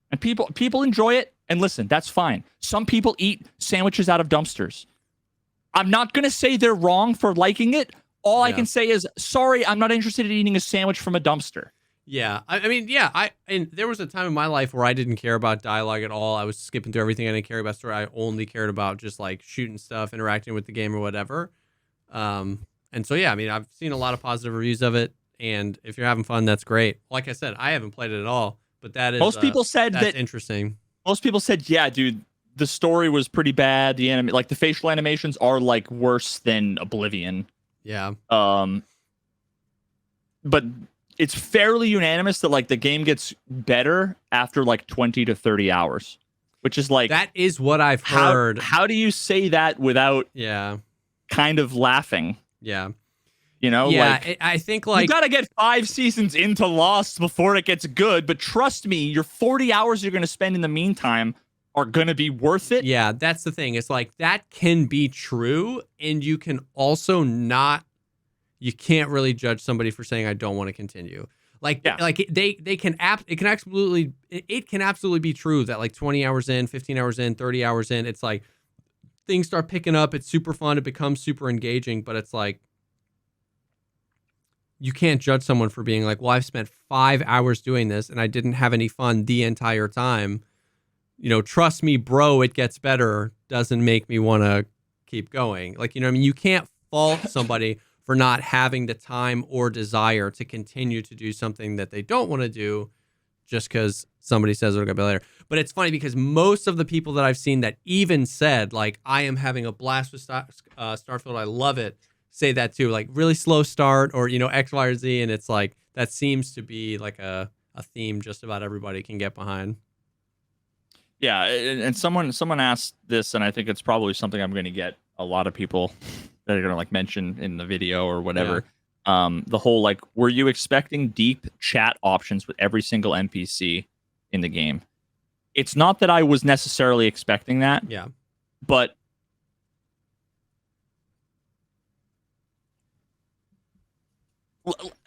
And people enjoy it, and listen, that's fine. Some people eat sandwiches out of dumpsters. I'm not gonna say they're wrong for liking it. All I can say is, sorry, I'm not interested in eating a sandwich from a dumpster. Yeah, I mean, and there was a time in my life where I didn't care about dialogue at all. I was skipping through everything. I didn't care about story. I only cared about just like shooting stuff, interacting with the game or whatever. And so, I mean, I've seen a lot of positive reviews of it, and if you're having fun, that's great. Like I said, I haven't played it at all, but that is most people said that's that interesting. Most people said, yeah, dude, the story was pretty bad. The the facial animations are like worse than Oblivion. Yeah. But it's fairly unanimous that like the game gets better after like 20 to 30 hours, which is like, that is what I've heard. How do you say that without kind of laughing? Yeah. Like, I think like you got to get 5 seasons into Lost before it gets good. But trust me, your 40 hours you're going to spend in the meantime are going to be worth it. Yeah, that's the thing. It's like that can be true, and you can also not. You can't really judge somebody for saying I don't want to continue. Like they can it can absolutely be true that like 20 hours in, 15 hours in, 30 hours in, it's like things start picking up. It's super fun. It becomes super engaging, but it's like you can't judge someone for being like, well, I've spent 5 hours doing this and I didn't have any fun the entire time. trust me, bro, it gets better doesn't make me want to keep going. Like, what I mean? You can't fault somebody for not having the time or desire to continue to do something that they don't want to do just because somebody says it'll get better later. But it's funny because most of the people that I've seen that even said, like, I am having a blast with Starfield, I love it, say that too. Like, really slow start or, X, Y, or Z. And it's like, that seems to be like a theme just about everybody can get behind. Yeah, and someone asked this, and I think it's probably something I'm going to get a lot of people that are going to like mention in the video or whatever. Yeah. The whole like, were you expecting deep chat options with every single NPC in the game? It's not that I was necessarily expecting that. Yeah. But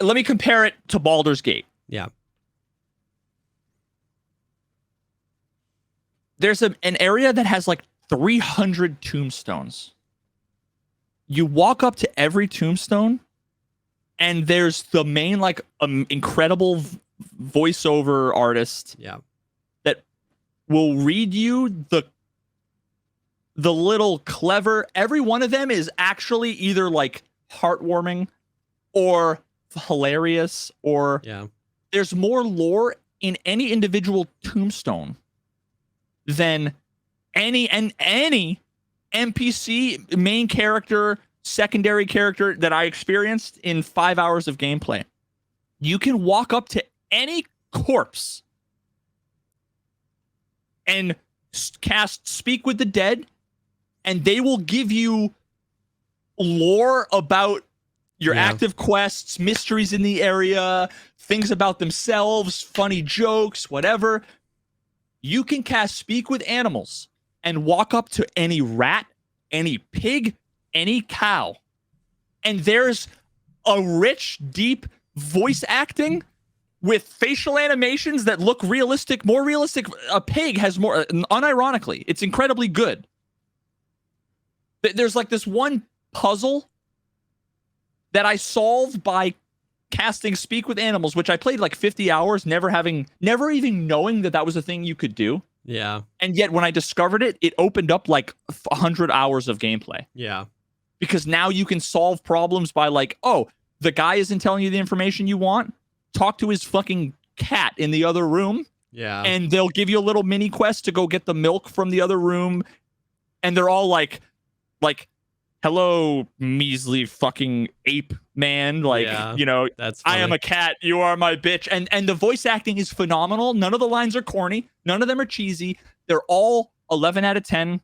let me compare it to Baldur's Gate. Yeah. There's an area that has like 300 tombstones. You walk up to every tombstone, and there's the main like incredible voiceover artist. Yeah. That will read you the little clever. Every one of them is actually either like heartwarming or hilarious, or there's more lore in any individual tombstone than any NPC, main character, secondary character that I experienced in 5 hours of gameplay. You can walk up to any corpse and cast Speak with the Dead, and they will give you lore about your active quests, mysteries in the area, things about themselves, funny jokes, whatever. You can cast Speak with Animals and walk up to any rat, any pig, any cow. And there's a rich, deep voice acting with facial animations that look realistic, more realistic. A pig has more, unironically, it's incredibly good. There's like this one puzzle that I solved by casting Speak with Animals, which I played like 50 hours, never even knowing that was a thing you could do. Yeah. And yet when I discovered it, it opened up like 100 hours of gameplay. Yeah. Because now you can solve problems by like, oh, the guy isn't telling you the information you want. Talk to his fucking cat in the other room. Yeah. And they'll give you a little mini quest to go get the milk from the other room. And they're all like, hello, measly fucking ape man. Like, that's funny. I am a cat. You are my bitch. And the voice acting is phenomenal. None of the lines are corny. None of them are cheesy. They're all 11 out of 10.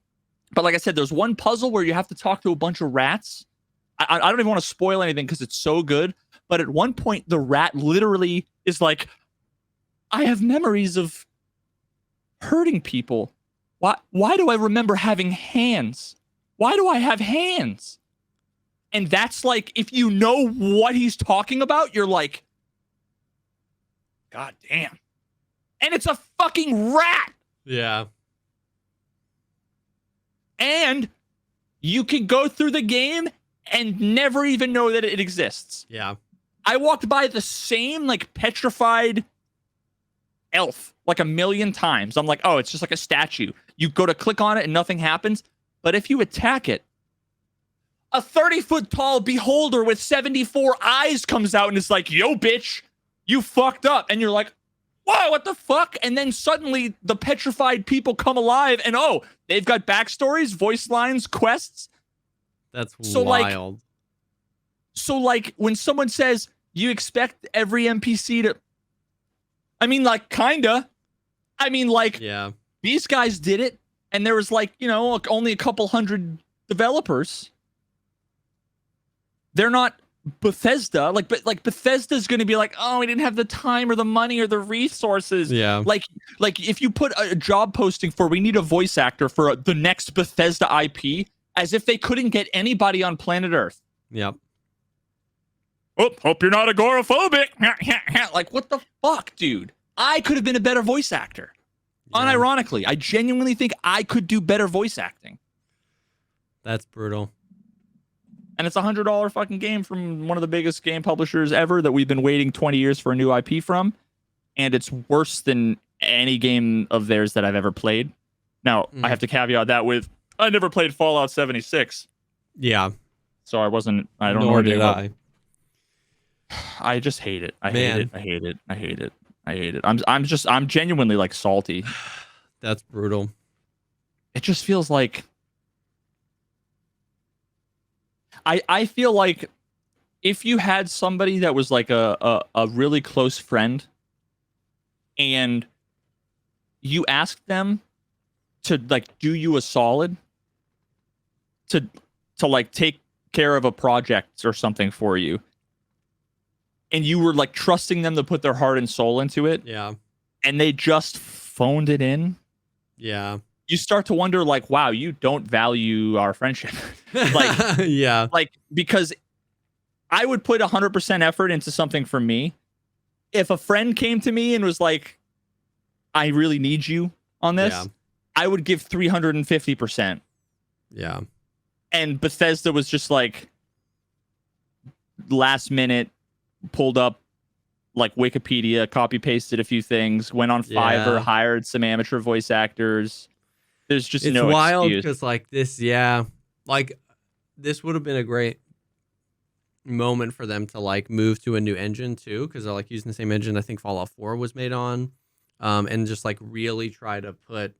But like I said, there's one puzzle where you have to talk to a bunch of rats. I don't even want to spoil anything because it's so good. But at one point, the rat literally is like, I have memories of hurting people. Why do I remember having hands? Why do I have hands? And that's like, if you know what he's talking about, you're like, God damn. And it's a fucking rat. Yeah. And you can go through the game and never even know that it exists. Yeah. I walked by the same like petrified elf like a million times. I'm like, oh, it's just like a statue. You go to click on it and nothing happens. But if you attack it, a 30-foot tall beholder with 74 eyes comes out and is like, yo, bitch, you fucked up. And you're like, whoa, what the fuck? And then suddenly the petrified people come alive and, oh, they've got backstories, voice lines, quests. That's wild. So when someone says you expect every NPC to, I mean, like, kinda. I mean, like, these guys did it. And there was like, only a couple hundred developers. They're not Bethesda. But Bethesda's going to be like, oh, we didn't have the time or the money or the resources. Yeah. Like if you put a job posting for, we need a voice actor for the next Bethesda IP, as if they couldn't get anybody on planet Earth. Yep. Oh, hope you're not agoraphobic. Like, what the fuck, dude? I could have been a better voice actor. Unironically, I genuinely think I could do better voice acting. That's brutal. And it's $100 fucking game from one of the biggest game publishers ever that we've been waiting 20 years for a new IP from. And it's worse than any game of theirs that I've ever played. Now, I have to caveat that with, I never played Fallout 76. Yeah. So I don't know. Nor did I. I just hate it. I hate it. I'm genuinely like salty. That's brutal. It just feels like I feel like if you had somebody that was like a really close friend and you asked them to like do you a solid to like take care of a project or something for you, and you were like trusting them to put their heart and soul into it, and they just phoned it in, you start to wonder like, wow, you don't value our friendship. Like like, because I would put 100% effort into something for me. If a friend came to me and was like, I really need you on this, I would give 350%. Yeah. And Bethesda was just like last minute, pulled up like Wikipedia, copy pasted a few things, went on Fiverr, hired some amateur voice actors. There's just no excuse. It's wild because like this, like this would have been a great moment for them to like move to a new engine too, because they're like using the same engine I think Fallout 4 was made on, and just like really try to put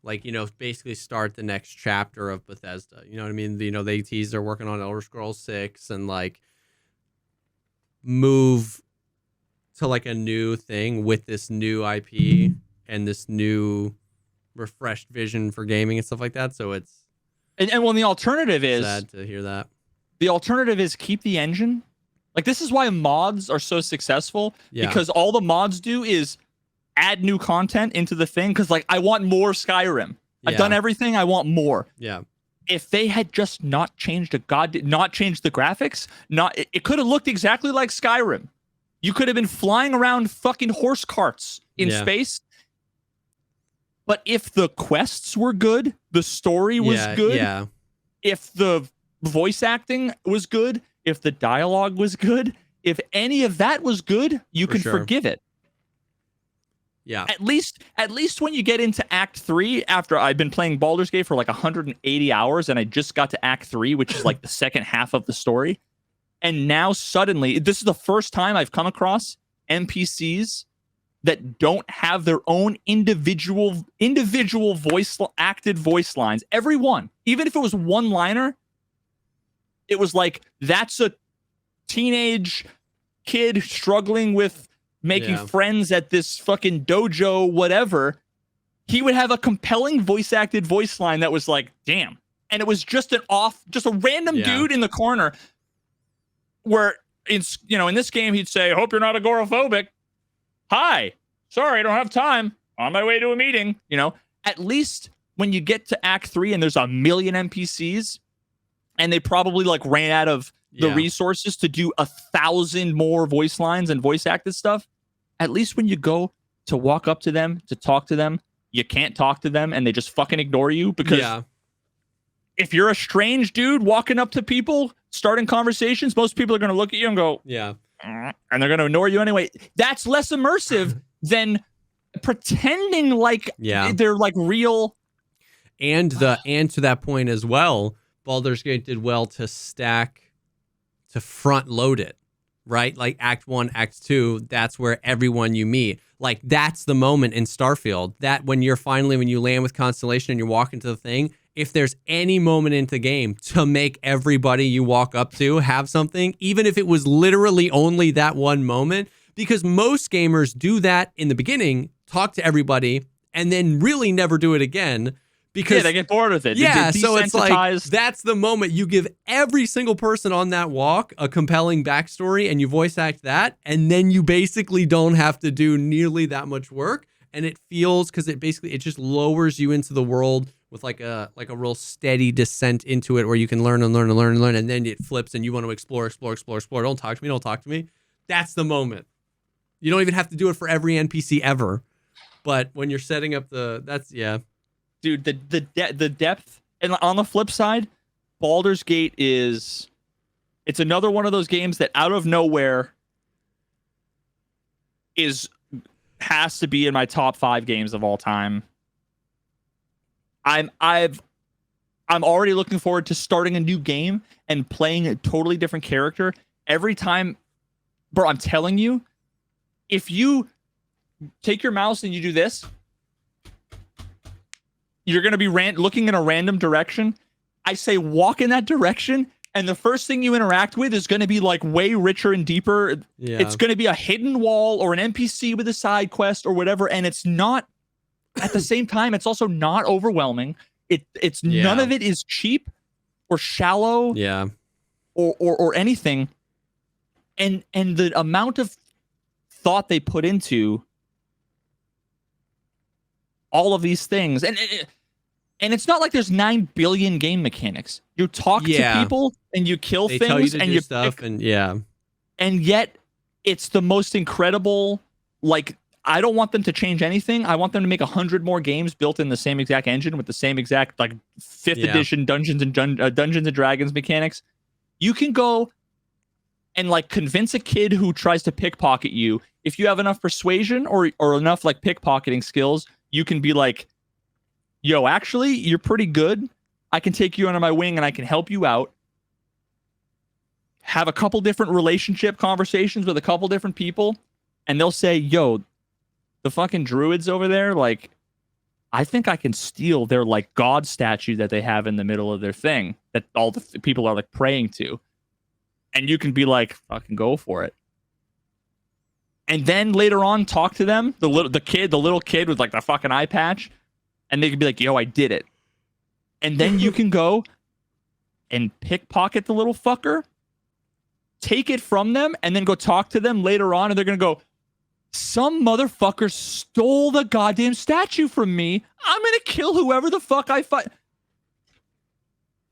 like, you know, basically start the next chapter of Bethesda. You know what I mean? You know, they tease they're working on Elder Scrolls 6 and like move to like a new thing with this new IP and this new refreshed vision for gaming and stuff like that. So it's and well, the alternative is sad to hear that. The alternative is keep the engine. Like, this is why mods are so successful, because all the mods do is add new content into the thing. Because like, I want more Skyrim. I've done everything. I want more. Yeah. If they had just not changed not changed the graphics, it could have looked exactly like Skyrim. You could have been flying around fucking horse carts in space. But if the quests were good, the story was good, if the voice acting was good, if the dialogue was good, if any of that was good, you can forgive it. Yeah. At least when you get into Act 3, after I've been playing Baldur's Gate for like 180 hours and I just got to Act 3, which is like the second half of the story. And now suddenly, this is the first time I've come across NPCs that don't have their own individual acted voice lines. Every one. Even if it was one-liner, it was like, that's a teenage kid struggling with making friends at this fucking dojo, whatever. He would have a compelling voice-acted voice line that was like, damn. And it was just a random dude in the corner where, in this game, he'd say, hope you're not agoraphobic. Hi. Sorry, I don't have time. On my way to a meeting. You know, at least when you get to Act 3 and there's a million NPCs, and they probably like ran out of the resources to do 1,000 more voice lines and voice acted stuff. At least when you go to walk up to them, to talk to them, you can't talk to them and they just fucking ignore you. Because if you're a strange dude walking up to people, starting conversations, most people are going to look at you and go, and they're going to ignore you anyway. That's less immersive than pretending like they're like real. And to that point as well, Baldur's Gate did well to front load it, right? Like Act 1, Act 2, that's where everyone you meet. Like, that's the moment in Starfield that when you land with Constellation and you walk into the thing, if there's any moment into the game to make everybody you walk up to have something, even if it was literally only that one moment, because most gamers do that in the beginning, talk to everybody, and then really never do it again. Because they get bored with it. Yeah, so it's like, that's the moment you give every single person on that walk a compelling backstory and you voice act that, and then you basically don't have to do nearly that much work. And it feels, because it just lowers you into the world with like a real steady descent into it where you can learn and learn and learn and learn, and then it flips and you want to explore. Don't talk to me. That's the moment. You don't even have to do it for every NPC ever. But when you're setting up dude, the depth, and on the flip side, Baldur's Gate it's another one of those games that out of nowhere has to be in my top 5 games of all time. I'm already looking forward to starting a new game and playing a totally different character every time. Bro, I'm telling you, if you take your mouse and you do this, you're going to be looking in a random direction. I say walk in that direction, and the first thing you interact with is going to be like way richer and deeper. Yeah. It's going to be a hidden wall or an NPC with a side quest or whatever, and it's not, at the same time, it's also not overwhelming. It's none of it is cheap or shallow, or anything, and the amount of thought they put into all of these things, and it's not like there's 9 billion game mechanics. You talk to people and you kill things, tell you to and do stuff, and yet it's the most incredible. Like, I don't want them to change anything. I want them to make 100 more games built in the same exact engine with the same exact like 5th edition Dungeons and Dragons mechanics. You can go and like convince a kid who tries to pickpocket you. If you have enough persuasion or enough like pickpocketing skills, you can be like, yo, actually, you're pretty good. I can take you under my wing and I can help you out. Have a couple different relationship conversations with a couple different people, and they'll say, yo, the fucking druids over there, like, I think I can steal their like god statue that they have in the middle of their thing that all the people are like praying to. And you can be like, fucking go for it. And then later on, talk to them, the little kid with like the fucking eye patch, and they can be like, yo, I did it. And then you can go and pickpocket the little fucker, take it from them, and then go talk to them later on, and they're gonna go, some motherfucker stole the goddamn statue from me. I'm gonna kill whoever the fuck I fight.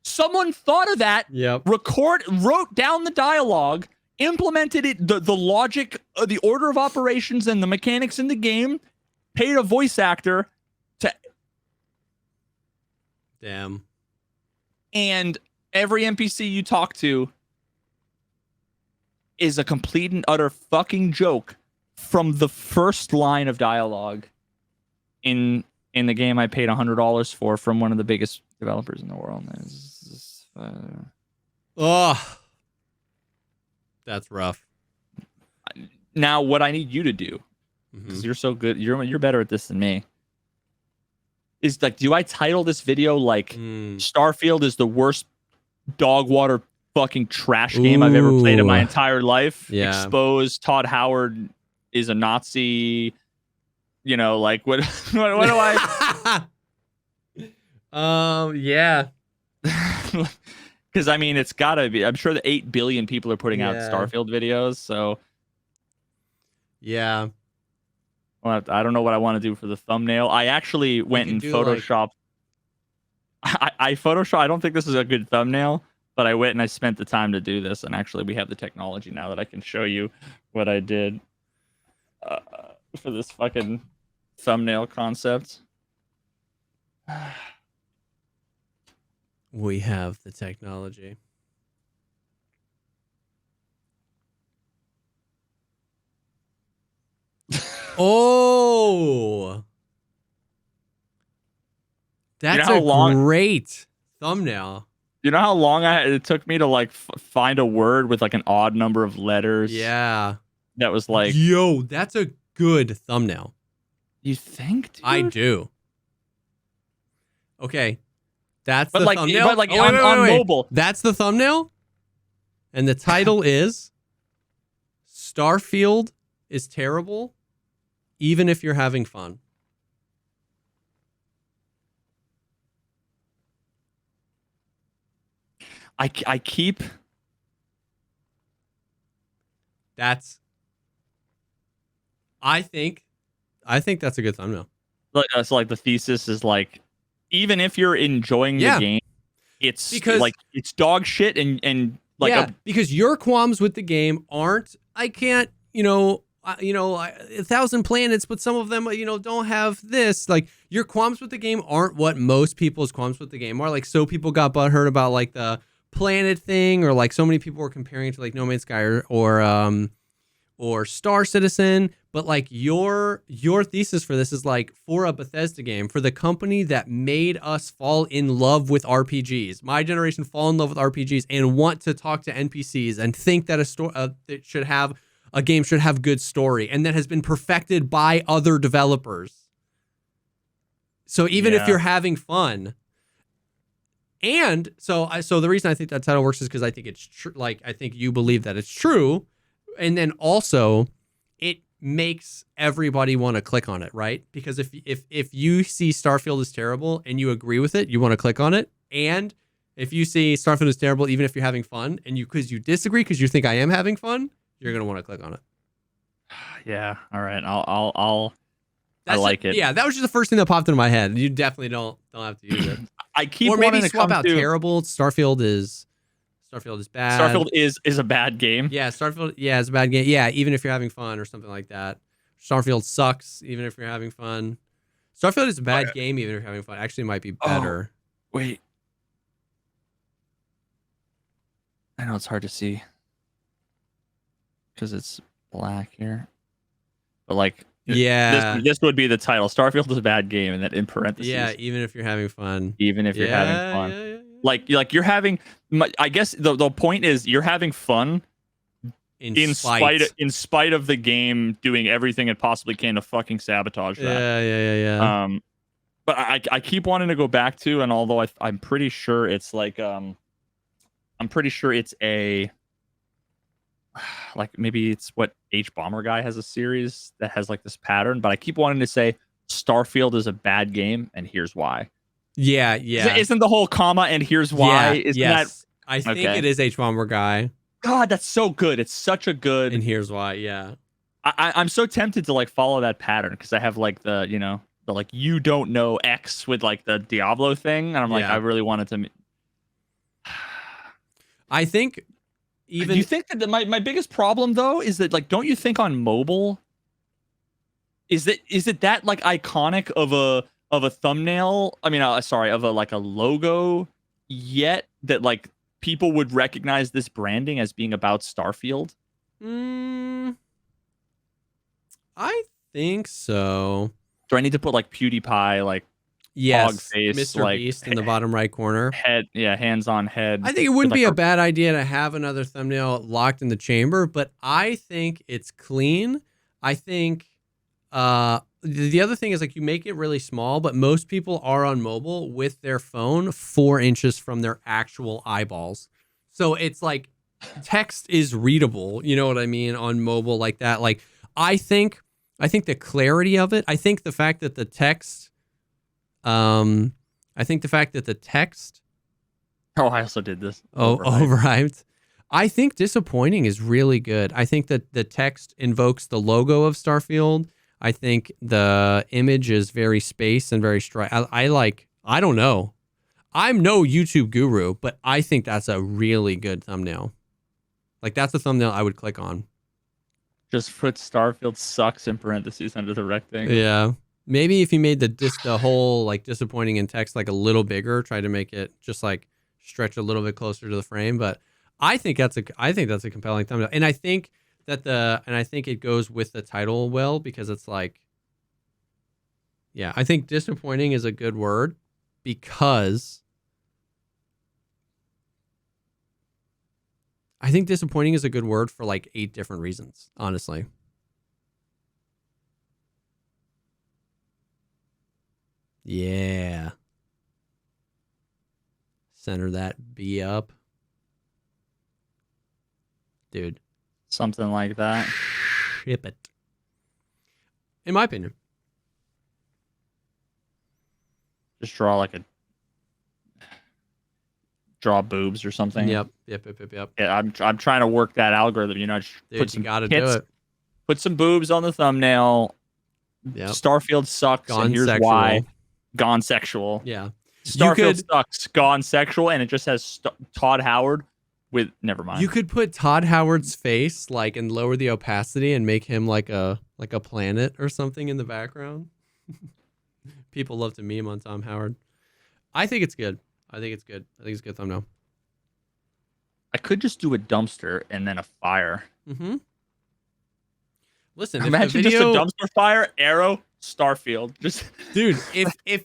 Someone thought of that, wrote down the dialogue, implemented it, the logic, the order of operations and the mechanics in the game, paid a voice actor to... Damn. And every NPC you talk to is a complete and utter fucking joke from the first line of dialogue in the game I paid $100 for from one of the biggest developers in the world. Oh, that's rough. Now, what I need you to do, because you're so good, you're better at this than me, is like, do I title this video like Starfield is the worst dog water fucking trash game I've ever played in my entire life? Yeah. Expose Todd Howard is a Nazi, you know, like what do I yeah. Because I mean, it's gotta be, I'm sure the 8 billion people are putting out Starfield videos, so yeah. Well, I don't know what I want to do for the thumbnail. I actually went and photoshopped. I photoshopped. I don't think this is a good thumbnail, but I went and I spent the time to do this, and actually we have the technology now that I can show you what I did for this fucking thumbnail concept. We have the technology. Oh, that's great thumbnail. You know how long it took me to like find a word with like an odd number of letters? Yeah. That was like, yo, that's a good thumbnail. You think, dude? I do. Okay. That's but the like, thumbnail. But like on mobile. That's the thumbnail. And the title is Starfield is terrible, even if you're having fun. I keep... That's... I think that's a good thumbnail. Like, so like the thesis is like, even if you're enjoying the game, it's because like it's dog shit and like because your qualms with the game aren't, I can't, 1,000 planets, but some of them, don't have this. Like, your qualms with the game aren't what most people's qualms with the game are. Like, so people got butthurt about like the planet thing, or like so many people were comparing it to like No Man's Sky or Star Citizen. But like your thesis for this is like, for a Bethesda game, for the company that made us fall in love with RPGs, my generation fall in love with RPGs and want to talk to NPCs and think that a game should have good story, and that has been perfected by other developers. So even if you're having fun, and so the reason I think that title works is because I think it's true. Like, I think you believe that it's true, and then also it makes everybody want to click on it, right? Because if you see Starfield is terrible and you agree with it, you want to click on it. And if you see Starfield is terrible, even if you're having fun, and because you disagree because you think I am having fun, you're gonna want to click on it. Yeah. All right. I like it. Yeah, that was just the first thing that popped into my head. You definitely don't have to use it. I keep or maybe wanting to swap come out to terrible. Starfield is bad. Starfield is a bad game. Yeah, Starfield. Yeah, it's a bad game. Yeah, even if you're having fun or something like that. Starfield sucks even if you're having fun. Starfield is a bad game even if you're having fun. Actually, it might be better. Oh, wait. I know it's hard to see because it's black here, but like, yeah, this would be the title. Starfield is a bad game, and then in parentheses. Yeah, even if you're having fun. Even if you're having fun. Yeah. Like you're having. I guess the point is you're having fun in spite of the game doing everything it possibly can to fucking sabotage that. Yeah. But I keep wanting to go back to, and although I'm pretty sure it's like I'm pretty sure it's a, like, maybe it's what H Bomber Guy has a series that has like this pattern, but I keep wanting to say Starfield is a bad game, and here's why. Yeah. Isn't the whole comma and here's why? Yeah, Isn't that? I think okay. It is H Bomber Guy. God, that's so good. It's such a good. And here's why. Yeah. I'm so tempted to like follow that pattern because I have like the like you don't know X with like the Diablo thing, and I'm like, I really wanted to. I think even. Do you think that my biggest problem though is that, like, don't you think on mobile is it that like iconic of a thumbnail? I mean, sorry, of a like a logo yet that like people would recognize this branding as being about Starfield? I think so. Do I need to put like PewDiePie, like, yes, hog face, Mr. like, Beast in the bottom right corner? Head, hands on head. I think it wouldn't be a bad idea to have another thumbnail locked in the chamber, but I think it's clean. I think the other thing is, like, you make it really small, but most people are on mobile with their phone 4 inches from their actual eyeballs. So it's like text is readable, you know what I mean, on mobile like that. Like, I think the clarity of it, I think the fact that the text oh, I also did this. Overhyped. I think disappointing is really good. I think that the text invokes the logo of Starfield. I think the image is very space and very I don't know. I'm no YouTube guru, but I think that's a really good thumbnail. Like, that's a thumbnail I would click on. Just put Starfield sucks in parentheses under the rectangle. Yeah. Maybe if you made the whole like disappointing in text like a little bigger, try to make it just like stretch a little bit closer to the frame. But I think that's a compelling thumbnail. And I think it goes with the title well, because it's like, yeah, I think disappointing is a good word because I think disappointing is a good word for like 8 different reasons, honestly. Yeah. Center that B up. Dude. Something like that. Ship it. In my opinion. Just draw boobs or something. Yep. Yeah, I'm trying to work that algorithm. You gotta do it. Put some boobs on the thumbnail. Yep. Starfield sucks, and here's why. Gone sexual. Yeah. Starfield sucks. Gone sexual, and it just has Todd Howard with. Never mind. You could put Todd Howard's face like and lower the opacity and make him like a planet or something in the background. People love to meme on Tom Howard. I think it's good. I think it's a good thumbnail. I could just do a dumpster and then a fire. Mm-hmm. Listen, imagine if the video, just a dumpster fire, arrow, Starfield. Just dude, if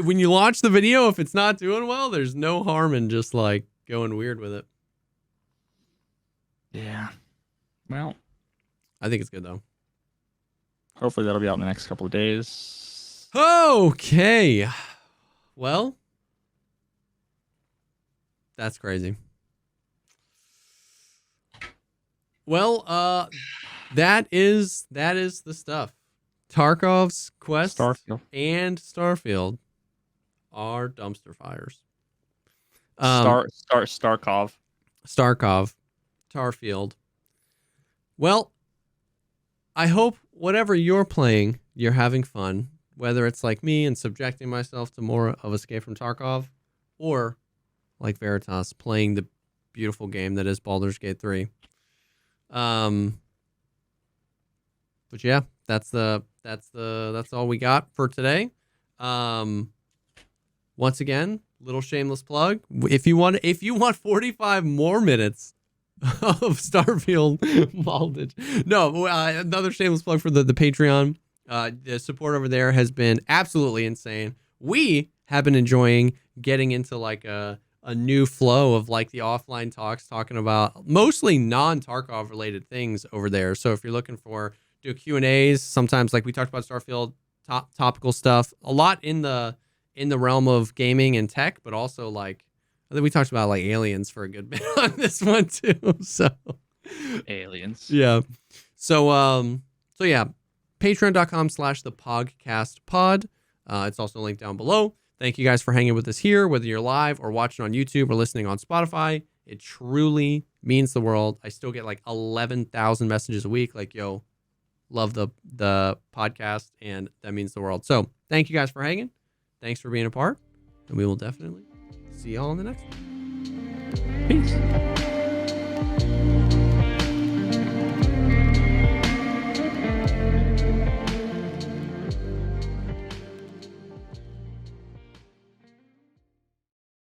when you launch the video, if it's not doing well, there's no harm in just like going weird with it. Yeah. Well, I think it's good though. Hopefully that'll be out in the next couple of days. Okay. Well, that's crazy. Well, that is the stuff. Tarkov's Quest and Starfield are dumpster fires. Starkov. Tarfield. Well, I hope whatever you're playing, you're having fun. Whether it's like me and subjecting myself to more of Escape from Tarkov, or like Veritas playing the beautiful game that is Baldur's Gate 3. But yeah, that's all we got for today. Once again, little shameless plug. If you want 45 more minutes of Starfield Baldur's. No, another shameless plug for the Patreon. The support over there has been absolutely insane. We have been enjoying getting into like a new flow of like the offline talks, talking about mostly non-Tarkov related things over there. So if you're looking for do Q&As, sometimes like we talked about Starfield, topical stuff, a lot in the realm of gaming and tech, but also like I think we talked about like aliens for a good bit on this one too. So aliens. Yeah. So yeah, patreon.com/thepogcastpod. It's also linked down below. Thank you guys for hanging with us here, whether you're live or watching on YouTube or listening on Spotify. It truly means the world. I still get like 11,000 messages a week. Like, yo, love the podcast, and that means the world. So thank you guys for hanging. Thanks for being a part, and we will definitely see y'all in the next one. Peace.